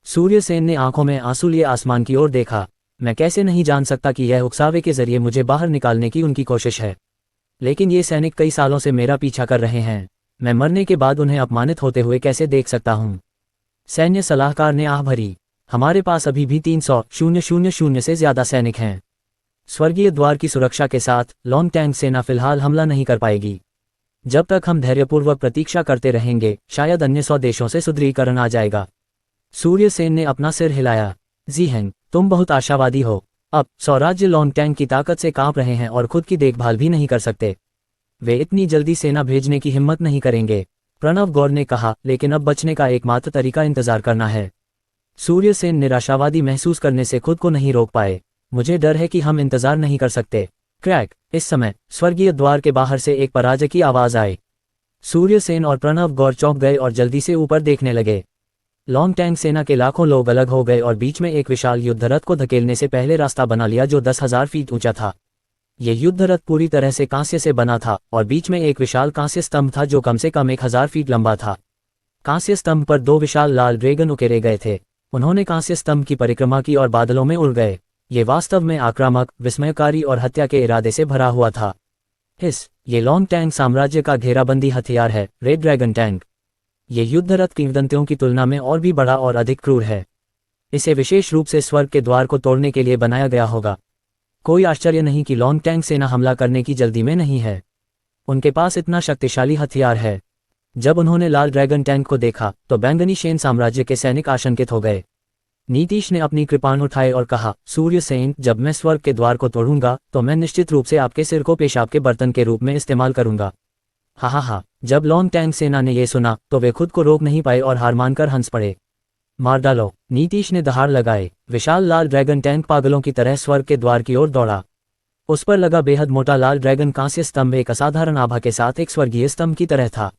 S1: सूर्यसेन ने आंखों में आंसू लिए आसमान की ओर देखा। मैं कैसे नहीं जान सकता कि यह उकसावे के जरिए मुझे बाहर निकालने की उनकी कोशिश है। लेकिन ये सैनिक कई सालों से मेरा पीछा कर रहे हैं। मैं मरने के बाद उन्हें अपमानित होते हुए कैसे देख सकता हूँ। सैन्य सलाहकार ने आह भरी। हमारे पास अभी भी 300,000 से ज्यादा सैनिक हैं। स्वर्गीय द्वार की सुरक्षा के साथ लॉन्ग टैंक सेना फिलहाल हमला नहीं कर पाएगी। जब तक हम धैर्यपूर्वक प्रतीक्षा करते रहेंगे शायद अन्य 100 देशों से सुदृढ़ीकरण आ जाएगा। सूर्यसेन ने अपना सिर हिलाया। जी हैंग, तुम बहुत आशावादी हो। अब 100 राज्य लॉन्ग टैंक की ताकत से कांप रहे हैं और खुद की देखभाल भी नहीं कर सकते। वे इतनी जल्दी सेना भेजने की हिम्मत नहीं करेंगे, प्रणव गौर ने कहा। लेकिन अब बचने का एकमात्र तरीका इंतजार करना है। सूर्यसेन निराशावादी महसूस करने से खुद को नहीं रोक पाए। मुझे डर है कि हम इंतजार नहीं कर सकते। क्रैक! इस समय स्वर्गीय द्वार के बाहर से एक पराजय की आवाज आई। सूर्यसेन और प्रणव गौर चौंक गए और जल्दी से ऊपर देखने लगे। लॉन्ग टैंक सेना के लाखों लोग अलग हो गए और बीच में एक विशाल युद्धरथ को धकेलने से पहले रास्ता बना लिया जो 10,000 फीट ऊंचा था। यह युद्धरथ पूरी तरह से कांस्य से बना था और बीच में एक विशाल कांस्य स्तंभ था जो कम से कम 1,000 फीट लंबा था। कांस्य स्तंभ पर 2 विशाल लाल ड्रैगन उकेरे गए थे। उन्होंने कांस्य स्तंभ की परिक्रमा की और बादलों में उड़ गए। ये वास्तव में आक्रामक, विस्मयकारी और हत्या के इरादे से भरा हुआ था। ये लॉन्ग टैंक साम्राज्य का घेराबंदी हथियार है, रेड ड्रैगन टैंक। ये युद्धरथ किंवदंतियों की तुलना में और भी बड़ा और अधिक क्रूर है। इसे विशेष रूप से स्वर्ग के द्वार को तोड़ने के लिए बनाया गया होगा। कोई आश्चर्य नहीं कि लॉन्ग टैंक सेना हमला करने की जल्दी में नहीं है। उनके पास इतना शक्तिशाली हथियार है। जब उन्होंने लाल ड्रैगन टैंक को देखा तो बैंगनी शेन साम्राज्य के सैनिक आशंकित हो गए। नीतीश ने अपनी कृपाण उठाए और कहा, सूर्यसेन, जब मैं स्वर्ग के द्वार को तोड़ूंगा तो मैं निश्चित रूप से आपके सिर को पेशाब के बर्तन के रूप में इस्तेमाल करूंगा। हा। जब लॉन्ग टैंक सेना ने यह सुना तो वे खुद को रोक नहीं पाए और हार मानकर हंस पड़े। मार डालो! नीतीश ने दहाड़ लगाए। विशाल लाल ड्रैगन टैंक पागलों की तरह स्वर्ग के द्वार की ओर दौड़ा। उस पर लगा बेहद मोटा लाल ड्रैगन कांस्य स्तंभ एक असाधारण आभा के साथ एक स्वर्गीय स्तंभ की तरह था।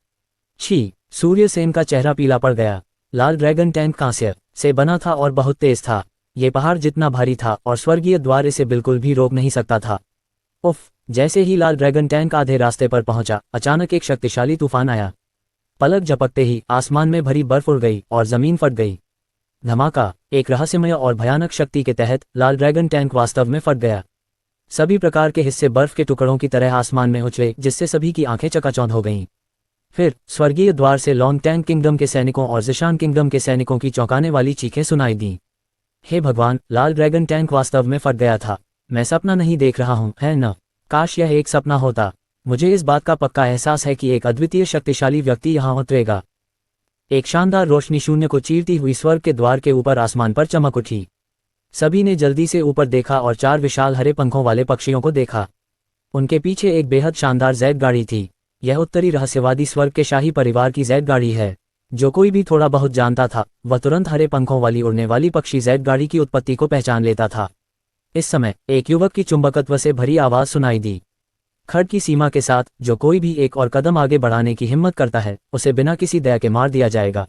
S1: छी! सूर्यसेन का चेहरा पीला पड़ गया। लाल ड्रैगन टैंक कांस्य से बना था और बहुत तेज था। ये पहाड़ जितना भारी था और स्वर्गीय द्वार इसे बिल्कुल भी रोक नहीं सकता था। उफ! जैसे ही लाल ड्रैगन टैंक आधे रास्ते पर पहुंचा, अचानक एक शक्तिशाली तूफान आया। पलक झपकते ही आसमान में भरी बर्फ उड़ गई और जमीन फट गई। धमाका! एक रहस्यमय और भयानक शक्ति के तहत लाल ड्रैगन टैंक वास्तव में फट गया। सभी प्रकार के हिस्से बर्फ के टुकड़ों की तरह आसमान में उछले, जिससे सभी की आंखें चकाचौंध हो गईं। फिर स्वर्गीय द्वार से लॉन्ग टैंक किंगडम के सैनिकों और जिशान किंगडम के सैनिकों की चौंकाने वाली चीखें सुनाई दीं। हे भगवान! लाल ड्रैगन टैंक वास्तव में फट गया था। मैं सपना नहीं देख रहा हूं, है न? काश यह एक सपना होता। मुझे इस बात का पक्का एहसास है कि एक अद्वितीय शक्तिशाली व्यक्ति यहां उतरेगा। एक शानदार रोशनी शून्य को चीरती हुई स्वर्ग के द्वार के ऊपर आसमान पर चमक उठी। सभी ने जल्दी से ऊपर देखा और 4 विशाल हरे पंखों वाले पक्षियों को देखा। उनके पीछे एक बेहद शानदार जेट गाड़ी थी। यह उत्तरी रहस्यवादी स्वर्ग के शाही परिवार की जेट गाड़ी है। जो कोई भी थोड़ा बहुत जानता था वह तुरंत हरे पंखों वाली उड़ने वाली पक्षी जेट गाड़ी की उत्पत्ति को पहचान लेता था। इस समय एक युवक की चुंबकत्व से भरी आवाज सुनाई दी। खड़ की सीमा के साथ जो कोई भी एक और कदम आगे बढ़ाने की हिम्मत करता है उसे बिना किसी दया के मार दिया जाएगा।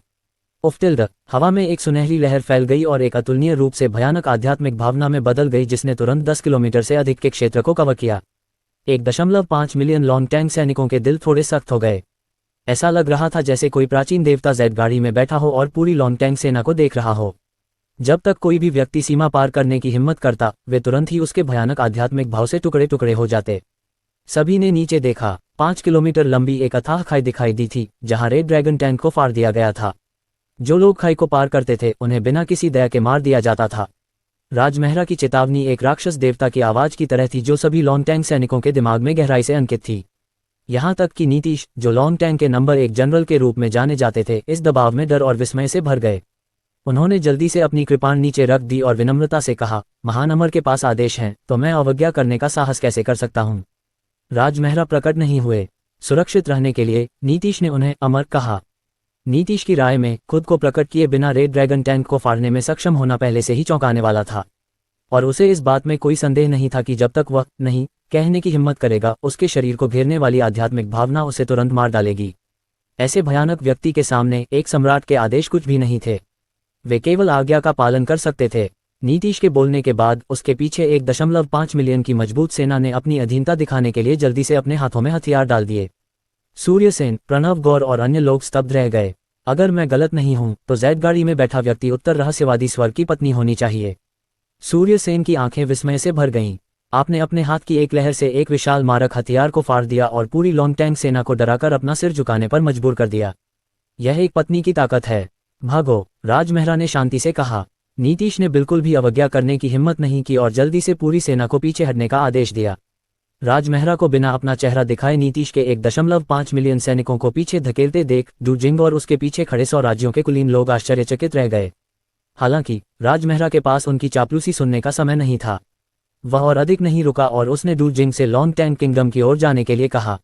S1: उफ्तिल्द! हवा में एक सुनहरी लहर फैल गई और एक अतुलनीय रूप से भयानक आध्यात्मिक भावना में बदल गई जिसने तुरंत 10 किलोमीटर से अधिक के क्षेत्र को कवर किया। 1.5 मिलियन लॉन्ग टैंक सैनिकों के दिल थोड़े सख्त हो गए। ऐसा लग रहा था जैसे कोई प्राचीन देवता जेट गाड़ी में बैठा हो और पूरी लॉन्ग टैंक सेना को देख रहा हो। जब तक कोई भी व्यक्ति सीमा पार करने की हिम्मत करता वे तुरंत ही उसके भयानक आध्यात्मिक भाव से टुकड़े टुकड़े हो जाते। सभी ने नीचे देखा। 5 किलोमीटर लंबी एक अथाह खाई दिखाई दी थी जहां रेड ड्रैगन टैंक को फाड़ दिया गया था। जो लोग खाई को पार करते थे उन्हें बिना किसी दया के मार दिया जाता था। राजमहरा की चेतावनी एक राक्षस देवता की आवाज की तरह थी जो सभी लॉन्ग टैंक सैनिकों के दिमाग में गहराई से अंकित थी। यहाँ तक कि नीतीश, जो लॉन्ग टैंक के नंबर 1 जनरल के रूप में जाने जाते थे, इस दबाव में डर और विस्मय से भर गए। उन्होंने जल्दी से अपनी कृपाण नीचे रख दी और विनम्रता से कहा, महान अमर के पास आदेश हैं तो मैं अवज्ञा करने का साहस कैसे कर सकता हूँ। राजमहरा प्रकट नहीं हुए। सुरक्षित रहने के लिए नीतीश ने उन्हें अमर कहा। नीतीश की राय में खुद को प्रकट किए बिना रेड ड्रैगन टैंक को फाड़ने में सक्षम होना पहले से ही चौंकाने वाला था। और उसे इस बात में कोई संदेह नहीं था कि जब तक वह नहीं कहने की हिम्मत करेगा, उसके शरीर को घेरने वाली आध्यात्मिक भावना उसे तुरंत मार डालेगी। ऐसे भयानक व्यक्ति के सामने एक सम्राट के आदेश कुछ भी नहीं थे, वे केवल आज्ञा का पालन कर सकते थे। नीतीश के बोलने के बाद उसके पीछे 1.5 मिलियन की मजबूत सेना ने अपनी अधीनता दिखाने के लिए जल्दी से अपने हाथों में हथियार डाल दिए। सूर्यसेन, प्रणव गौर और अन्य लोग स्तब्ध रह गए। अगर मैं गलत नहीं हूं तो जैद गाड़ी में बैठा व्यक्ति उत्तर रहस्यवादी स्वर की पत्नी होनी चाहिए। सूर्यसेन की आंखें विस्मय से भर गईं। आपने अपने हाथ की एक लहर से एक विशाल मारक हथियार को फाड़ दिया और पूरी लोंगटैंग सेना को डराकर अपना सिर झुकाने पर मजबूर कर दिया। यह एक पत्नी की ताकत है। भागो, राजमेहरा ने शांति से कहा। नीतीश ने बिल्कुल भी अवज्ञा करने की हिम्मत नहीं की और जल्दी से पूरी सेना को पीछे हटने का आदेश दिया। राजमेहरा को बिना अपना चेहरा दिखाए नीतीश के 1.5 मिलियन सैनिकों को पीछे धकेलते देख डू जिंग और उसके पीछे खड़े 100 राज्यों के कुलीन लोग आश्चर्यचकित रह गए। हालांकि राजमेहरा के पास उनकी चापलूसी सुनने का समय नहीं था। वह और अधिक नहीं रुका और उसने डू जिंग से लोंगटैंग किंगडम की ओर जाने के लिए कहा।